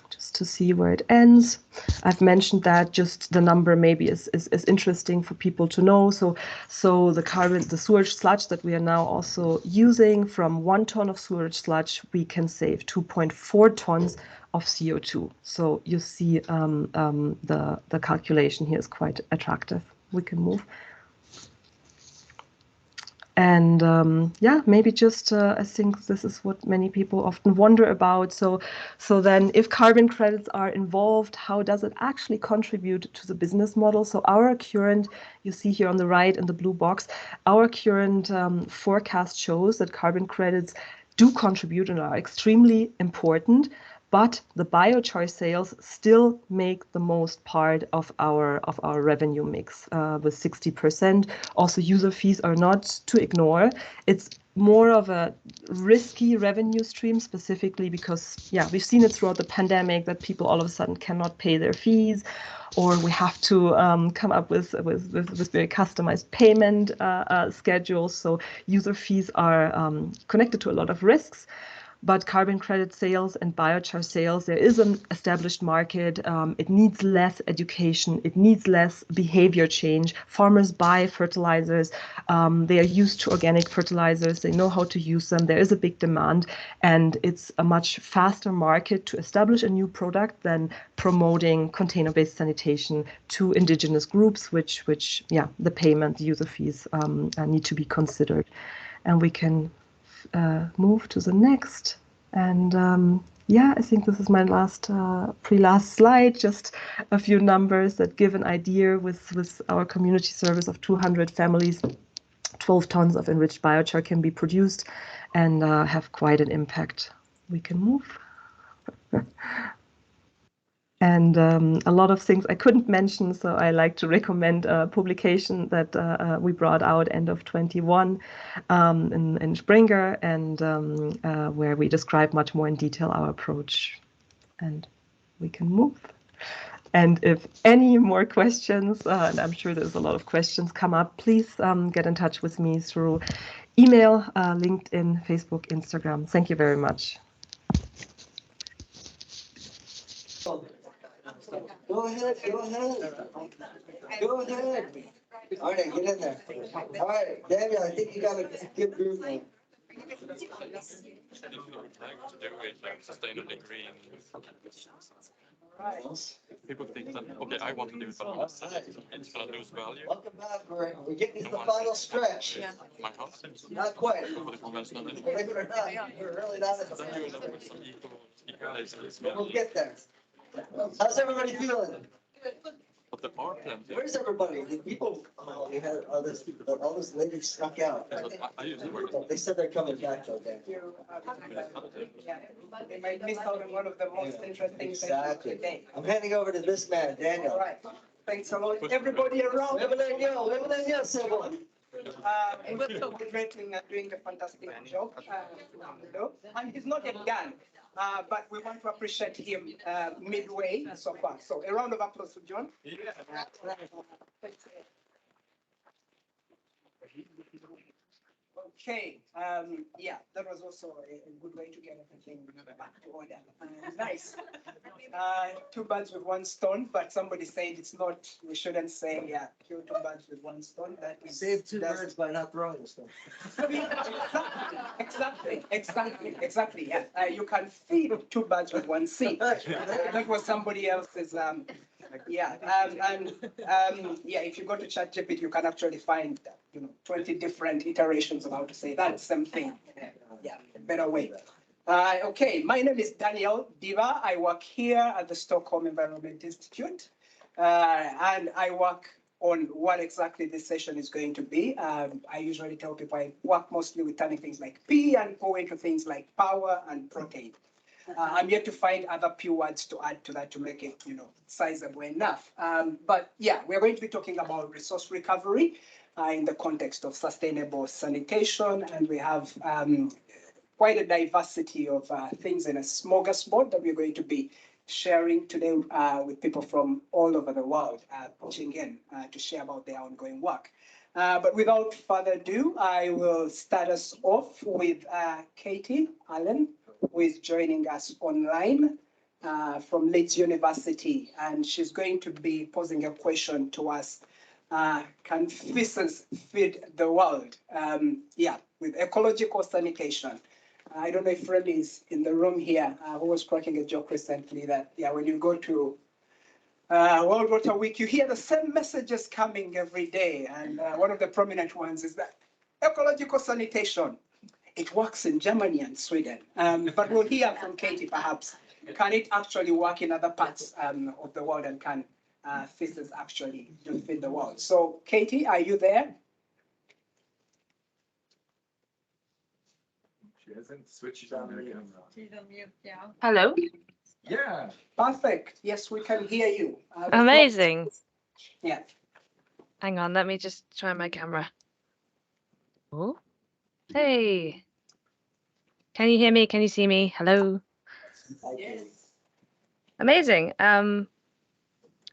Speaker 22: Just to see where it ends. I've mentioned that just the number maybe is interesting for people to know. So the sewage sludge that we are now also using, from 1 ton of sewage sludge, we can save 2.4 tons of CO2. So you see the calculation here is quite attractive. We can move. And yeah, maybe just I think this is what many people often wonder about. So then if carbon credits are involved, how does it actually contribute to the business model? So our current, you see here on the right in the blue box, our current forecast shows that carbon credits do contribute and are extremely important, but the biochar sales still make the most part of our revenue mix with 60%. Also, user fees are not to ignore. It's more of a risky revenue stream, specifically because, yeah, we've seen it throughout the pandemic that people all of a sudden cannot pay their fees, or we have to come up with very customized payment schedules. So user fees are connected to a lot of risks. But carbon credit sales and biochar sales, there is an established market. It needs less education. It needs less behavior change. Farmers buy fertilizers. They are used to organic fertilizers. They know how to use them. There is a big demand, and it's a much faster market to establish a new product than promoting container-based sanitation to indigenous groups, which yeah, the payment, the user fees need to be considered. And we can move to the next. And yeah, I think this is my last slide, just a few numbers that give an idea with our community service of 200 families. 12 tons of enriched biochar can be produced and have quite an impact. We can move. And a lot of things I couldn't mention, so I like to recommend a publication that we brought out end of 21 in Springer, and where we describe much more in detail our approach. And we can move. And if any more questions, and I'm sure there's a lot of questions come up, please get in touch with me through email, LinkedIn, Facebook, Instagram. Thank you very much.
Speaker 1: Go ahead. All right, get in there. All right, Daniel, I think you got a good group now.
Speaker 5: People think that, okay, I want to do it, but it's going to lose value.
Speaker 1: Welcome back. We're getting to the final stretch.
Speaker 5: My house.
Speaker 1: Not quite. Believe it or not, we're really not at the end. We'll get there. How's everybody feeling?
Speaker 5: But the power plant.
Speaker 1: Where's everybody? The people, we had all this ladies snuck out. They said they're coming back though, Dan.
Speaker 9: They might miss out on one of the most interesting things of the day.
Speaker 1: I'm handing over to this man, Daniel.
Speaker 9: All right. Thanks a lot. Everybody around. And we're celebrating and doing a fantastic job. And he's not yet done. But we want to appreciate him midway so far. So a round of applause for John. Yeah. Okay. Yeah, that was also a good way to get everything back to order. Nice. Two birds with one stone, but somebody said it's not, we shouldn't say, yeah, kill two birds with one stone. That is,
Speaker 1: save two birds by not throwing the stone.
Speaker 9: Exactly. Yeah. You can feed two birds with one seed. That was somebody else's. Yeah, yeah. If you go to ChatGPT, you can actually find 20 different iterations of how to say that same thing. Yeah, a better way. Okay, my name is Daniel Diva. I work here at the Stockholm Environment Institute, and I work on what exactly this session is going to be. I usually tell people I work mostly with turning things like P and O into things like power and protein. I'm yet to find other P words to add to that to make it, sizable enough. But yeah, we're going to be talking about resource recovery in the context of sustainable sanitation, and we have quite a diversity of things in a smorgasbord that we're going to be sharing today with people from all over the world, pitching in to share about their ongoing work. But without further ado, I will start us off with Katie Allen, who is joining us online from Leeds University, and she's going to be posing a question to us. Can feces feed the world? Yeah, with ecological sanitation. I don't know if Remi is in the room here, who was cracking a joke recently that, yeah, when you go to World Water Week, you hear the same messages coming every day. And one of the prominent ones is that ecological sanitation. It works in Germany and Sweden, but we'll hear from Katie perhaps. Can it actually work in other parts of the world, and can feces actually feed the world? So Katie, are you there?
Speaker 2: She hasn't switched on her camera.
Speaker 3: She's on mute, yeah.
Speaker 7: Hello.
Speaker 2: Yeah.
Speaker 9: Perfect. Yes, we can hear you.
Speaker 7: Amazing.
Speaker 9: Yeah.
Speaker 7: Hang on, let me just try my camera. Oh, hey. Can you hear me? Can you see me? Hello.
Speaker 9: Yes.
Speaker 7: Amazing.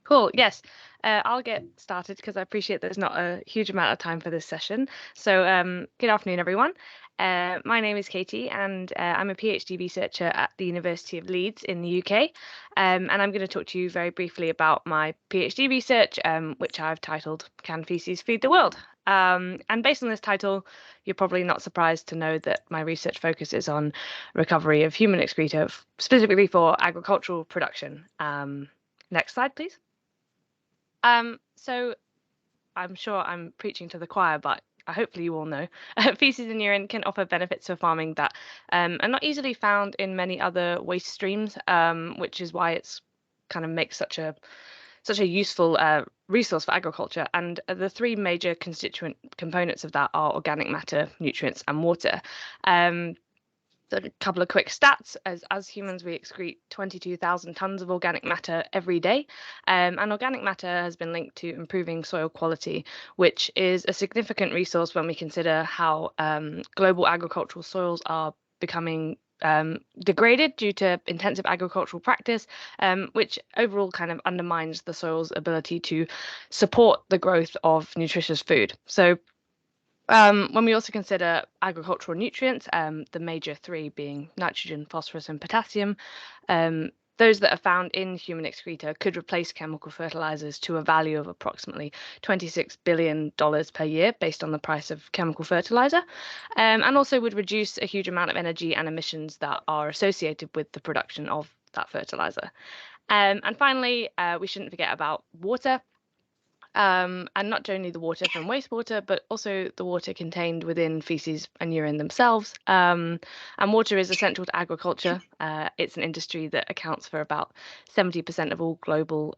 Speaker 7: Cool. Yes. I'll get started because I appreciate there's not a huge amount of time for this session. So good afternoon, everyone. My name is Katie, and I'm a PhD researcher at the University of Leeds in the UK. And I'm going to talk to you very briefly about my PhD research, which I've titled Can Feces Feed the World? And based on this title, you're probably not surprised to know that my research focuses on recovery of human excreta, specifically for agricultural production. Next slide, please. So I'm sure I'm preaching to the choir, but hopefully you all know feces and urine can offer benefits for farming that are not easily found in many other waste streams, which is why it's kind of makes such a useful resource for agriculture. And the three major constituent components of that are organic matter, nutrients, and water. So a couple of quick stats. As humans, we excrete 22,000 tons of organic matter every day. And organic matter has been linked to improving soil quality, which is a significant resource when we consider how global agricultural soils are becoming degraded due to intensive agricultural practice, which overall kind of undermines the soil's ability to support the growth of nutritious food. So when we also consider agricultural nutrients, the major three being nitrogen, phosphorus, and potassium, those that are found in human excreta could replace chemical fertilizers to a value of approximately $26 billion per year based on the price of chemical fertilizer, and also would reduce a huge amount of energy and emissions that are associated with the production of that fertilizer. And finally, we shouldn't forget about water. And not only the water from wastewater, but also the water contained within feces and urine themselves. And water is essential to agriculture. It's an industry that accounts for about 70% of all global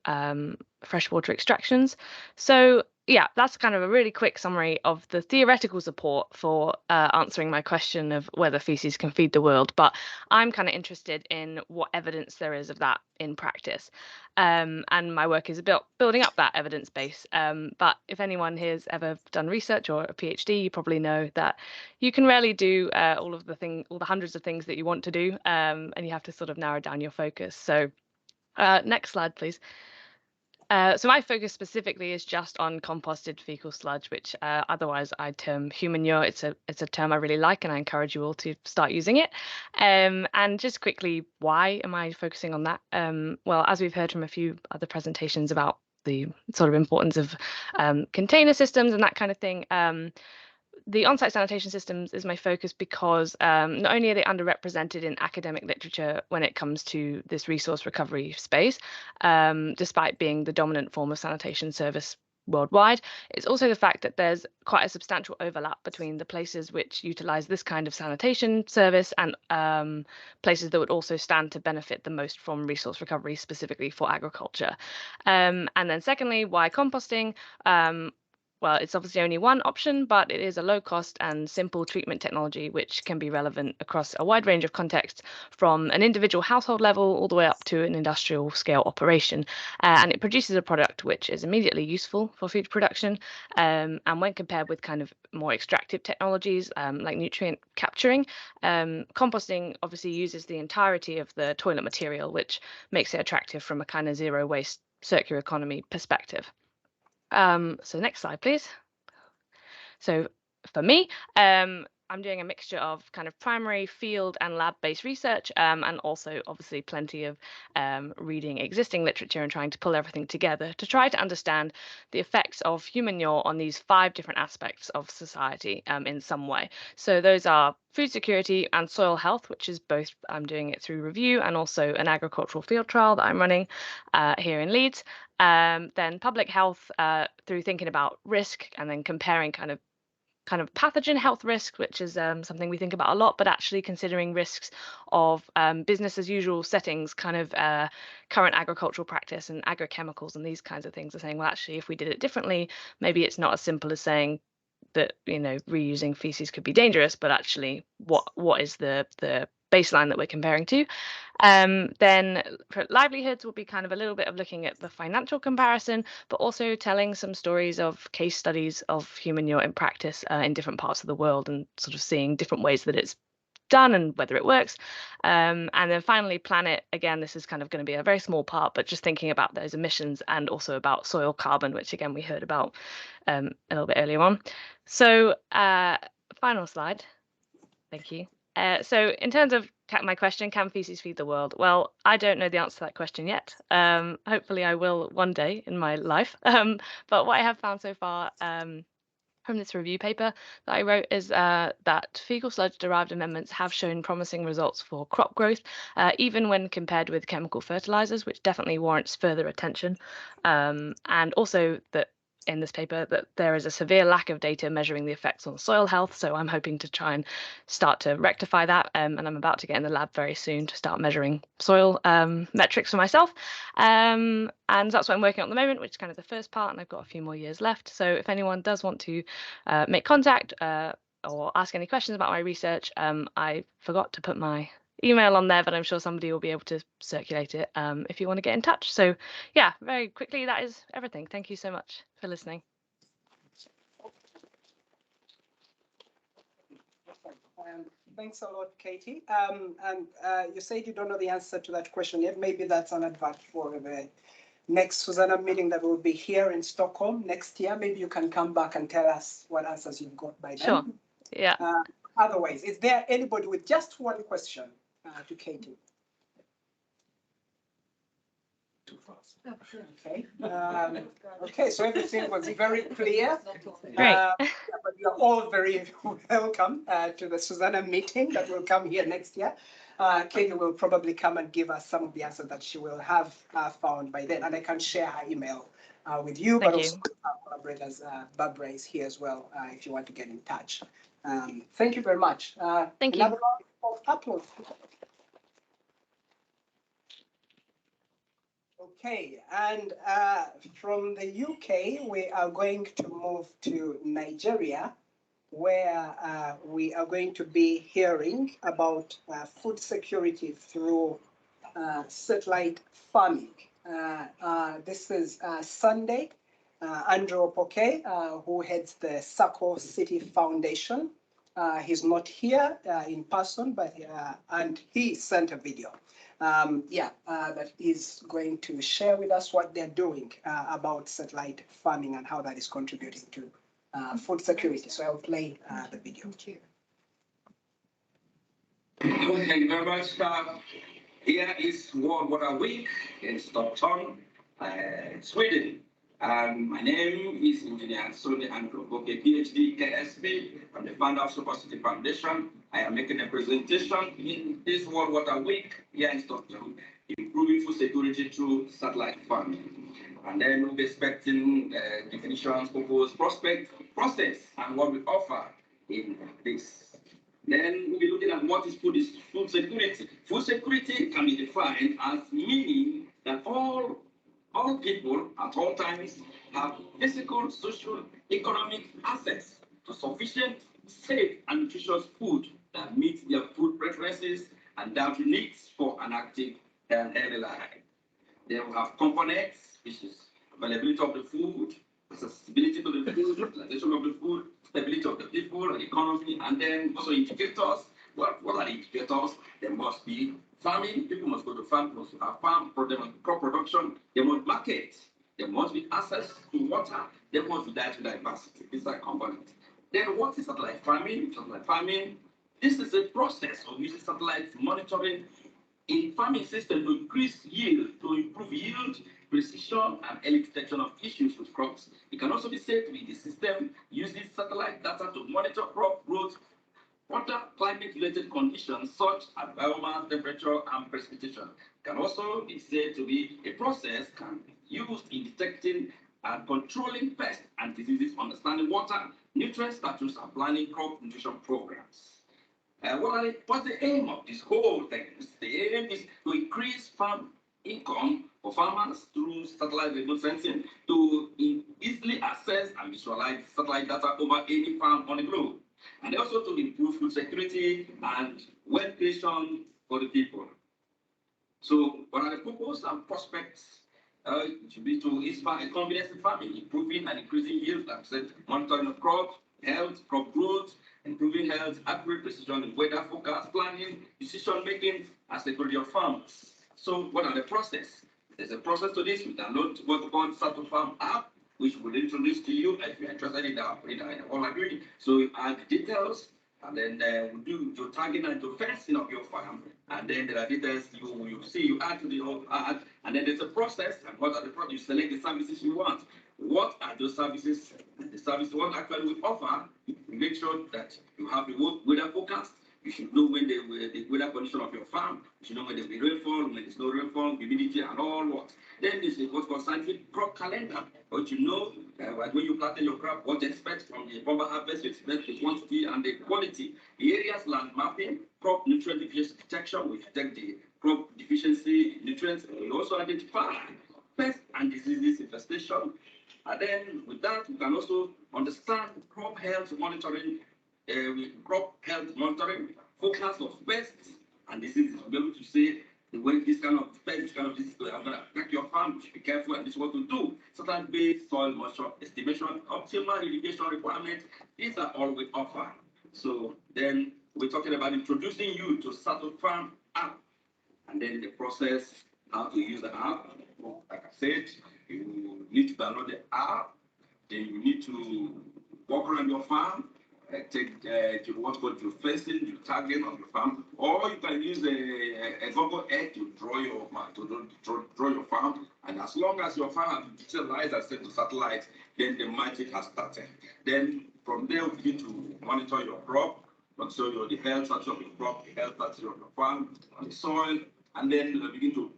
Speaker 7: freshwater extractions. So yeah, that's kind of a really quick summary of the theoretical support for answering my question of whether feces can feed the world. But I'm kind of interested in what evidence there is of that in practice. And my work is about building up that evidence base. But if anyone here has ever done research or a PhD, you probably know that you can rarely do all the hundreds of things that you want to do, and you have to sort of narrow down your focus. So next slide, please. So my focus specifically is just on composted fecal sludge, which otherwise I term human manure. It's a term I really like, and I encourage you all to start using it. And just quickly, why am I focusing on that? Well, as we've heard from a few other presentations about the sort of importance of container systems and that kind of thing, the on-site sanitation systems is my focus because not only are they underrepresented in academic literature when it comes to this resource recovery space, despite being the dominant form of sanitation service worldwide, it's also the fact that there's quite a substantial overlap between the places which utilize this kind of sanitation service and places that would also stand to benefit the most from resource recovery, specifically for agriculture. And then secondly, why composting? Well, it's obviously only one option, but it is a low cost and simple treatment technology which can be relevant across a wide range of contexts, from an individual household level all the way up to an industrial scale operation. And it produces a product which is immediately useful for food production. And when compared with kind of more extractive technologies like nutrient capturing, composting obviously uses the entirety of the toilet material, which makes it attractive from a kind of zero waste circular economy perspective. So next slide, please. So for me, I'm doing a mixture of kind of primary field and lab-based research, and also obviously plenty of reading existing literature and trying to pull everything together to try to understand the effects of human manure on these 5 different aspects of society in some way. So those are food security and soil health, which is both I'm doing it through review and also an agricultural field trial that I'm running here in Leeds. Then public health through thinking about risk and then comparing kind of kind of pathogen health risks, which is something we think about a lot, but actually considering risks of business as usual settings, kind of current agricultural practice and agrochemicals and these kinds of things, are saying, well, actually, if we did it differently, maybe it's not as simple as saying that, you know, reusing feces could be dangerous, but actually what is the baseline that we're comparing to. Then livelihoods will be kind of a little bit of looking at the financial comparison, but also telling some stories of case studies of human manure in practice in different parts of the world, and sort of seeing different ways that it's done and whether it works. And then finally, planet. Again, this is kind of going to be a very small part, but just thinking about those emissions and also about soil carbon, which again we heard about a little bit earlier on. So final slide. Thank you. So in terms of my question, can feces feed the world? Well, I don't know the answer to that question yet. Hopefully I will one day in my life. But what I have found so far from this review paper that I wrote is that fecal sludge derived amendments have shown promising results for crop growth, even when compared with chemical fertilizers, which definitely warrants further attention. And also that in this paper that there is a severe lack of data measuring the effects on soil health. So I'm hoping to try and start to rectify that. And I'm about to get in the lab very soon to start measuring soil metrics for myself. And that's what I'm working on at the moment, which is kind of the first part. And I've got a few more years left. So if anyone does want to make contact or ask any questions about my research, I forgot to put my email on there, but I'm sure somebody will be able to circulate it if you want to get in touch. So yeah, very quickly, that is everything. Thank you so much for listening.
Speaker 9: Thanks a lot, Katie. And you said you don't know the answer to that question yet. Maybe that's an advert for the next SuSanA meeting that will be here in Stockholm next year. Maybe you can come back and tell us what answers you've got by then.
Speaker 7: Sure. Yeah.
Speaker 9: Otherwise, is there anybody with just one question to Katie?
Speaker 2: Too fast.
Speaker 9: Okay. Okay, so everything was very clear.
Speaker 7: Great.
Speaker 9: But you're all very welcome to the SuSanA meeting that will come here next year. Katie will probably come and give us some of the answers that she will have found by then, and I can share her email with you.
Speaker 7: Thank
Speaker 9: but
Speaker 7: you.
Speaker 9: also our collaborators, Barbara is here as well if you want to get in touch. Thank you very much.
Speaker 7: Thank you.
Speaker 9: Another round of applause. Okay, and from the UK, we are going to move to Nigeria, where we are going to be hearing about food security through satellite farming. This is Sunday, Andrew Opoke, who heads the Sako City Foundation. He's not here in person, but and he sent a video. That is going to share with us what they're doing about satellite farming and how that is contributing to food security. So I'll play the video.
Speaker 6: Thank you very much. Here is World Water Week in Stockholm, Sweden. My name is Engineer Sony Andrew Opoke, PhD, KSP. I'm the founder of Super City Foundation. I am making a presentation in this World Water Week here in Stockholm, improving food security through satellite farming. And then we'll be expecting definitions, proposed prospect, process, and what we offer in this. Then we'll be looking at what is food security. Food security can be defined as meaning that all people at all times have physical, social, economic access to sufficient, safe, and nutritious food that meets their food preferences and dietary needs for an active and healthy life. Then we have components, which is availability of the food, accessibility to the food, utilization of the food, stability of the people, economy, and then also indicators. What are the indicators? There must be farming. People must go to farm, must have farm, crop production. There must market. There must be access to water. There must be dietary diversity. These are components. Then what is satellite farming? Satellite farming, this is a process of using satellite monitoring in farming system to increase yield, to improve yield, precision, and early detection of issues with crops. It can also be said to be the system using satellite data to monitor crop growth, water, climate-related conditions such as biomass, temperature, and precipitation. It can also be said to be a process can be used in detecting and controlling pests and diseases, understanding water, nutrient status and planning crop nutrition programs. What's the aim of this whole thing? The aim is to increase farm income for farmers through satellite remote sensing to easily access and visualize satellite data over any farm on the globe, and also to improve food security and wealth creation for the people. So, what are the purpose and prospects? It should be to inspire confidence in farming, improving and increasing yield, like I said, monitoring of crop health, crop growth, improving health, accurate precision in weather forecast, planning, decision making, and security of farmers. So, what are the process? There's a process to this. We download what we call Start Farm app, which will introduce to you if you're interested in what I'm doing. So, you add the details, and then we do your tagging and your fencing of your farm, and then there are details you see, you add to the add, and then there's a process. And what are the products? You select the services you want. What are those services? And the service what actually we offer, you make sure that you have the weather forecast. You should know when the weather condition of your farm. You should know when there's rainfall, when there's no rainfall, humidity, and all what. Then there's what's called scientific crop calendar. But you know when you planted your crop, what to expect from the bumper harvest, you expect the quantity and the quality. The areas land mapping, crop nutrient detection, we detect the crop deficiency nutrients. We also identify pests and diseases infestation. And then with that, we can also understand crop health monitoring, crop health monitoring, forecast of pests and diseases. We'll be able to say when this kind of pest, this kind of disease are going to attack your farm, you should be careful, and this is what to do. Certain based soil moisture estimation, optimal irrigation requirements, these are all we offer. So then we're talking about introducing you to Start Farm app, and then the process, how to use the app. Like I said, you need to download the app, then you need to walk around your farm, take what's called your fencing, your tagging on your farm, or you can use a Google Earth to draw your draw your farm. And as long as your farm has digitalized and sent to satellite, then the magic has started. Then from there, we begin to monitor your crop, monitor the health status of your crop, the health status of your farm, on the soil, and then we'll begin to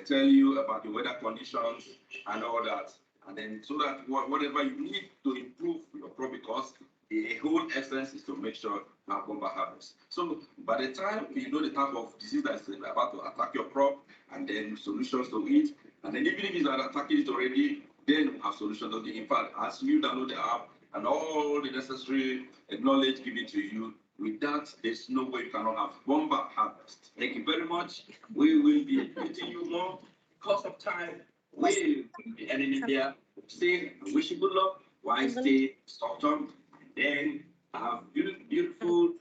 Speaker 6: tell you about the weather conditions and all that. And then so that whatever you need to improve your crop, because the whole essence is to make sure you have bumper harvest. So by the time you know the type of disease that's about to attack your crop, and then solutions to it, and then even if it's attacking it already, then we have solutions to it. In fact, as you download the app and all the necessary knowledge given to you, with that, there's no way you cannot have bumper harvest. Thank you very much. We will be meeting you more. Cost of time, we will be ending it here. Stay, I wish you good luck. Why stay, Stockton? Then have beautiful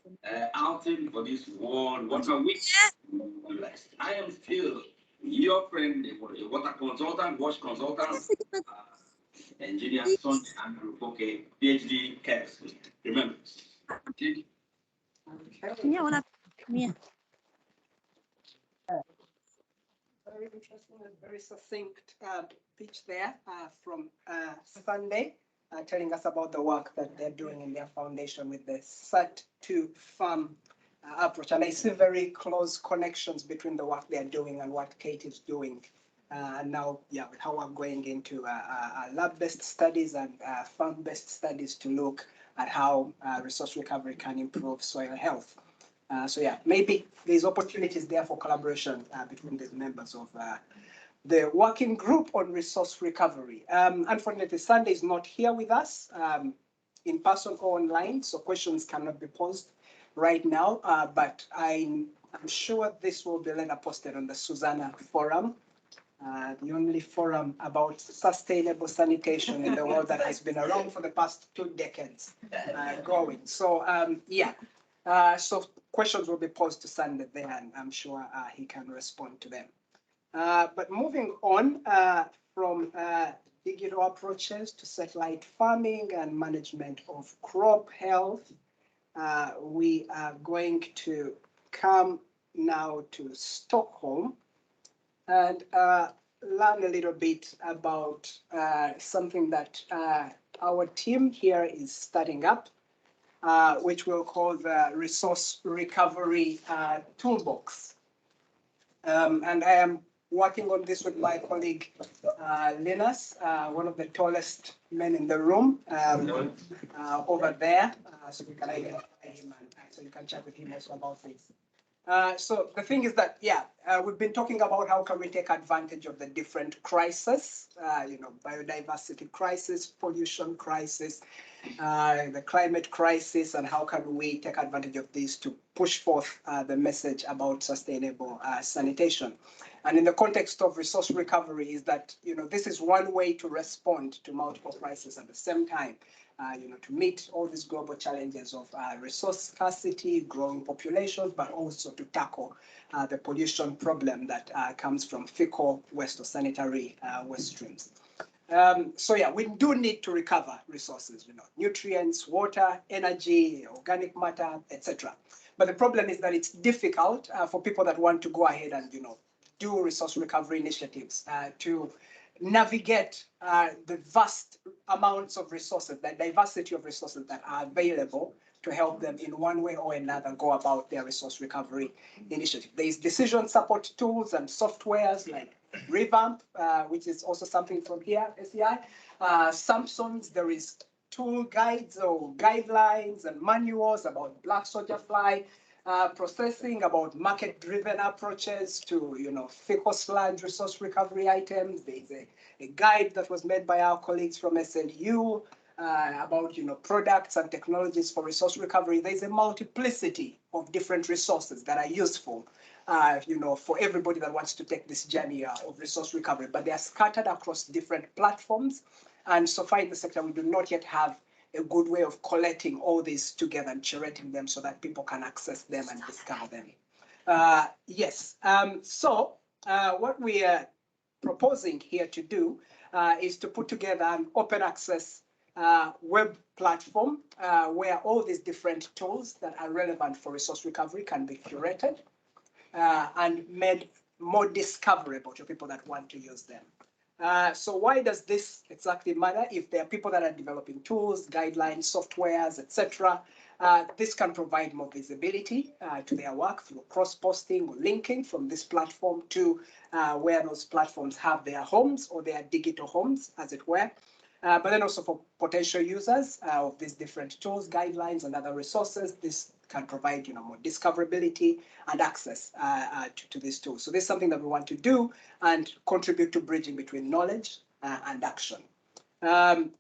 Speaker 6: outing for this World Water Week. I am still your friend, a water consultant, wash consultant, engineer Son Andrew Boke, PhD chemistry. Remember. Okay.
Speaker 9: Very interesting and very succinct pitch there from Sunday, telling us about the work that they're doing in their foundation with the Start Farm approach. And I see very close connections between the work they're doing and what Kate is doing. And now, with how we're going into lab-based studies and farm-based studies to look at how resource recovery can improve soil health. Maybe there's opportunities there for collaboration between the members of the working group on resource recovery. Unfortunately, Sunday is not here with us in person or online, so questions cannot be posed right now, but I'm sure this will be later posted on the SuSanA forum, the only forum about sustainable sanitation in the world that has been around for the past 2 decades going. So, so questions will be posed to Sunday there, and I'm sure he can respond to them. But moving on from digital approaches to satellite farming and management of crop health, we are going to come now to Stockholm and learn a little bit about something that our team here is starting up, which we'll call the Resource Recovery Toolbox. And I am working on this with my colleague Linus, one of the tallest men in the room over there. So we can identify him and so you can chat with him also about this. So the thing is that, we've been talking about how can we take advantage of the different crises, biodiversity crisis, pollution crisis, the climate crisis, and how can we take advantage of these to push forth the message about sustainable sanitation. And in the context of resource recovery is that, this is one way to respond to multiple crises at the same time. To meet all these global challenges of resource scarcity, growing populations, but also to tackle the pollution problem that comes from fecal waste or sanitary waste streams. We do need to recover resources, nutrients, water, energy, organic matter, etc. But the problem is that it's difficult for people that want to go ahead and, do resource recovery initiatives to navigate the vast amounts of resources, the diversity of resources that are available to help them in one way or another go about their resource recovery initiative. There is decision support tools and softwares like Revamp, which is also something from here, SEI. Samson's, there is tool guides or guidelines and manuals about black soldier fly processing, about market-driven approaches to, fecal sludge resource recovery items. There is a guide that was made by our colleagues from SLU about, products and technologies for resource recovery. There's a multiplicity of different resources that are useful, for everybody that wants to take this journey of resource recovery, but they are scattered across different platforms. And so far in the sector, we do not yet have a good way of collecting all these together and curating them so that people can access them and discover them. What we are proposing here to do is to put together an open access web platform where all these different tools that are relevant for resource recovery can be curated and made more discoverable to people that want to use them. So why does this exactly matter? If there are people that are developing tools, guidelines, softwares, etc., this can provide more visibility to their work through cross-posting or linking from this platform to where those platforms have their homes or their digital homes, as it were. But then also for potential users of these different tools, guidelines, and other resources, this can provide more discoverability and access to these tools. So this is something that we want to do and contribute to bridging between knowledge and action.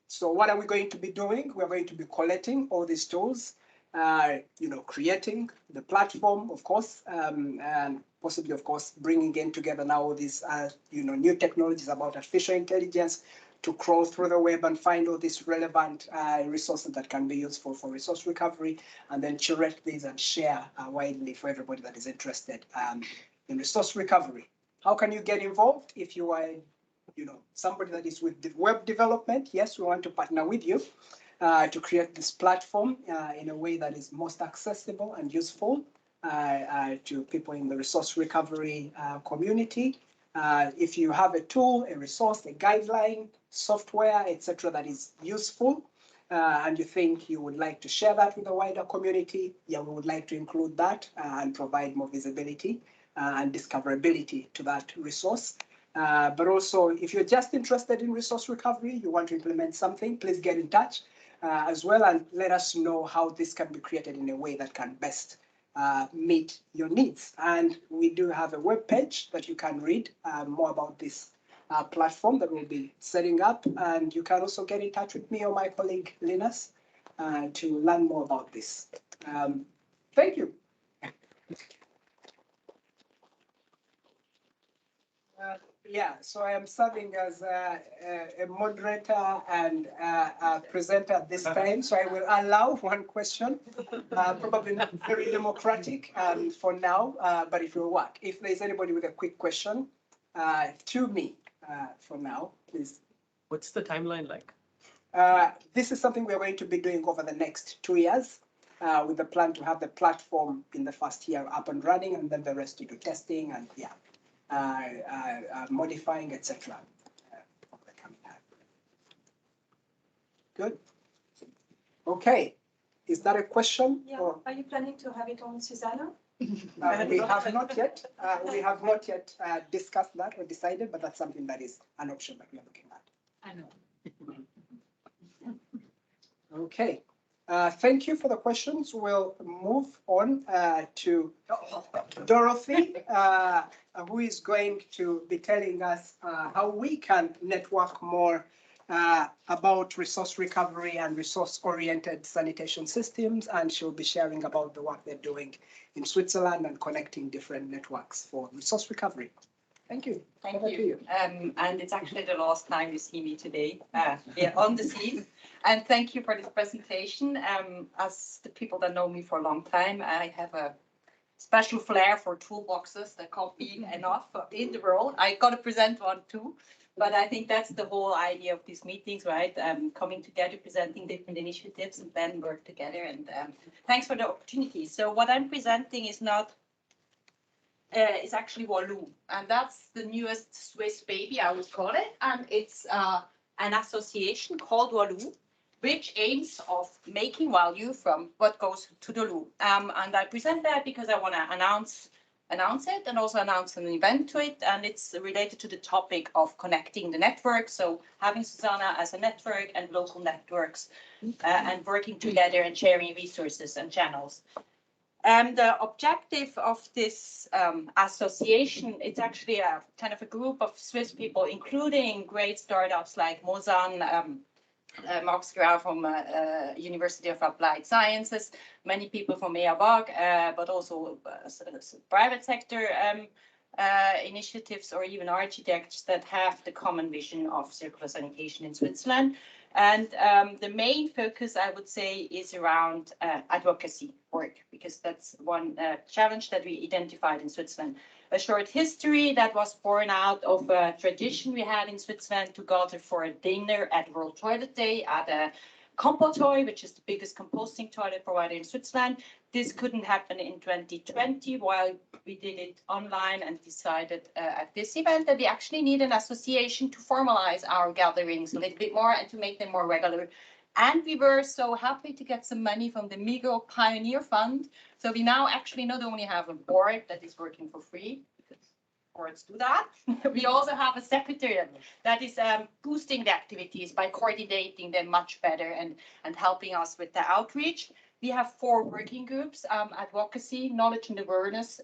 Speaker 9: So what are we going to be doing? We're going to be collecting all these tools, creating the platform, of course, and possibly, of course, bringing in together now all these, new technologies about artificial intelligence to crawl through the web and find all these relevant resources that can be useful for resource recovery, and then curate these and share widely for everybody that is interested in resource recovery. How can you get involved? If you are, somebody that is with the web development, yes, we want to partner with you to create this platform in a way that is most accessible and useful to people in the resource recovery community. If you have a tool, a resource, a guideline, software, etc., that is useful, and you think you would like to share that with the wider community, we would like to include that and provide more visibility and discoverability to that resource. But also, if you're just interested in resource recovery, you want to implement something, please get in touch as well and let us know how this can be created in a way that can best meet your needs. And we do have a web page that you can read more about this platform that we'll be setting up. And you can also get in touch with me or my colleague Linus to learn more about this. Thank you. So I am serving as a moderator and a presenter at this time. So I will allow one question, probably not very democratic for now, but it will work. If there's anybody with a quick question to me for now, please.
Speaker 2: What's the timeline like?
Speaker 9: This is something we're going to be doing over the next 2 years with the plan to have the platform in the first year up and running, and then the rest to do testing and modifying, etc. Good. Okay. Is that a question?
Speaker 14: Yeah. Are you planning to have it on SuSanA?
Speaker 9: We have not yet, discussed that or decided, but that's something that is an option that we are looking at.
Speaker 11: I know.
Speaker 9: Okay, thank you for the questions. We'll move on to Dorothee, who is going to be telling us how we can network more about resource recovery and resource-oriented sanitation systems, and she'll be sharing about the work they're doing in Switzerland and connecting different networks for resource recovery. Thank you.
Speaker 10: Thank
Speaker 9: Over to
Speaker 10: you. And it's actually the last time you see me today here on the scene. And thank you for this presentation. As the people that know me for a long time, I have a special flair for toolboxes that can't be enough in the world. I got to present one too. But I think that's the whole idea of these meetings, right? Coming together, presenting different initiatives, and then work together. And thanks for the opportunity. So what I'm presenting is not, it's actually Va-Loo. And that's the newest Swiss baby, I would call it. And it's an association called Va-Loo, which aims of making value from what goes to the loo. And I present that because I want to announce it and also announce an event to it, and it's related to the topic of connecting the network. So having SuSanA as a network and local networks and working together and sharing resources and channels. And the objective of this association, it's actually a kind of a group of Swiss people, including great startups like MOSAN, Max Grau from University of Applied Sciences, many people from Eawag, but also private sector initiatives or even architects that have the common vision of circular sanitation in Switzerland. And the main focus, I would say, is around advocacy work, because that's one challenge that we identified in Switzerland. A short history that was born out of a tradition we had in Switzerland to gather for a dinner at World Toilet Day at a Compotoy, which is the biggest composting toilet provider in Switzerland. This couldn't happen in 2020 while we did it online and decided at this event that we actually need an association to formalize our gatherings a little bit more and to make them more regular. And we were so happy to get some money from the Migros Pioneer Fund. So we now actually not only have a board that is working for free, because boards do that, we also have a secretariat that is boosting the activities by coordinating them much better and helping us with the outreach. We have 4 working groups: advocacy, knowledge and awareness,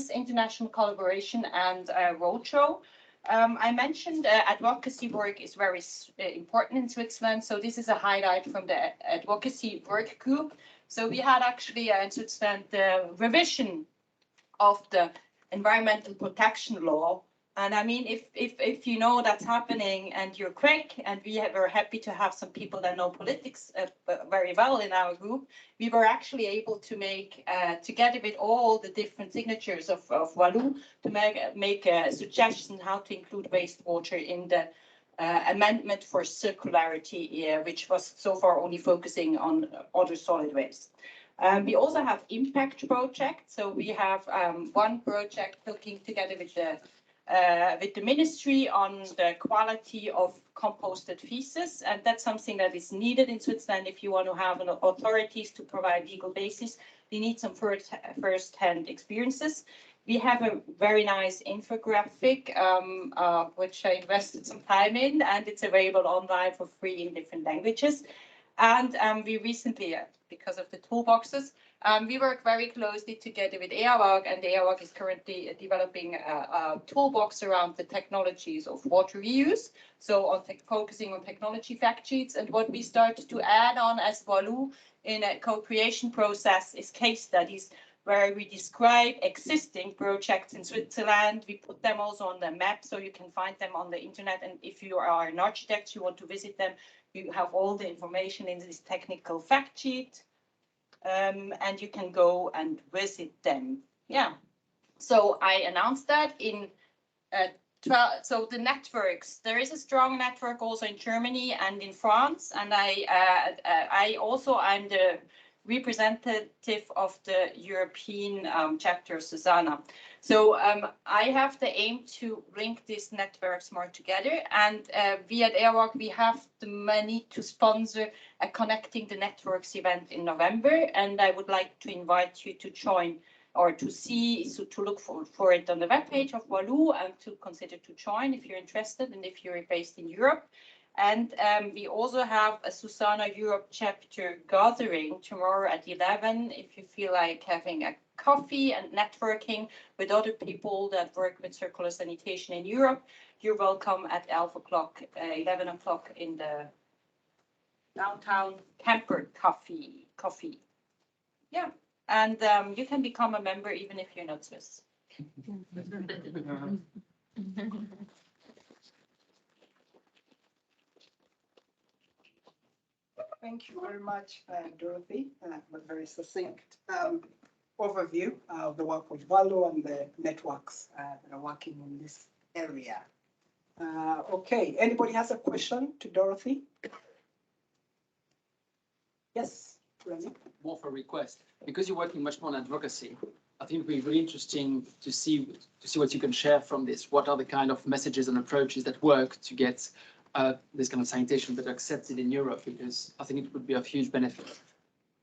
Speaker 10: international collaboration, and roadshow. I mentioned advocacy work is very important in Switzerland. So this is a highlight from the advocacy work group. So we had actually in Switzerland the revision of the environmental protection law. And I mean, if you know that's happening and you're quick, and we were happy to have some people that know politics very well in our group, we were actually able to make, together with all the different signatures of Va-Loo, to make a suggestion how to include wastewater in the amendment for circularity, which was so far only focusing on other solid waste. We also have impact projects. So we have one project looking together with the ministry on the quality of composted feces, and that's something that is needed in Switzerland. If you want to have authorities to provide legal basis, they need some first-hand experiences. We have a very nice infographic, which I invested some time in, and it's available online for free in different languages. And we recently, because of the toolboxes, we work very closely together with Eawag, and Eawag is currently developing a toolbox around the technologies of water reuse. So focusing on technology fact sheets, and what we started to add on as Va-Loo in a co-creation process is case studies where we describe existing projects in Switzerland. We put them also on the map so you can find them on the internet. And if you are an architect, you want to visit them, you have all the information in this technical fact sheet. And you can go and visit them. Yeah. So I announced that in so the networks, there is a strong network also in Germany and in France. And I'm the representative of the European chapter of SuSanA. So I have the aim to link these networks more together. And we at Eawag, we have the money to sponsor a Connecting the Networks event in November. And I would like to invite you to join
Speaker 17: or to see, so to look for it on the webpage of Va-Loo and to consider to join if you're interested and if you're based in Europe. And we also have a SuSanA Europe chapter gathering tomorrow at 11. If you feel like having a coffee and networking with other people that work with circular sanitation in Europe, you're welcome at 11 o'clock in the downtown camper coffee. Yeah, and you can become a member even if you're not Swiss.
Speaker 9: Thank you very much, Dorothee, for a very succinct overview of the work of Va-Loo and the networks that are working in this area. Okay, anybody has a question to Dorothee? Yes, Remi.
Speaker 21: More for a request. Because you're working much more on advocacy, I think it would be really interesting to see what you can share from this. What are the kind of messages and approaches that work to get this kind of sanitation that are accepted in Europe? Because I think it would be of huge benefit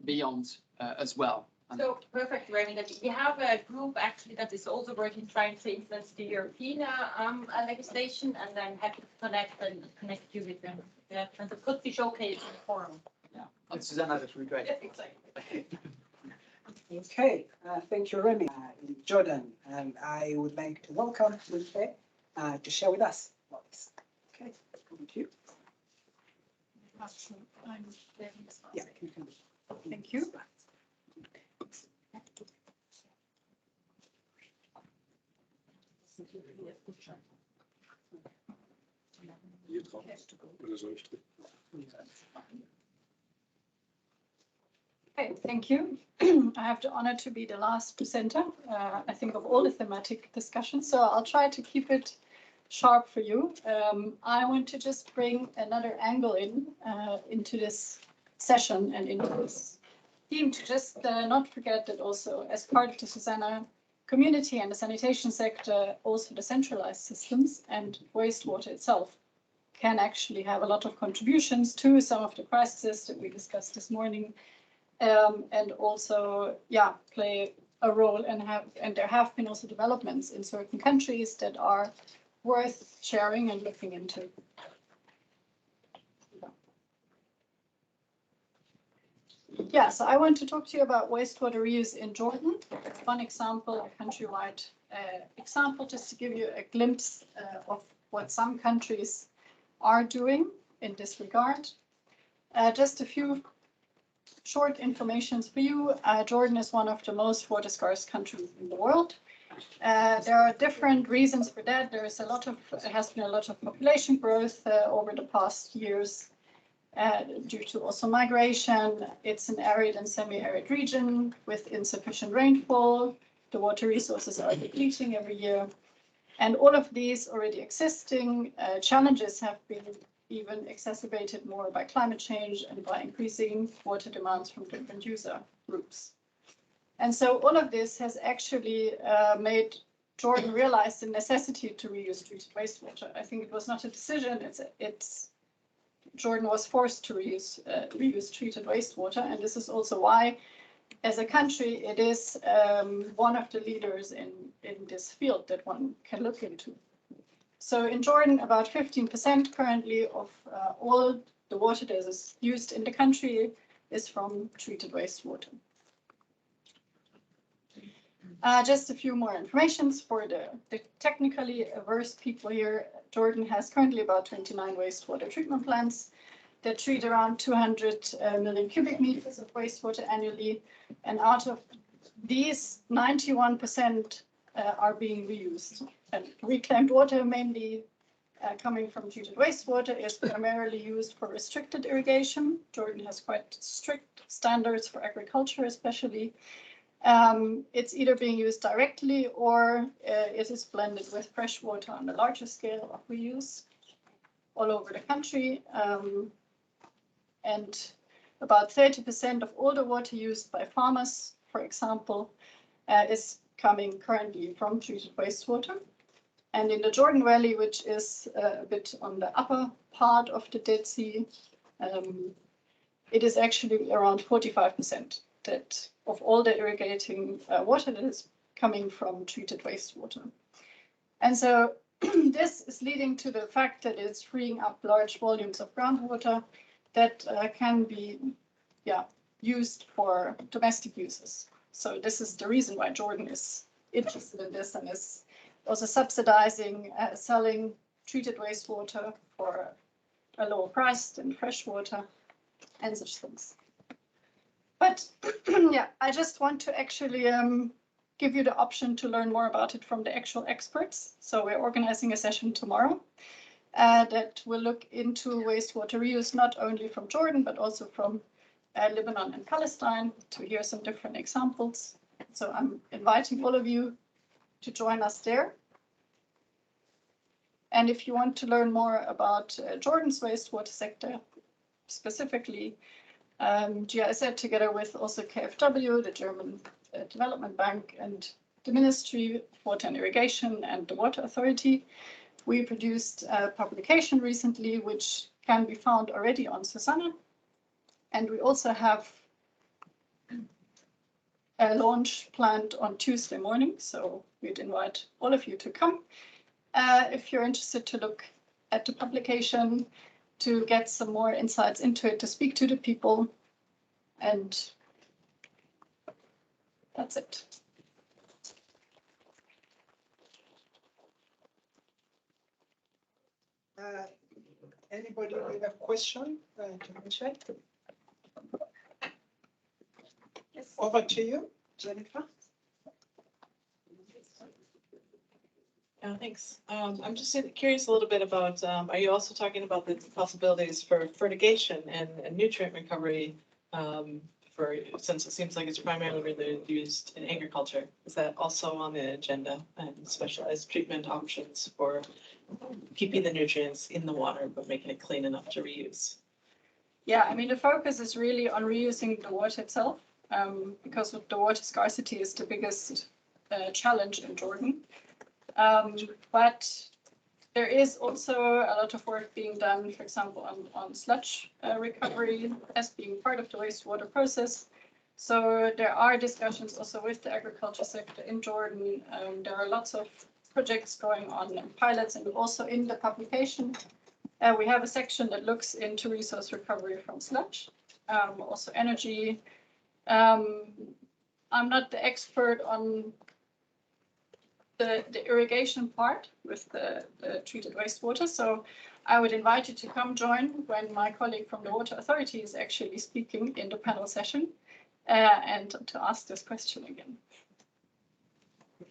Speaker 21: beyond as well.
Speaker 17: So perfect, Remi. That we have a group actually that is also working trying to influence the European legislation, and I'm happy to connect you with them. Yeah, and it could be showcased in the forum.
Speaker 21: Yeah, and SuSanA, that would be great.
Speaker 17: Yeah, exactly.
Speaker 9: Okay, thank you, Remi. Jordan, and I would like to welcome Mijthab to share with us about this. Okay, thank you. Yeah,
Speaker 3: Thank you.
Speaker 8: Okay, thank you. I have the honor to be the last presenter, I think, of all the thematic discussions, so I'll try to keep it sharp for you. I want to just bring another angle into this session and into this theme to just not forget that also as part of the SuSanA community and the sanitation sector, also the centralized systems and wastewater itself can actually have a lot of contributions to some of the crises that we discussed this morning, and also, yeah, play a role and there have been also developments in certain countries that are worth sharing and looking into. Yeah, so I want to talk to you about wastewater reuse in Jordan. One example, a countrywide example, just to give you a glimpse of what some countries are doing in this regard. Just a few short informations for you. Jordan is one of the most water scarce countries in the world. There are different reasons for that. There has been a lot of population growth over the past years due to also migration. It's an arid and semi-arid region with insufficient rainfall. The water resources are depleting every year. And all of these already existing challenges have been even exacerbated more by climate change and by increasing water demands from different user groups. And so all of this has actually made Jordan realize the necessity to reuse treated wastewater. I think it was not a decision, Jordan was forced to reuse treated wastewater. And this is also why, as a country, it is one of the leaders in this field that one can look into. So in Jordan, about 15% currently of all the water that is used in the country is from treated wastewater. Just a few more informations for the technically averse people here. Jordan has currently about 29 wastewater treatment plants that treat around 200 million cubic meters of wastewater annually. And out of these, 91% are being reused. And reclaimed water, mainly coming from treated wastewater, is primarily used for restricted irrigation. Jordan has quite strict standards for agriculture, especially. It's either being used directly or it is blended with fresh water on a larger scale of reuse all over the country. And about 30% of all the water used by farmers, for example, is coming currently from treated wastewater. And in the Jordan Valley, which is a bit on the upper part of the Dead Sea, it is actually around 45% of all the irrigating water that is coming from treated wastewater. And so this is leading to the fact that it's freeing up large volumes of groundwater that can be used for domestic uses. So this is the reason why Jordan is interested in this and is also subsidizing selling treated wastewater for a lower price than fresh water and such things. But yeah, I just want to actually give you the option to learn more about it from the actual experts. So we're organizing a session tomorrow that will look into wastewater reuse, not only from Jordan, but also from Lebanon and Palestine, to hear some different examples. So I'm inviting all of you to join us there. And if you want to learn more about Jordan's wastewater sector, specifically GIZ, together with also KfW, the German Development Bank, and the Ministry of Water and Irrigation and the Water Authority, we produced a publication recently, which can be found already on SuSanA. And we also have a launch planned on Tuesday morning, so we'd invite all of you to come if you're interested to look at the publication, to get some more insights into it, to speak to the people, and that's it.
Speaker 9: Anybody with a question to mention? Yes. Over to you, Jennifer.
Speaker 19: Thanks. I'm just curious a little bit about, are you also talking about the possibilities for fertigation and nutrient recovery since it seems like it's primarily really used in agriculture? Is that also on the agenda, and specialized treatment options for keeping the nutrients in the water, but making it clean enough to reuse?
Speaker 8: Yeah, I mean, the focus is really on reusing the water itself, because the water scarcity is the biggest challenge in Jordan. But there is also a lot of work being done, for example, on sludge recovery as being part of the wastewater process. So there are discussions also with the agriculture sector in Jordan. There are lots of projects going on and pilots, and also in the publication, we have a section that looks into resource recovery from sludge, also energy. I'm not the expert on the irrigation part with the treated wastewater. So I would invite you to come join when my colleague from the Water Authority is actually speaking in the panel session and to ask this question again.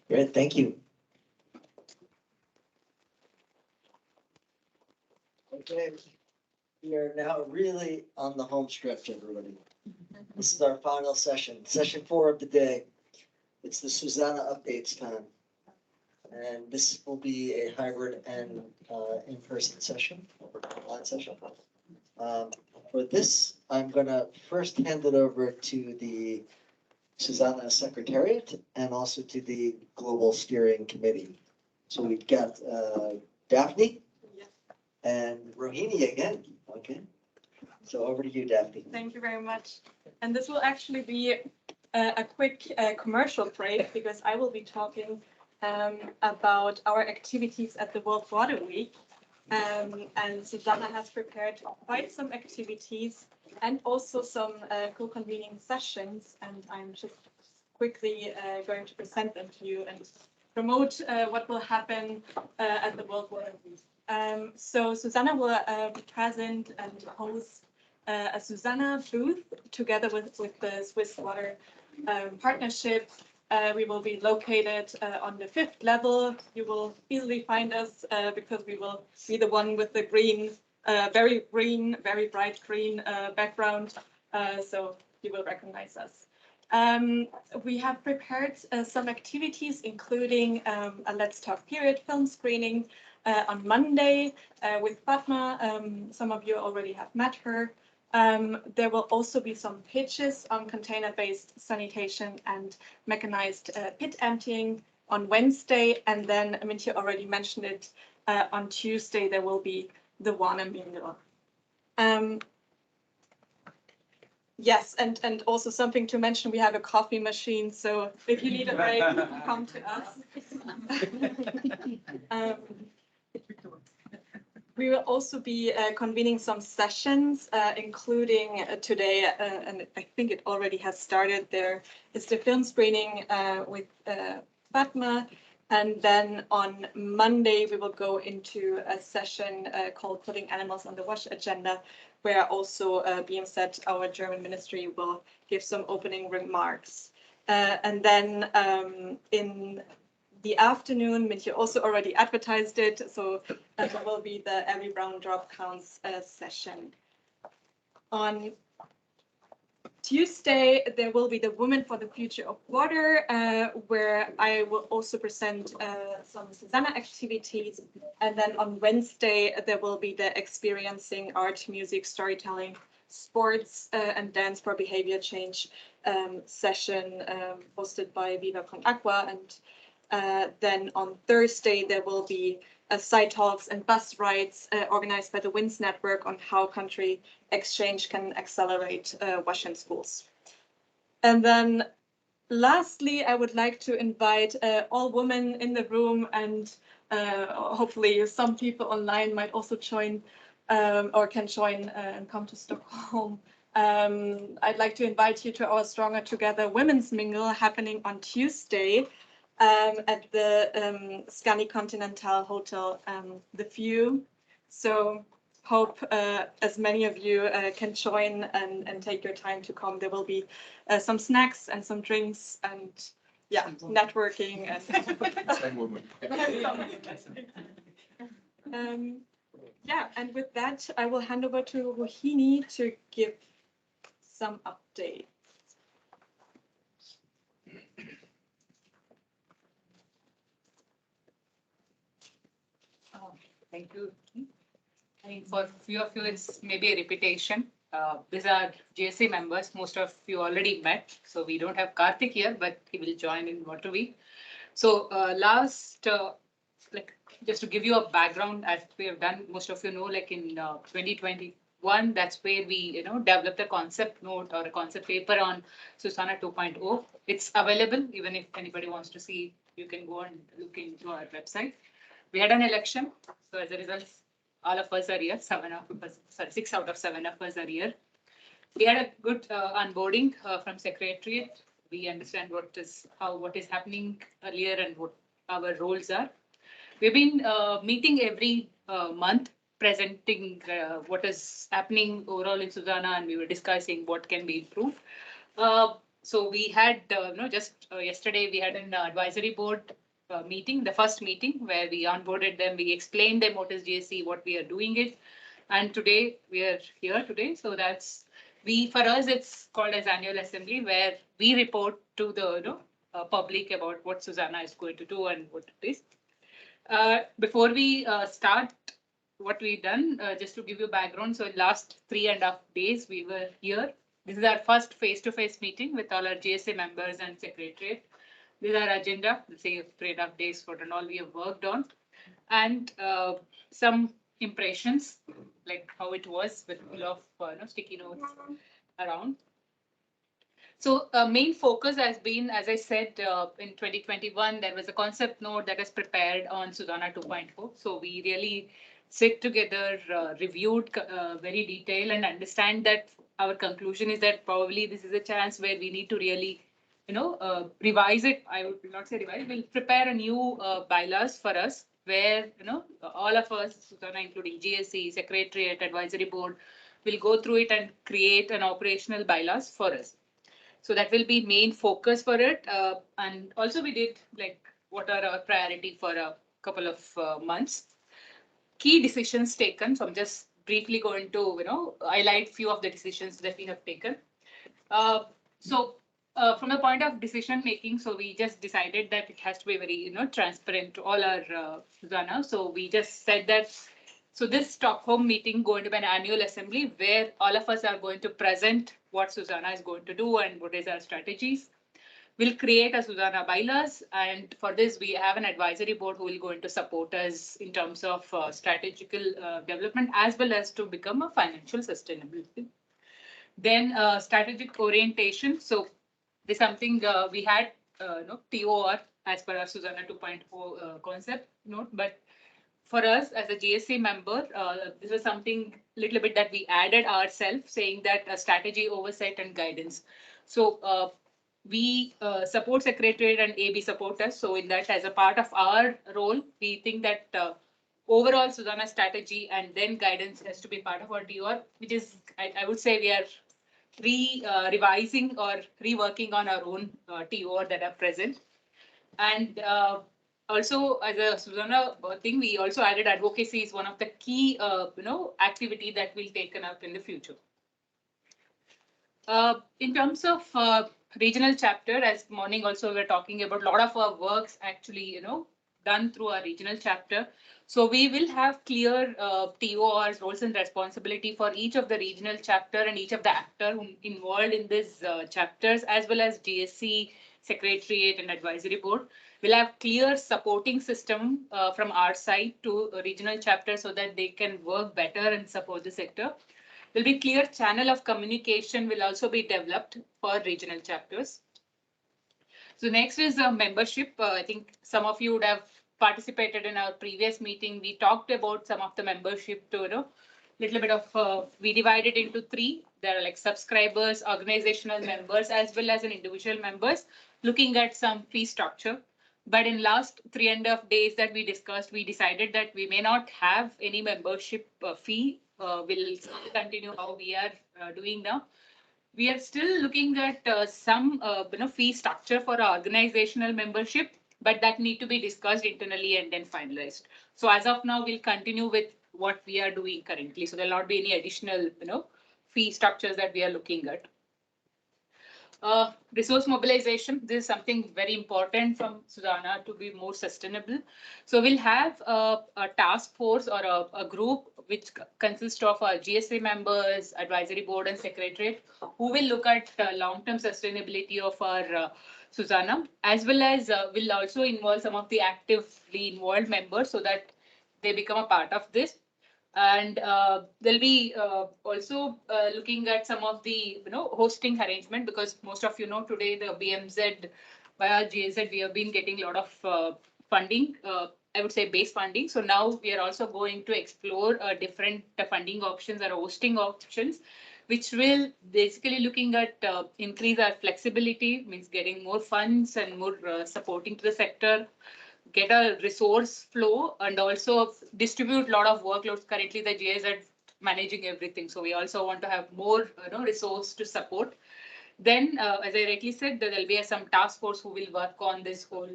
Speaker 1: Great, thank you. Okay, we are now really on the home stretch, everybody. This is our final session, session 4 of the day. It's the SuSanA updates time. And this will be a hybrid and in-person session, or online session. For this, I'm going to first hand it over to the SuSanA Secretariat and also to the Global Steering Committee. So we've got Daphne and Rohini again. Okay. So over to you, Daphne.
Speaker 12: Thank you very much. And this will actually be a quick commercial break, because I will be talking about our activities at the World Water Week. And SuSanA has prepared quite some activities and also some co-convening sessions. And I'm just quickly going to present them to you and promote what will happen at the World Water Week. So SuSanA will be present and host a SuSanA booth together with the Swiss Water Partnership. We will be located on the 5th level. You will easily find us because we will be the one with the green, very bright green background. So you will recognize us. We have prepared some activities, including a Let's Talk period film screening on Monday with Fatma. Some of you already have met her. There will also be some pitches on container-based sanitation and mechanized pit emptying on Wednesday. And then, Mijthab already mentioned it, on Tuesday there will be the one and bingo. Yes, and also something to mention, we have a coffee machine, so if you need a break, come to us. We will also be convening some sessions, including today, and I think it already has started. There is the film screening with Fatma, and then on Monday we will go into a session called Putting Animals on the Wash Agenda, where also BMZ, our German ministry, will give some opening remarks. And then in the afternoon, Mitya also already advertised it, so there will be the Every Brown Drop Counts session. On Tuesday, there will be the Women for the Future of Water, where I will also present some SuSanA activities. And then on Wednesday, there will be the Experiencing Art, Music, Storytelling, Sports and Dance for Behavior Change session hosted by Viva con Agua. And then on Thursday, there will be side talks and bus rides organized by the WINS network on how country exchange can accelerate WASH in schools. And then lastly, I would like to invite all women in the room, and hopefully some people online might also join or can join and come to Stockholm. I'd like to invite you to our Stronger Together Women's Mingle happening on Tuesday at the Scani Continental Hotel, The View. So hope as many of you can join and take your time to come. There will be some snacks and some drinks and yeah, networking. And yeah, and with that, I will hand over to Rohini to give some updates.
Speaker 11: Thank you. I think for a few of you, it's maybe a repetition. These are GSA members. Most of you already met. So we don't have Karthik here, but he will join in Water Week. So like just to give you a background, as we have done, most of you know, like in 2021, that's where we developed a concept note or a concept paper on SuSanA 2.0. It's available. Even if anybody wants to see, you can go and look into our website. We had an election, so as a result, all of us are here. 6 out of 7 of us are here. We had a good onboarding from Secretariat. We understand what is happening earlier and what our roles are. We've been meeting every month, presenting what is happening overall in SuSanA, and we were discussing what can be improved. So we had just yesterday we had an advisory board meeting, the first meeting where we onboarded them, we explained them what is GSC, what we are doing it, and today we are here today. So that's for us it's called as annual assembly, where we report to the public about what SuSanA is going to do and what it is. Before we start what we've done, just to give you background, so last 3.5 days we were here. This is our first face-to-face meeting with all our GSA members and Secretariat. This is our agenda, let's say 3.5 days what and all we have worked on, and some impressions, like how it was with full of sticky notes around. So main focus has been, as I said, in 2021, there was a concept note that was prepared on SuSanA 2.0. So we really sit together, reviewed very detailed, and understand that our conclusion is that probably this is a chance where we need to really revise it. I would not say revise. We'll prepare a new bylaws for us, where all of us, SuSanA, including GSE, Secretariat, Advisory Board, will go through it and create an operational bylaws for us. So that will be main focus for it. And also we did like what are our priority for a couple of months. Key decisions taken. So I'm just briefly going to highlight few of the decisions that we have taken. From the point of decision making, so we just decided that it has to be very transparent to all our SuSanA. So we just said that. So this Stockholm meeting going to be an annual assembly where all of us are going to present what SuSanA is going to do and what is our strategies. We'll create a SuSanA bylaws, and for this we have an advisory board who will going to support us in terms of strategical development as well as to become a financial sustainability. Then strategic orientation. So this is something we had TOR as per our SuSanA 2.0 concept note, but for us as a GSA member, this was something little bit that we added ourselves, saying that strategy, oversight, and guidance. So we support Secretariat and AB support us. So in that, as a part of our role, we think that overall SuSanA strategy and then guidance has to be part of our TOR, which is, I would say, we are revising or reworking on our own TOR that are present. And also, as a SuSanA thing, we also added advocacy is one of the key, activity that will taken up in the future. In terms of regional chapter, as morning also we're talking about, a lot of our works actually, done through our regional chapter. So we will have clear TORs, roles and responsibility for each of the regional chapter and each of the actor involved in these chapters, as well as GSC, Secretariat and Advisory Board. We'll have clear supporting system from our side to a regional chapter so that they can work better and support the sector. There'll be clear channel of communication will also be developed for regional chapters. So next is membership. I think some of you would have participated in our previous meeting. We talked about some of the membership to, little bit of, we divided into three. There are like subscribers, organizational members, as well as an individual members, looking at some fee structure. But in last 3.5 days that we discussed, we decided that we may not have any membership fee. We'll continue how we are doing now. We are still looking at some fee structure for our organizational membership, but that need to be discussed internally and then finalized. So as of now, we'll continue with what we are doing currently. So there'll not be any additional fee structures that we are looking at. Resource mobilization, this is something very important from SuSanA to be more sustainable. So we'll have a task force or a group which consists of our GSA members, advisory board and secretariat, who will look at long-term sustainability of our SuSanA, as well as will also involve some of the actively involved members so that they become a part of this. And they'll be also looking at some of the hosting arrangement, because most of today the BMZ via GSZ we have been getting a lot of funding, I would say base funding. So now we are also going to explore different funding options or hosting options, which will basically looking at increase our flexibility, means getting more funds and more supporting to the sector, get a resource flow, and also distribute a lot of workloads. Currently, the GIZ are managing everything. So we also want to have more resource to support. Then, as I rightly said, there'll be some task force who will work on this whole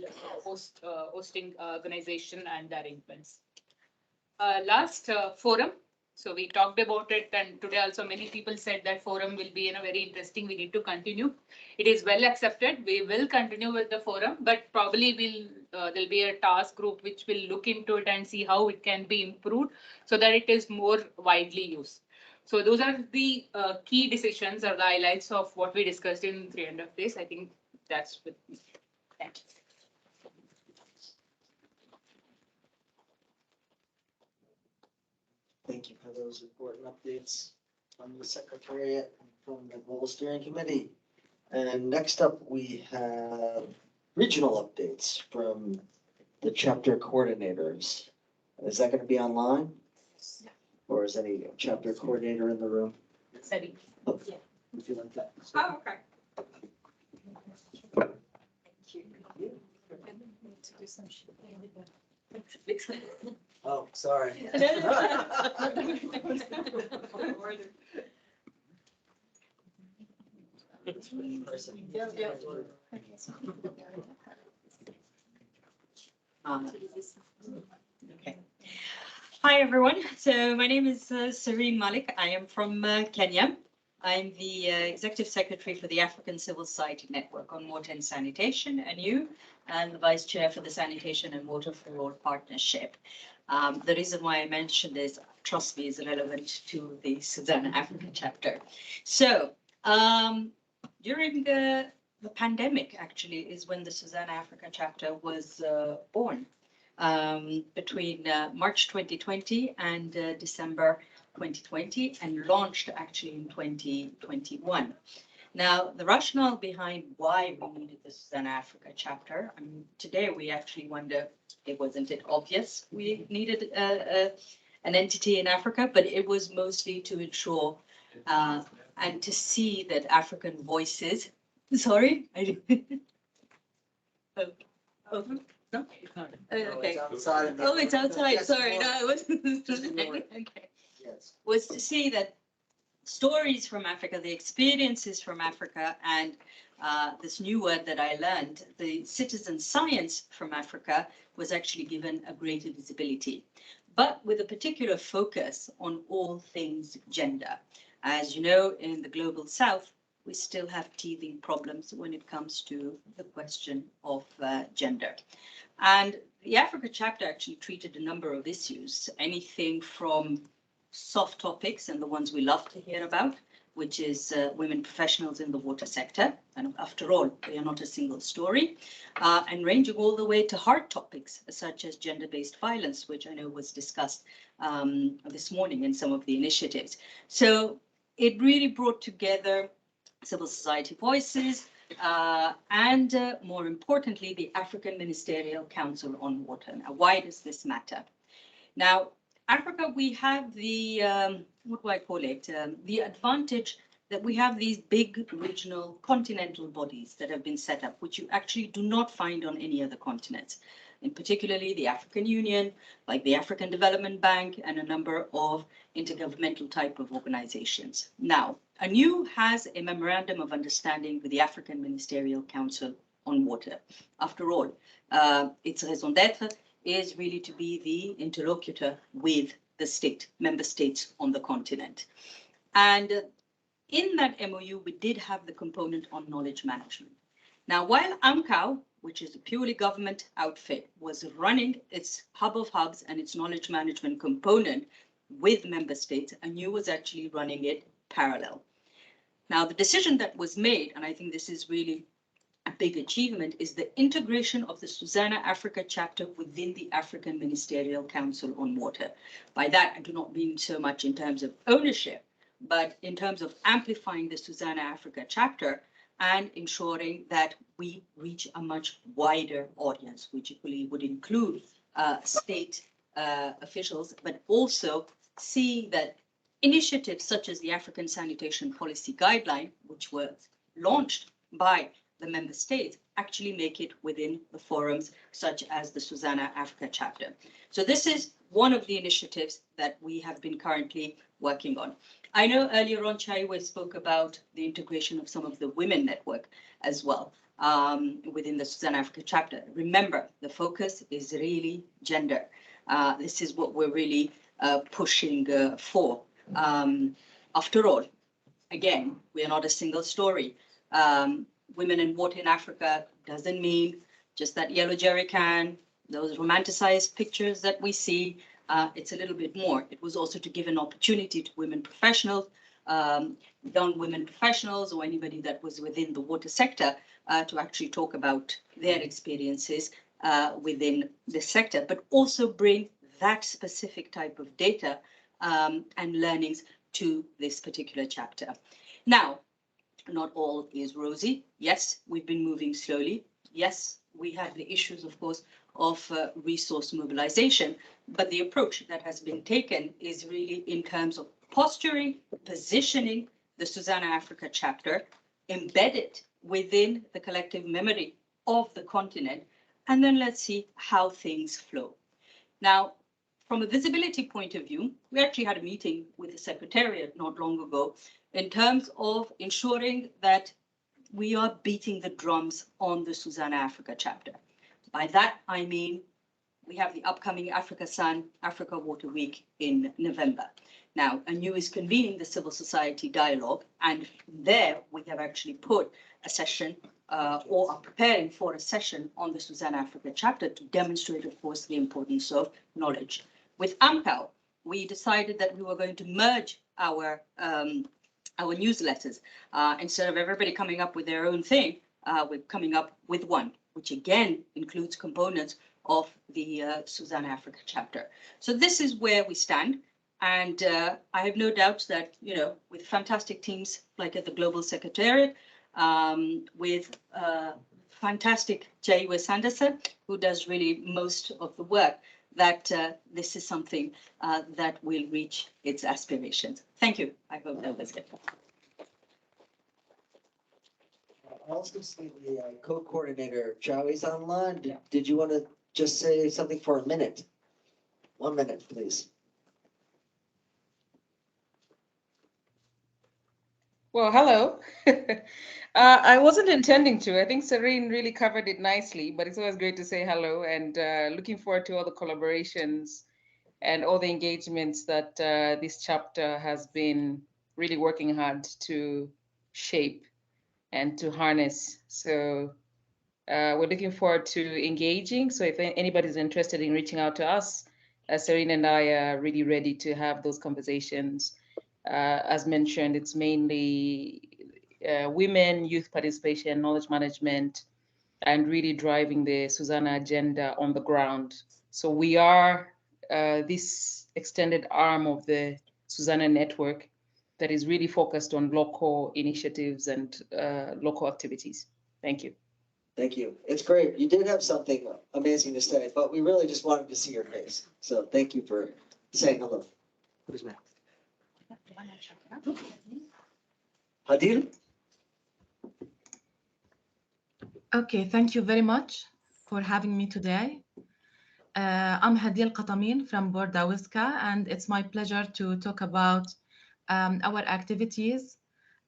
Speaker 11: hosting organization and the arrangements. Last forum. So we talked about it, and today also many people said that forum will be very interesting. We need to continue. It is well accepted. We will continue with the forum, but probably there'll be a task group which will look into it and see how it can be improved so that it is more widely used. So those are the key decisions or the highlights of what we discussed in 3.5 days. I think that's with me. Thank you.
Speaker 1: Thank you for those important updates from the Secretariat and from the Global Steering Committee. And next up, we have regional updates from the chapter coordinators. Is that going to be online?
Speaker 11: Yeah.
Speaker 1: Or is any chapter coordinator in the room?
Speaker 11: Sorry.
Speaker 1: Oh, yeah. Would you like that?
Speaker 10: Oh, okay.
Speaker 1: Oh, sorry.
Speaker 13: Okay. Hi, everyone. So my name is Sareen Malik. I am from Kenya. I'm the Executive Secretary for the African Civil Society Network on Water and Sanitation, ANU, and the Vice Chair for the Sanitation and Water for All Partnership. The reason why I mentioned this, trust me, is relevant to the SuSanA Africa chapter. So during the pandemic, actually, is when the SuSanA Africa chapter was born. Between March 2020 and December 2020 and launched actually in 2021. Now, the rationale behind why we needed the SuSanA Africa chapter, I mean, today we actually wonder, wasn't it obvious we needed an entity in Africa, but it was mostly to ensure and to see that African voices, sorry, oh, no? Okay. Oh, it's outside, sorry, no, it wasn't. Okay. Was to see that stories from Africa, the experiences from Africa, and this new word that I learned, the citizen science from Africa, was actually given a greater visibility, but with a particular focus on all things gender. As you know, in the global south, we still have teething problems when it comes to the question of gender. And the Africa chapter actually treated a number of issues, anything from soft topics and the ones we love to hear about, which is women professionals in the water sector. And after all, they are not a single story, and ranging all the way to hard topics such as gender-based violence, which I know was discussed this morning in some of the initiatives. So it really brought together civil society voices and more importantly, the African Ministerial Council on Water. Now, why does this matter? Now, Africa, we have the, what do I call it? The advantage that we have these big regional continental bodies that have been set up, which you actually do not find on any other continent, and particularly the African Union, like the African Development Bank, and a number of intergovernmental type of organizations. Now, ANU has a memorandum of understanding with the African Ministerial Council on Water. After all, its raison d'etre is really to be the interlocutor with the member states on the continent. And in that MOU, we did have the component on knowledge management. Now, while AMCAO, which is a purely government outfit, was running its hub of hubs and its knowledge management component with member states, ANU was actually running it parallel. Now, the decision that was made, and I think this is really a big achievement, is the integration of the SuSanA Africa chapter within the African Ministerial Council on Water. By that, I do not mean so much in terms of ownership, but in terms of amplifying the SuSanA Africa chapter and ensuring that we reach a much wider audience, which equally would include state officials, but also see that initiatives such as the African Sanitation Policy Guideline, which was launched by the member states, actually make it within the forums such as the SuSanA Africa chapter. So this is one of the initiatives that we have been currently working on. I know earlier on Chaiwe spoke about the integration of some of the women network as well within the SuSanA Africa chapter. Remember, the focus is really gender. This is what we're really pushing for. After all, again, we are not a single story. Women in water in Africa doesn't mean just that yellow jerry can, those romanticized pictures that we see. It's a little bit more. It was also to give an opportunity to women professionals, young women professionals, or anybody that was within the water sector to actually talk about their experiences within the sector, but also bring that specific type of data and learnings to this particular chapter. Now, not all is rosy. Yes, we've been moving slowly. Yes, we have the issues, of course, of resource mobilization, but the approach that has been taken is really in terms of posturing, positioning the SuSanA Africa chapter, embedded within the collective memory of the continent, and then let's see how things flow. Now, from a visibility point of view, we actually had a meeting with the Secretariat not long ago in terms of ensuring that we are beating the drums on the SuSanA Africa chapter. By that, I mean, we have the upcoming Africa Sun, Africa Water Week in November. Now, ANU is convening the civil society dialogue, and there we have actually put a session or are preparing for a session on the SuSanA Africa chapter to demonstrate, of course, the importance of knowledge. With AMCAO, we decided that we were going to merge our newsletters. Instead of everybody coming up with their own thing, we're coming up with one, which again includes components of the SuSanA Africa chapter. So this is where we stand. And I have no doubt that, with fantastic teams like at the Global Secretariat, with fantastic Chaiwe Sanderse, who does really most of the work, that this is something that will reach its aspirations. Thank you. I hope that was it.
Speaker 1: I also see the co-coordinator, Chaiwe's online. Did you want to just say something for a minute? 1 minute, please.
Speaker 15: Well, hello. I wasn't intending to. I think Serene really covered it nicely, but it's always great to say hello and looking forward to all the collaborations and all the engagements that this chapter has been really working hard to shape and to harness. So we're looking forward to engaging. So if anybody's interested in reaching out to us, Serene and I are really ready to have those conversations. As mentioned, it's mainly women, youth participation, knowledge management, and really driving the SuSanA agenda on the ground. So we are this extended arm of the SuSanA network that is really focused on local initiatives and local activities. Thank you.
Speaker 1: Thank you. It's great. You did have something amazing to say, but we really just wanted to see your face. So thank you for saying hello. Who's next? Hadil?
Speaker 16: Okay, thank you very much for having me today. I'm Hadil Qatamin from Breda, and it's my pleasure to talk about our activities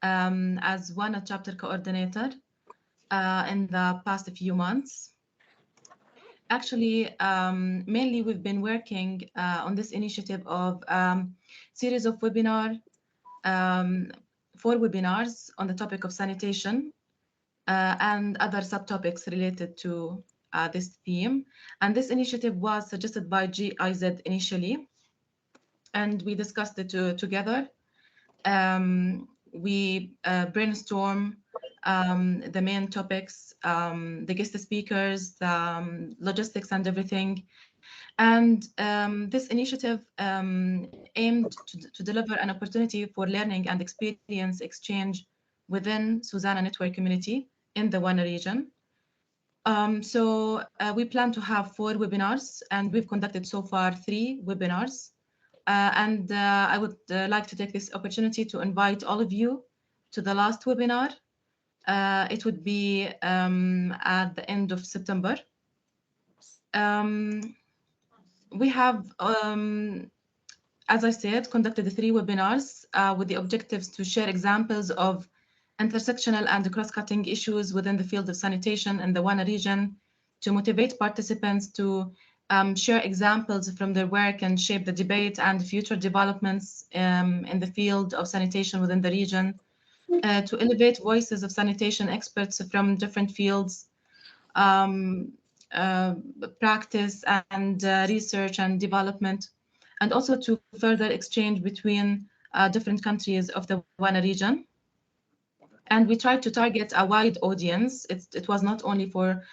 Speaker 16: as SuSanA chapter coordinator in the past few months. Actually, mainly we've been working on this initiative of series of webinar, 4 webinars on the topic of sanitation and other subtopics related to this theme. And this initiative was suggested by GIZ initially, and we discussed it together. We brainstorm the main topics, the guest speakers, the logistics and everything. And this initiative aimed to deliver an opportunity for learning and experience exchange within SuSanA network community in the WANA region. So we plan to have 4 webinars, and we've conducted so far 3 webinars. And I would like to take this opportunity to invite all of you to the last webinar. It would be at the end of September. We have, as I said, conducted 3 webinars with the objectives to share examples of intersectional and cross-cutting issues within the field of sanitation in the WANA region, to motivate participants to share examples from their work and shape the debate and future developments in the field of sanitation within the region, to elevate voices of sanitation experts from different fields, practice and research and development, and also to further exchange between different countries of the WANA region. And we tried to target a wide audience. It was not only for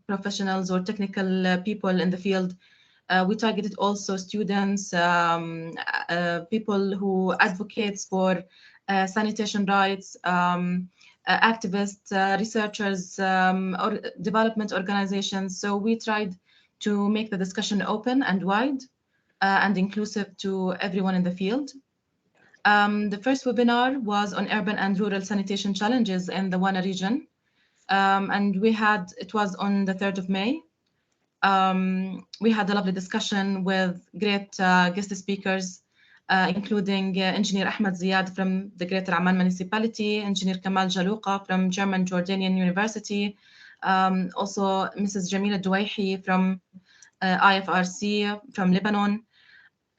Speaker 16: professionals or technical people in the field. We targeted also students, people who advocates for sanitation rights, activists, researchers, or development organizations. So we tried to make the discussion open and wide and inclusive to everyone in the field. The first webinar was on urban and rural sanitation challenges in the WANA region. And it was on the 3rd of May. We had a lovely discussion with great guest speakers, including Engineer Ahmed Ziyad from the Greater Amman Municipality, Engineer Kamal Jalouqa from German Jordanian University, also Mrs. Jamila Douaihi from IFRC from Lebanon.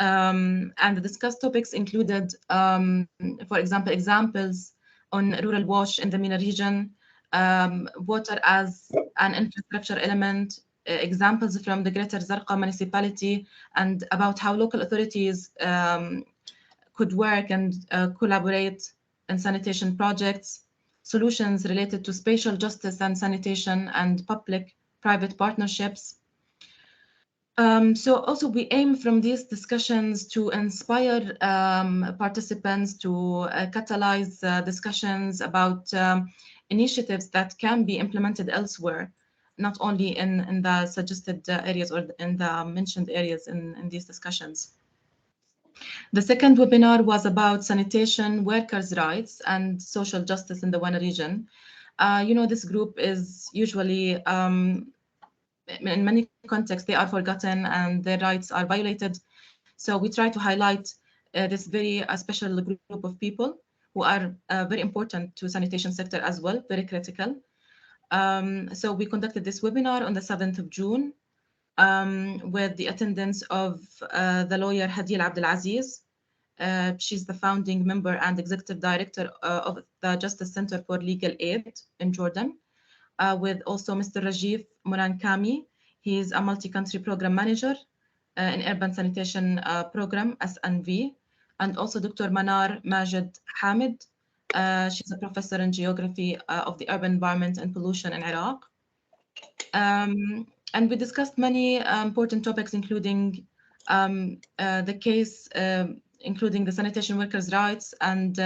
Speaker 16: And the discussed topics included, for example, examples on rural wash in the MENA region, water as an infrastructure element, examples from the Greater Zarqa municipality, and about how local authorities could work and collaborate in sanitation projects, solutions related to spatial justice and sanitation, and public-private partnerships. So also we aim from these discussions to inspire participants to catalyze discussions about initiatives that can be implemented elsewhere, not only in the suggested areas or in the mentioned areas in these discussions. The second webinar was about sanitation workers' rights and social justice in the WANA region. You know, this group is usually in many contexts, they are forgotten and their rights are violated. So we try to highlight this very special group of people who are very important to sanitation sector as well, very critical. So we conducted this webinar on the 7th of June with the attendance of the lawyer Hadil Abdelaziz. She's the founding member and executive director of the Justice Center for Legal Aid in Jordan. With also Mr. Rajiv Murankami. He is a multi-country program manager in urban sanitation program, SNV, and also Dr. Manar Majid Hamid. She's a professor in geography of the urban environment and pollution in Iraq. And we discussed many important topics, including the case, including the sanitation workers' rights and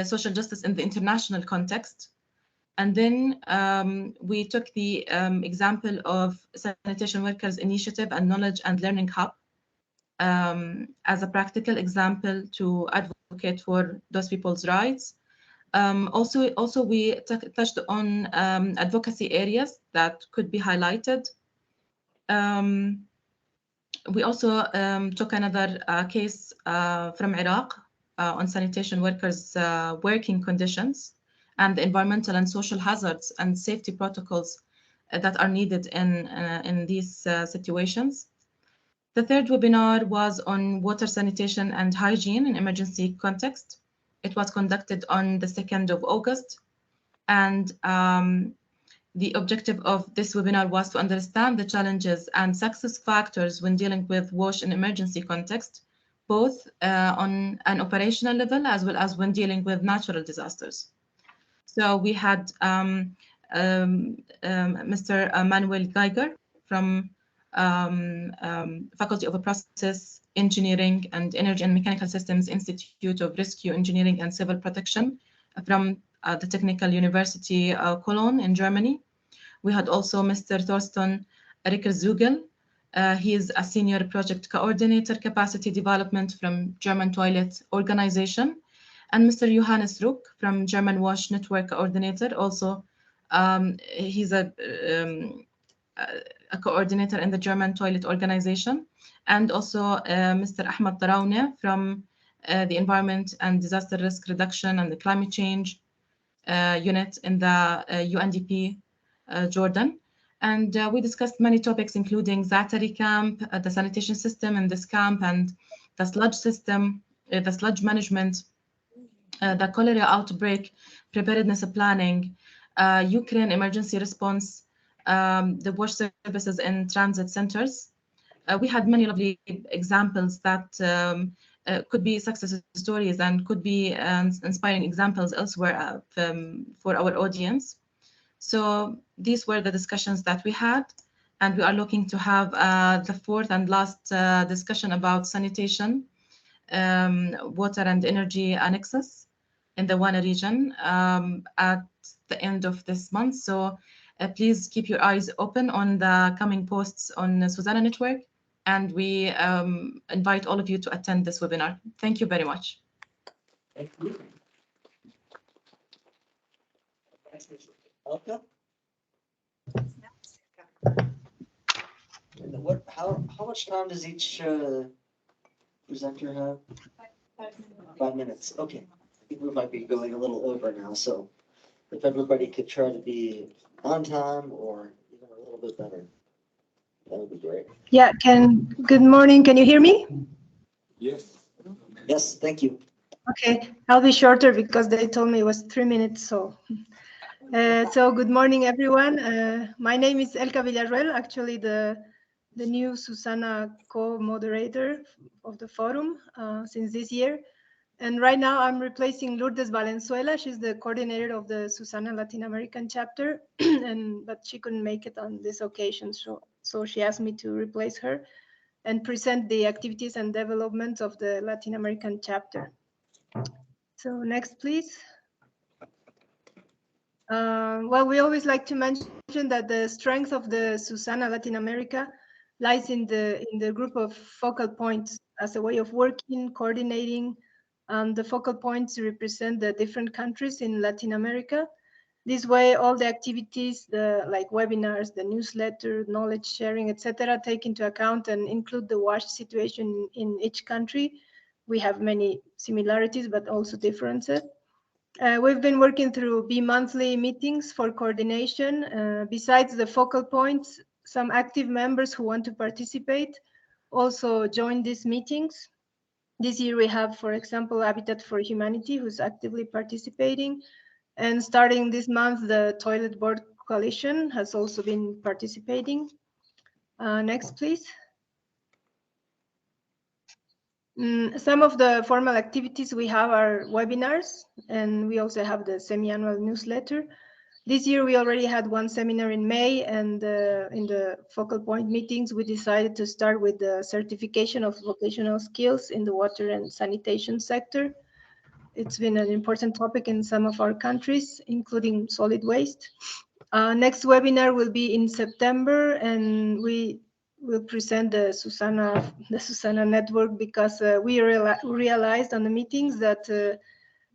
Speaker 16: social justice in the international context. And then we took the example of Sanitation Workers Initiative and Knowledge and Learning Hub as a practical example to advocate for those people's rights. Also, we touched on advocacy areas that could be highlighted. We also took another case from Iraq on sanitation workers' working conditions and the environmental and social hazards and safety protocols that are needed in these situations. The third webinar was on water sanitation and hygiene in emergency context. It was conducted on the 2nd of August. And the objective of this webinar was to understand the challenges and success factors when dealing with WASH in emergency context, both on an operational level as well as when dealing with natural disasters. So we had Mr. Manuel Geiger from Faculty of Process Engineering and Energy and Mechanical Systems Institute of Rescue Engineering and Civil Protection from the Technical University Cologne in Germany. We had also Mr. Thorsten Rickerzugel. He is a Senior Project Coordinator Capacity Development from German Toilet Organization. And Mr. Johannes Ruck from German WASH Network Coordinator. Also, he's a coordinator in the German Toilet Organization. And also Mr. Ahmad Tarawneh from the Environment and Disaster Risk Reduction and the Climate Change Unit in the UNDP Jordan. And we discussed many topics, including Zaatari camp, the sanitation system in this camp, and the sludge system, the sludge management, the cholera outbreak, preparedness planning, Ukraine emergency response, the WASH services in transit centers. We had many lovely examples that could be success stories and could be inspiring examples elsewhere for our audience. So these were the discussions that we had, and we are looking to have the fourth and last discussion about sanitation, water and energy annexes in the WANA region at the end of this month. So please keep your eyes open on the coming posts on SuSanA Network, and we invite all of you to attend this webinar. Thank you very much.
Speaker 1: Thank you. Elka? How much time does each presenter have?
Speaker 8: 5 minutes.
Speaker 1: 5 minutes, okay. I think we might be going a little over now, so if everybody could try to be on time or even a little bit better, that would be great.
Speaker 18: Yeah, good morning, can you hear me?
Speaker 1: Yes. Yes, thank you.
Speaker 18: Okay, I'll be shorter because they told me it was 3 minutes, so. So good morning, everyone. My name is Elka Villarreal, actually the new SuSanA co-moderator of the forum since this year. And right now I'm replacing Lourdes Valenzuela. She's the coordinator of the SuSanA Latin American chapter, but she couldn't make it on this occasion. So So she asked me to replace her and present the activities and developments of the Latin American chapter. So next, please. Well, we always like to mention that the strength of the SuSanA Latin America lies in the group of focal points as a way of working, coordinating. The focal points represent the different countries in Latin America. This way, all the activities, like webinars, the newsletter, knowledge sharing, etc., take into account and include the WASH situation in each country. We have many similarities, but also differences. We've been working through bi-monthly meetings for coordination. Besides the focal points, some active members who want to participate also join these meetings. This year we have, for example, Habitat for Humanity, who's actively participating. And starting this month, the Toilet Board Coalition has also been participating. Next, please. Some of the formal activities we have are webinars, and we also have the semi-annual newsletter. This year we already had one seminar in May, and in the focal point meetings we decided to start with the certification of vocational skills in the water and sanitation sector. It's been an important topic in some of our countries, including solid waste. Next webinar will be in September, and we will present the SuSanA network, because we realized on the meetings that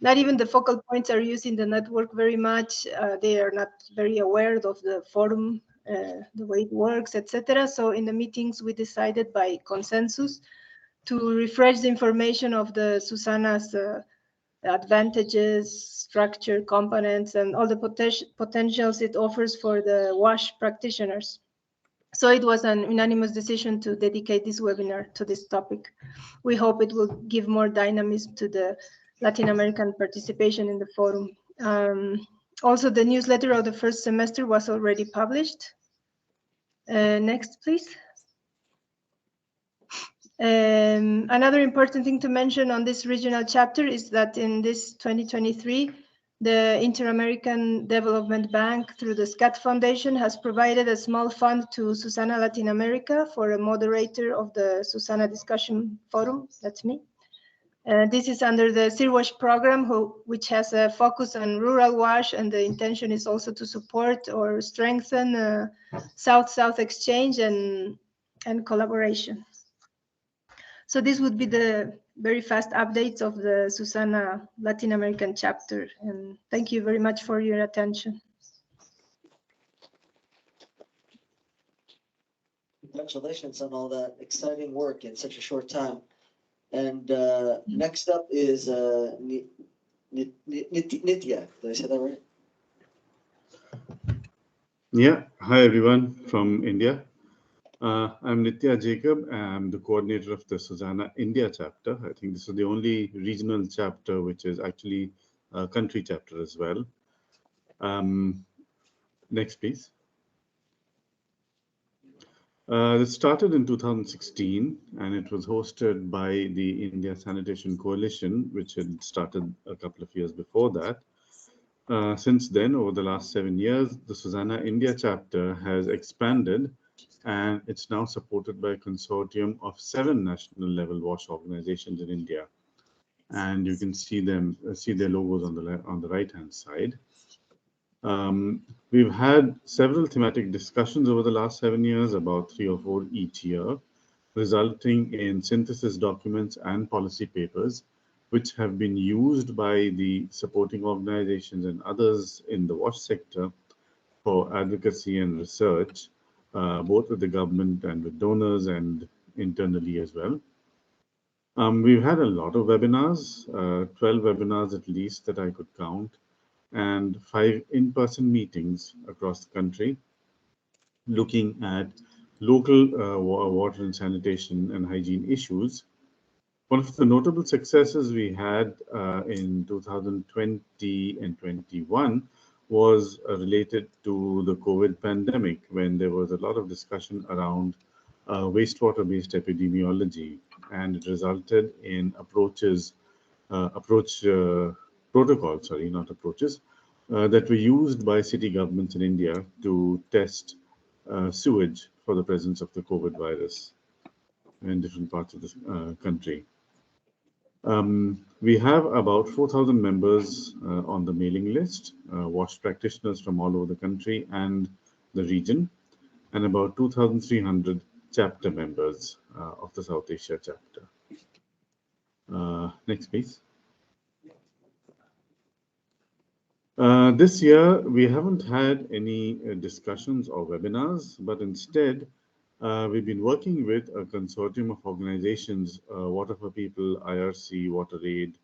Speaker 18: not even the focal points are using the network very much. They are not very aware of the forum, the way it works, etc. So in the meetings, we decided by consensus to refresh the information of the SuSanA's advantages, structure, components, and all the potentials it offers for the WASH practitioners. So it was an unanimous decision to dedicate this webinar to this topic. We hope it will give more dynamism to the Latin American participation in the forum. Also, the newsletter of the first semester was already published. Next, please. Another important thing to mention on this regional chapter is that in this 2023, the Inter-American Development Bank, through the SCAT Foundation, has provided a small fund to SuSanA Latin America for a moderator of the SuSanA Discussion Forum. That's me. This is under the SeaWash program, which has a focus on rural wash, and the intention is also to support or strengthen South-South exchange and collaboration. So this would be the very fast updates of the SuSanA Latin American chapter. And thank you very much for your attention.
Speaker 1: Congratulations on all that exciting work in such a short time. And next up is Nitya. Did I say that right?
Speaker 4: Yeah, hi everyone from India. I'm Nitya Jacob. I'm the coordinator of the SuSanA India chapter. I think this is the only regional chapter which is actually a country chapter as well. Next, please. It started in 2016, and it was hosted by the India Sanitation Coalition, which had started a couple of years before that. Since then, over the last 7 years, the SuSanA India chapter has expanded, and it's now supported by a consortium of 7 national level WASH organizations in India. And you can see their logos on the right hand side. We've had several thematic discussions over the last 7 years, about 3 or 4 each year, resulting in synthesis documents and policy papers, which have been used by the supporting organizations and others in the WASH sector for advocacy and research, both with the government and with donors and internally as well. We've had a lot of webinars, 12 webinars at least that I could count, and 5 in-person meetings across the country, looking at local water and sanitation and hygiene issues. One of the notable successes we had in 2020 and 21 was related to the COVID pandemic, when there was a lot of discussion around wastewater-based epidemiology, and it resulted in protocols, that were used by city governments in India to test sewage for the presence of the COVID virus in different parts of the country. We have about 4,000 members on the mailing list, WASH practitioners from all over the country and the region, and about 2,300 chapter members of the South Asia chapter. Next, please. This year, we haven't had any discussions or webinars, but instead, we've been working with a consortium of organizations, Water for People, IRC, WaterAid,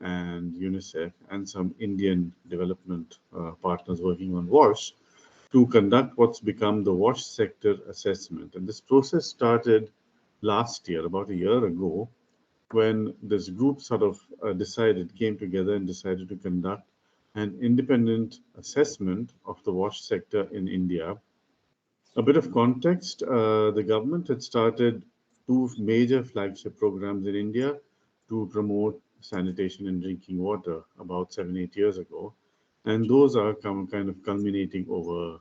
Speaker 4: and UNICEF, and some Indian development partners working on WASH to conduct what's become the WASH sector assessment. And this process started last year, about a year ago, when this group sort of came together and decided to conduct an independent assessment of the WASH sector in India. A bit of context, the government had started two major flagship programs in India to promote sanitation and drinking water about 7-8 years ago. And those are kind of culminating over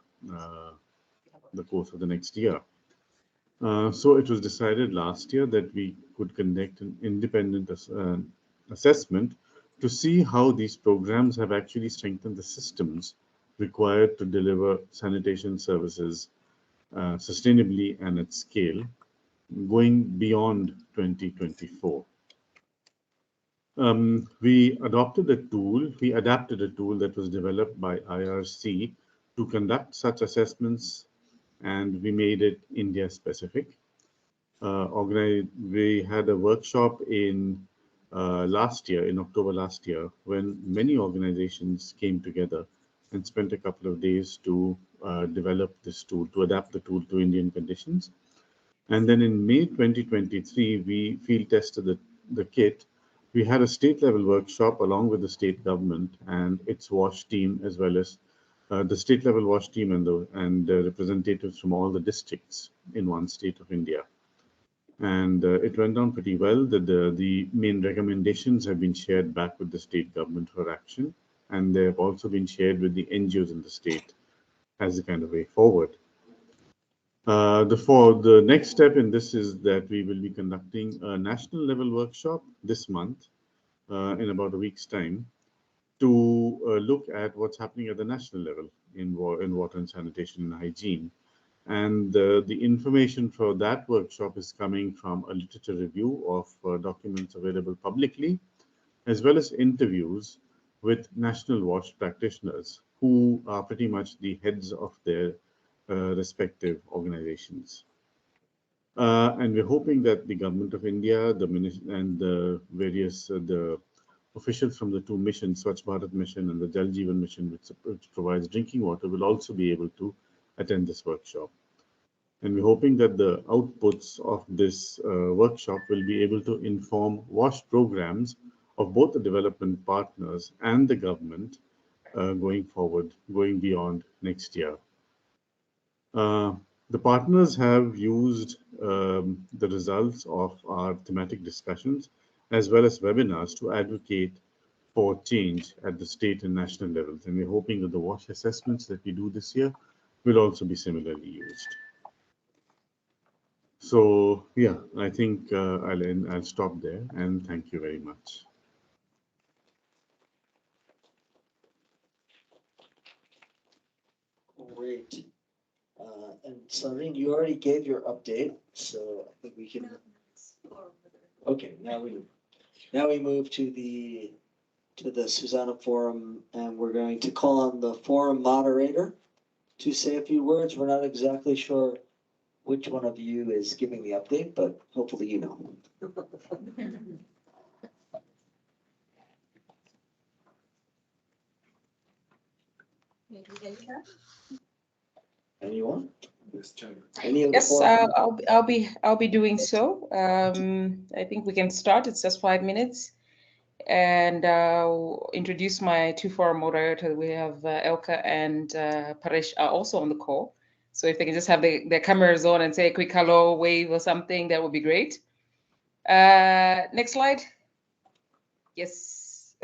Speaker 4: the course of the next year. So it was decided last year that we could conduct an independent assessment to see how these programs have actually strengthened the systems required to deliver sanitation services sustainably and at scale, going beyond 2024. We adapted a tool that was developed by IRC to conduct such assessments, and we made it India specific. We had a workshop in October last year, when many organizations came together and spent a couple of days to develop this tool, to adapt the tool to Indian conditions. And then in May 2023, we field tested the kit. We had a state level workshop along with the state government and its WASH team, as well as the state level WASH team and the representatives from all the districts in one state of India. And it went down pretty well. The main recommendations have been shared back with the state government for action, and they have also been shared with the NGOs in the state as a kind of way forward. The next step in this is that we will be conducting a national level workshop this month in about a week's time to look at what's happening at the national level in water and sanitation and hygiene. And the information for that workshop is coming from a literature review of documents available publicly, as well as interviews with national WASH practitioners who are pretty much the heads of their respective organizations. And we're hoping that the government of India, the minister, and the various the officials from the two missions, Swachh Bharat mission and the Jal Jeevan mission, which provides drinking water, will also be able to attend this workshop. And we're hoping that the outputs of this workshop will be able to inform WASH programs of both the development partners and the government going forward, going beyond next year. The partners have used the results of our thematic discussions as well as webinars to advocate for change at the state and national levels. And we're hoping that the WASH assessments that we do this year will also be similarly used. So yeah, I think I'll stop there, and thank you very much.
Speaker 1: Great. And Sareen, you already gave your update, so I think we can. Okay, now we move to the SuSanA forum, and we're going to call on the forum moderator to say a few words. We're not exactly sure which one of you is giving the update, but hopefully you know. Anyone?
Speaker 15: Yes, I'll be doing so. I think we can start. It's just 5 minutes, and I'll introduce my two forum moderators. We have Elka and Paresh are also on the call. So if they can just have their cameras on and say a quick hello, wave or something, that would be great. Next slide. Yes.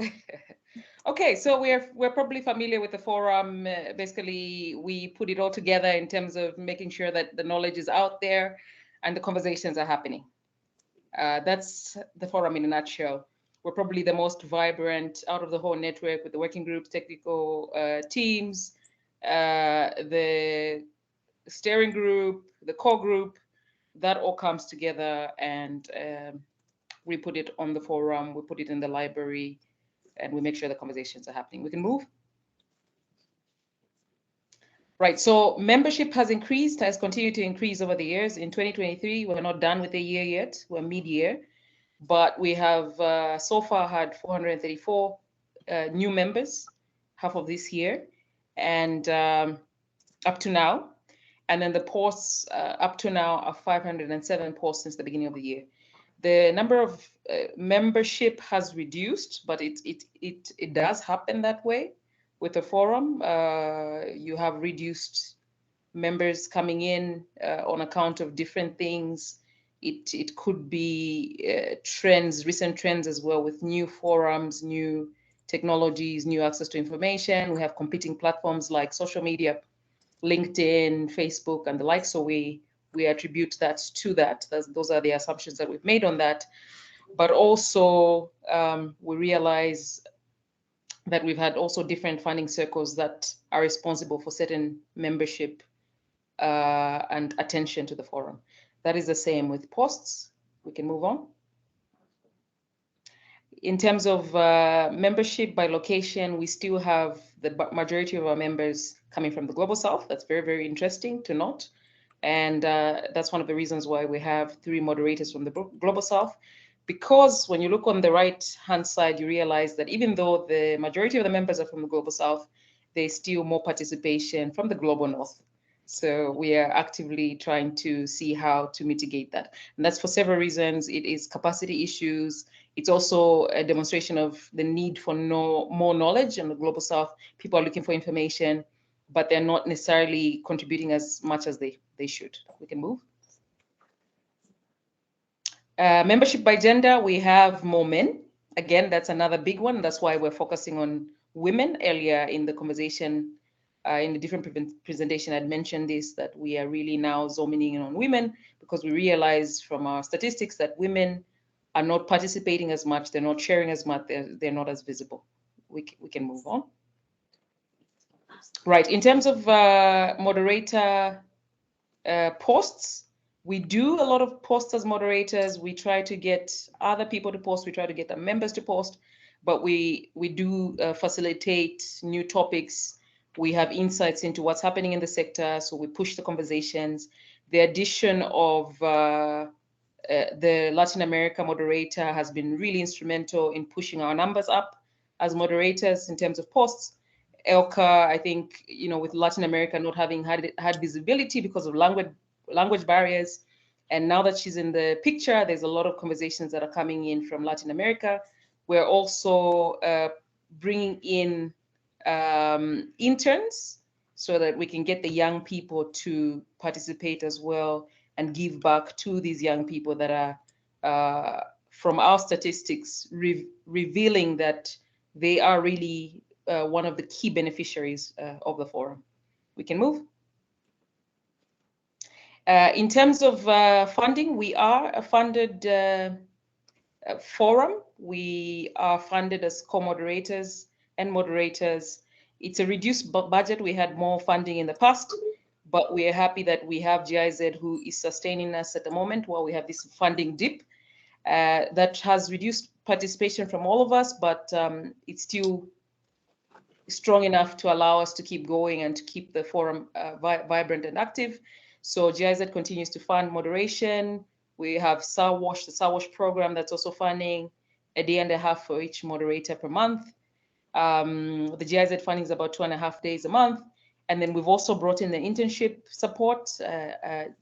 Speaker 15: Okay, so we're probably familiar with the forum. Basically, we put it all together in terms of making sure that the knowledge is out there and the conversations are happening. That's the forum in a nutshell. We're probably the most vibrant out of the whole network with the working groups, technical teams, the steering group, the core group. That all comes together, and we put it on the forum, we put it in the library, and we make sure the conversations are happening. We can move. Right, so membership has increased, has continued to increase over the years. In 2023, we're not done with the year yet, we're mid-year, but we have so far had 434 new members, half of this year, and up to now. And then the posts up to now are 507 posts since the beginning of the year. The number of membership has reduced, but it does happen that way with the forum. You have reduced members coming in on account of different things. It could be trends, recent trends as well, with new forums, new technologies, new access to information. We have competing platforms like social media, LinkedIn, Facebook, and the like. So we attribute that to that. Those are the assumptions that we've made on that. But also we realize that we've had also different funding circles that are responsible for certain membership and attention to the forum. That is the same with posts. We can move on. In terms of membership by location, we still have the majority of our members coming from the Global South. That's very, very interesting to note. And that's one of the reasons why we have 3 moderators from the Global South. Because when you look on the right-hand side, you realize that even though the majority of the members are from the Global South, there's still more participation from the Global North. So we are actively trying to see how to mitigate that. And that's for several reasons. It is capacity issues. It's also a demonstration of the need for more knowledge in the Global South. People are looking for information, but they're not necessarily contributing as much as they should. We can move. Membership by gender, we have more men. Again, that's another big one. That's why we're focusing on women. Earlier in the conversation, in a different presentation, I'd mentioned this, that we are really now zooming in on women because we realize from our statistics that women are not participating as much, they're not sharing as much, they're not as visible. We can move on. Right, in terms of moderator posts, we do a lot of posts as moderators. We try to get other people to post, we try to get the members to post, but we do facilitate new topics. We have insights into what's happening in the sector, so we push the conversations. The addition of the Latin America moderator has been really instrumental in pushing our numbers up as moderators in terms of posts. Elka, I think, you know, with Latin America not having had visibility because of language barriers, and now that she's in the picture, there's a lot of conversations that are coming in from Latin America. We're also bringing in interns so that we can get the young people to participate as well and give back to these young people that are, from our statistics, revealing that they are really one of the key beneficiaries of the forum. We can move. In terms of funding, we are a funded forum. We are funded as co-moderators and moderators. It's a reduced budget. We had more funding in the past, but we are happy that we have GIZ who is sustaining us at the moment while we have this funding dip. That has reduced participation from all of us, but it's still strong enough to allow us to keep going and to keep the forum vibrant and active. So GIZ continues to fund moderation. We have SAWASH, the SAWASH program that's also funding a day and a half for each moderator per month. The GIZ funding is about 2.5 days a month. And then we've also brought in the internship support,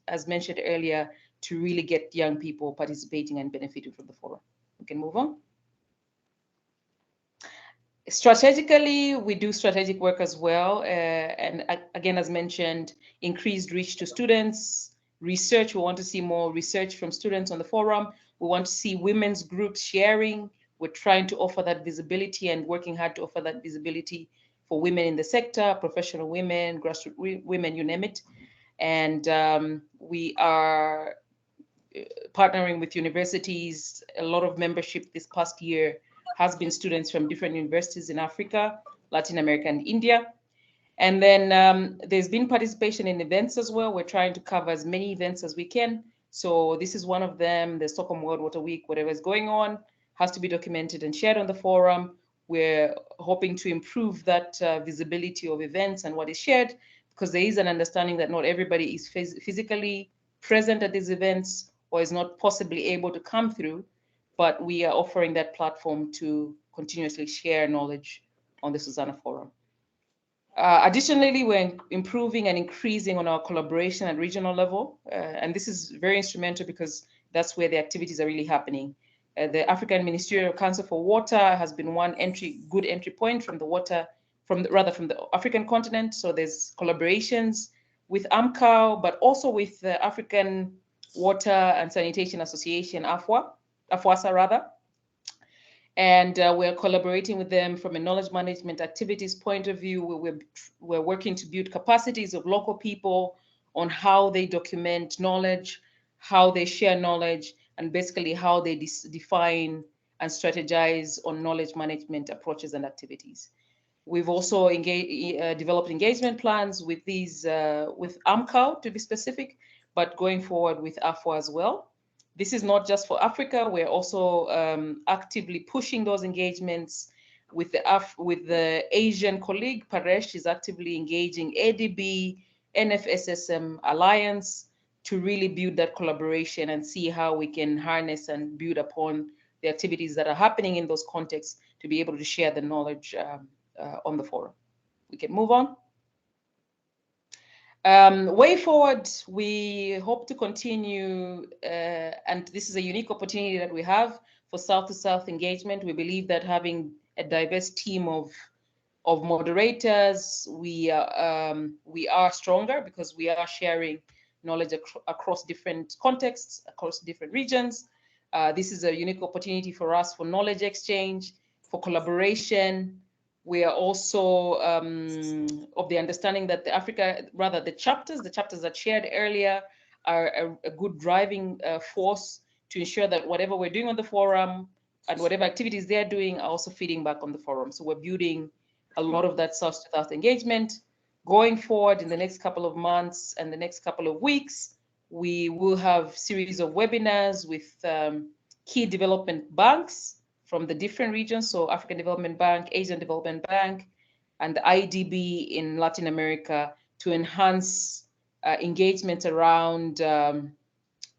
Speaker 15: as mentioned earlier, to really get young people participating and benefiting from the forum. We can move on. Strategically, we do strategic work as well. And again, as mentioned, increased reach to students, research. We want to see more research from students on the forum. We want to see women's groups sharing. We We're trying to offer that visibility and working hard to offer that visibility for women in the sector, professional women, grassroots women, you name it. And we are partnering with universities. A lot of membership this past year has been students from different universities in Africa, Latin America, and India. And then there's been participation in events as well. We're trying to cover as many events as we can. So this is one of them, the Stockholm World Water Week, whatever is going on, has to be documented and shared on the forum. We're hoping to improve that visibility of events and what is shared, because there is an understanding that not everybody is physically present at these events or is not possibly able to come through, but we are offering that platform to continuously share knowledge on the SuSanA forum. Additionally, we're improving and increasing on our collaboration at regional level. And this is very instrumental because that's where the activities are really happening. The African Ministerial Council for Water has been one good entry point from the from the African continent. So there's collaborations with AMCAO, but also with the African Water and Sanitation Association, AFWASA rather. And we're collaborating with them from a knowledge management activities point of view. We're working to build capacities of local people on how they document knowledge, how they share knowledge, and basically how they define and strategize on knowledge management approaches and activities. We've also developed engagement plans with with AMCAO to be specific, but going forward with AFWA as well. This is not just for Africa. We're also actively pushing those engagements with the Asian colleague. Paresh is actively engaging ADB, NFSSM Alliance to really build that collaboration and see how we can harness and build upon the activities that are happening in those contexts to be able to share the knowledge on the forum. We can move on. Way forward, we hope to continue, and this is a unique opportunity that we have for South-to-South engagement. We believe that having a diverse team of moderators, we are stronger because we are sharing knowledge across different contexts, across different regions. This is a unique opportunity for us for knowledge exchange, for collaboration. We are also of the understanding that the chapters that shared earlier are a good driving force to ensure that whatever we're doing on the forum and whatever activities they're doing are also feeding back on the forum. So we're building a lot of that South-to-South engagement. Going forward in the next couple of months and the next couple of weeks, we will have series of webinars with key development banks from the different regions, so African Development Bank, Asian Development Bank, and the IDB in Latin America to enhance engagement around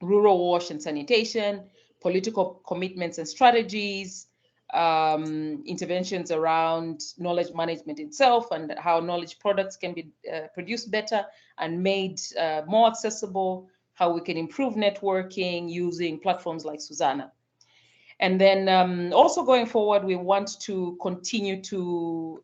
Speaker 15: rural wash and sanitation, political commitments and strategies, interventions around knowledge management itself and how knowledge products can be produced better and made more accessible, how we can improve networking using platforms like SuSanA. And then also going forward, we want to continue to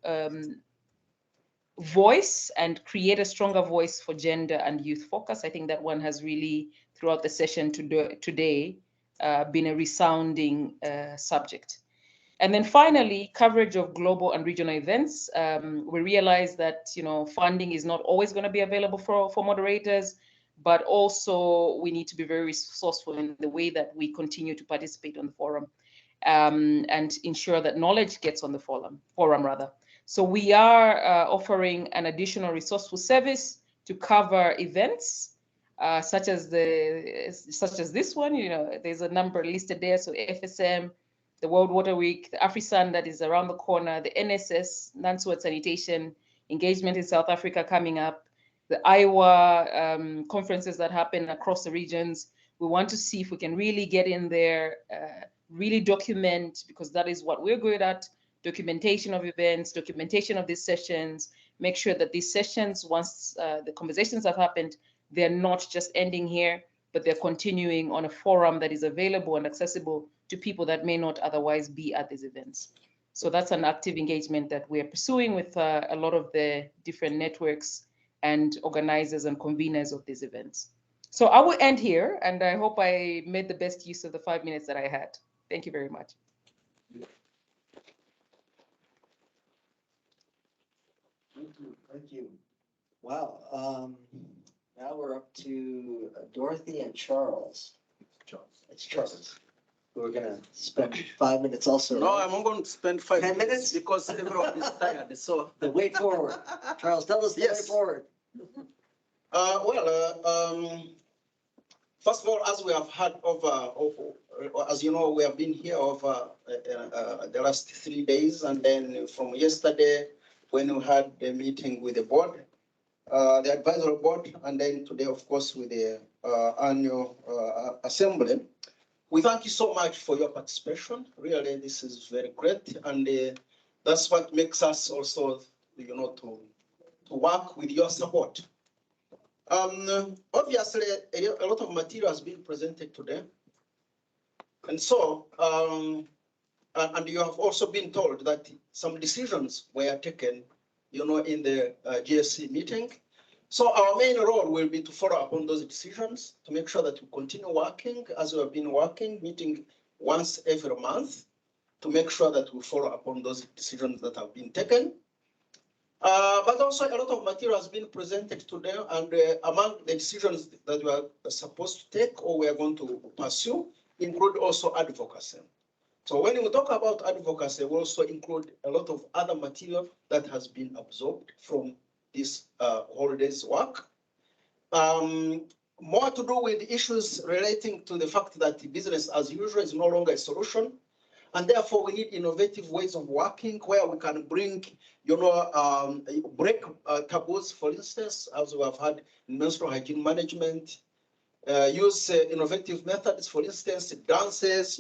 Speaker 15: voice and create a stronger voice for gender and youth focus. I think that one has really, throughout the session today, been a resounding subject. And then finally, coverage of global and regional events. We realize that funding is not always going to be available for moderators, but also we need to be very resourceful in the way that we continue to participate on the forum and ensure that knowledge gets on the forum rather. So we are offering an additional resourceful service to cover events such as this one. There's a number listed there. So FSM, the World Water Week, the AfriSan that is around the corner, the NSS, Non-Sewage Sanitation engagement in South Africa coming up, the Iowa conferences that happen across the regions. We want to see if we can really get in there, really document, because that is what we're good at, documentation of events, documentation of these sessions, make sure that these sessions, once the conversations have happened, they're not just ending here, but they're continuing on a forum that is available and accessible to people that may not otherwise be at these events. So that's an active engagement that we're pursuing with a lot of the different networks and organizers and conveners of these events. So I will end here, and I hope I made the best use of the 5 minutes that I had. Thank you very much.
Speaker 1: Thank you. Wow. Now we're up to Dorothy and Charles. It's Charles. We're gonna spend 5 minutes also.
Speaker 20: No, I'm going to spend 5
Speaker 1: 10
Speaker 20: minutes because everyone is tired. So
Speaker 1: the way forward. Charles, tell us the way forward.
Speaker 20: First of all, as we have had as you know, we have been here over the last 3 days, and then from yesterday when we had the meeting with the board, the advisory board, and then today, of course, with the annual assembly. We thank you so much for your participation. Really, this is very great, and that's what makes us also, to work with your support. Obviously, a lot of material has been presented today, and so, and you have also been told that some decisions were taken, in the GSC meeting. So our main role will be to follow up on those decisions, to make sure that we continue working as we have been working, meeting once every month, to make sure that we follow up on those decisions that have been taken. But also a lot of material has been presented today, and among the decisions that we are supposed to take or we are going to pursue include also advocacy. So when we talk about advocacy, we also include a lot of other material that has been absorbed from this holiday's work. More to do with issues relating to the fact that business as usual is no longer a solution. And therefore, we need innovative ways of working where we can bring, break taboos, for instance, as we have had in menstrual hygiene management, use innovative methods, for instance, dances,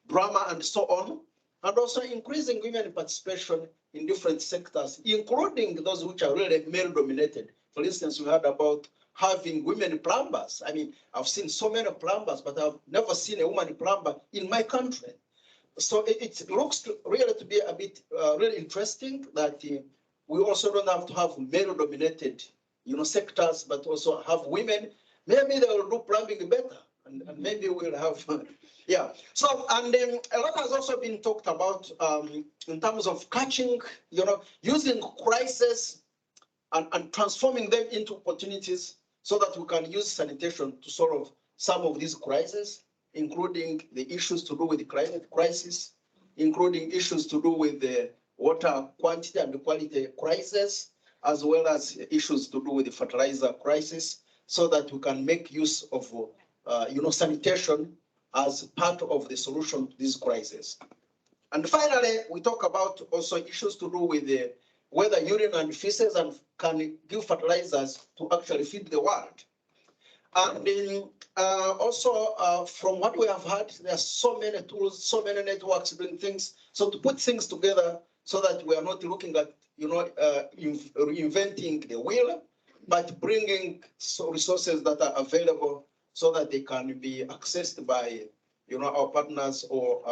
Speaker 20: drama, and so on, and also increasing women participation in different sectors, including those which are really male-dominated. For instance, we heard about having women plumbers. I mean, I've seen so many plumbers, but I've never seen a woman plumber in my country. So it looks really to be a bit really interesting that we also don't have to have male-dominated, sectors, but also have women. Maybe they will do plumbing better, and maybe we'll have, yeah. So, and then a lot has also been talked about in terms of catching, using crises and transforming them into opportunities so that we can use sanitation to solve some of these crises, including the issues to do with the climate crisis, including issues to do with the water quantity and the quality crisis, as well as issues to do with the fertilizer crisis, so that we can make use of, sanitation as part of the solution to this crisis. And finally, we talk about also issues to do with whether urine and feces can give fertilizers to actually feed the world. And then also, from what we have heard, there are so many tools, so many networks doing things. So to put things together so that we are not looking at, reinventing the wheel, but bringing resources that are available so that they can be accessed by, our partners or,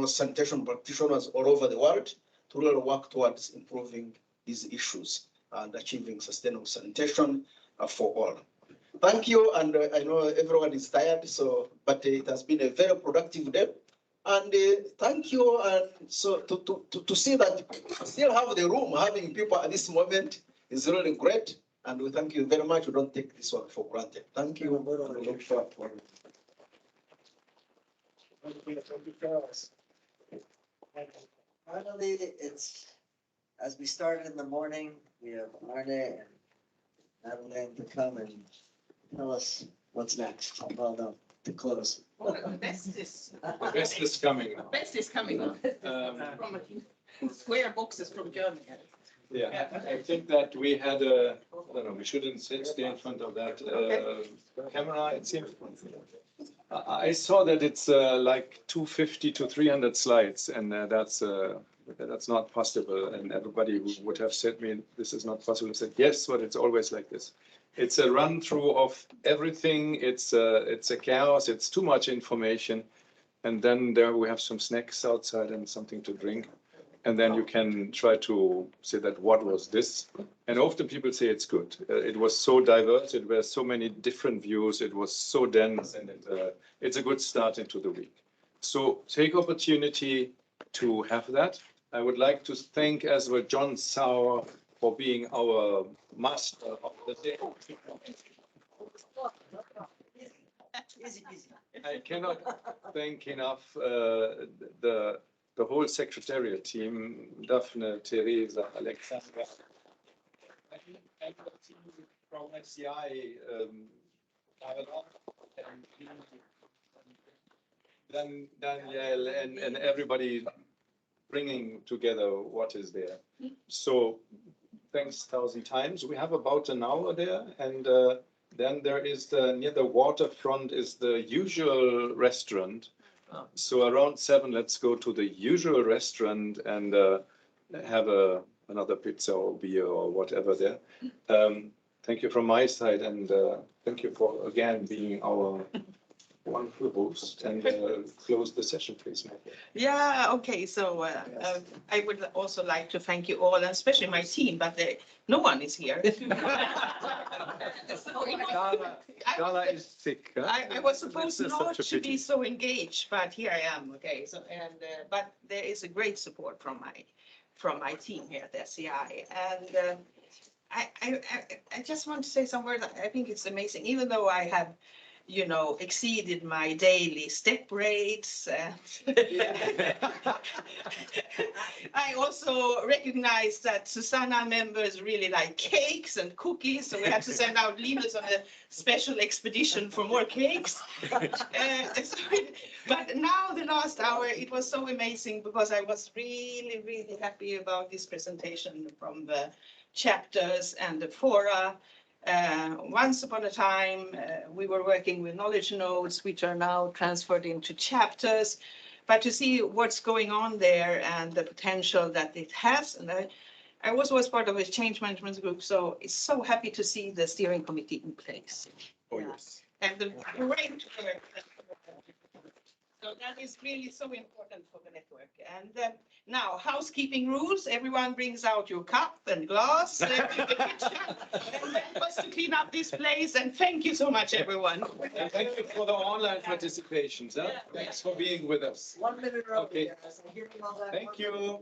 Speaker 20: sanitation practitioners all over the world to really work towards improving these issues and achieving sustainable sanitation for all. Thank you, and I know everyone is tired, but it has been a very productive day. And thank you, and so to see that we still have the room, having people at this moment is really great. And we thank you very much. We don't take this one for granted. Thank you.
Speaker 1: Thank you, Charles. Finally, it's, as we started in the morning, we have Arne and Madeleine to come and tell us what's next. Well, no, to close.
Speaker 22: Oh, the best is
Speaker 5: coming.
Speaker 22: The best is coming. From square boxes from Germany.
Speaker 5: Yeah, I think that we had I don't know, we shouldn't stay in front of that camera, it seems. I saw that it's like 250 to 300 slides, and that's not possible. And everybody who would have said me this is not possible said yes, but it's always like this. It's a run through of everything. It's a chaos. It's too much information, and then there we have some snacks outside and something to drink. And then you can try to say that what was this? And often people say it's good. It was so diverse. It were so many different views. It was so dense, and it's a good start into the week. So take opportunity, to have that. I would like to thank as well John Sauer for being our master of the day. I cannot thank enough the whole secretariat team, Daphne, Teresa, Alexandra, and the team from FCI, then Daniel and everybody bringing together what is there. So thanks 1,000 times. We have about an hour there, and then there is near the waterfront is the usual restaurant. So around 7, let's go to the usual restaurant and have another pizza or beer or whatever there. Thank you from my side, and thank you for again being our wonderful host, and close the session, please.
Speaker 22: Yeah, okay, so I would also like to thank you all, and especially my team, but no one is here.
Speaker 5: Carla is sick. Huh?
Speaker 22: I was supposed not to be so engaged, but here I am. Okay, so but there is a great support from my team here at SCI, and I just want to say some words. I think it's amazing, even though I have, you know, exceeded my daily step rates. I also recognize that SuSanA members really like cakes and cookies, so we had to send out Linus on a special expedition for more cakes. But now the last hour, it was so amazing because I was really, really happy about this presentation from the chapters and the fora. Once upon a time, we were working with knowledge nodes, which are now transferred into chapters. But to see what's going on there and the potential that it has, and I also was part of a change management group, so it's so happy to see the steering committee in place.
Speaker 5: Oh, yes.
Speaker 22: And the great work. So that is really so important for the network. And now, housekeeping rules, everyone brings out your cup and glass and help us to clean up this place. And thank you so much, everyone.
Speaker 5: And thank you for the online participations. Huh? Yeah. Thanks for being with us.
Speaker 1: 1 minute early.
Speaker 5: Okay. Thank you.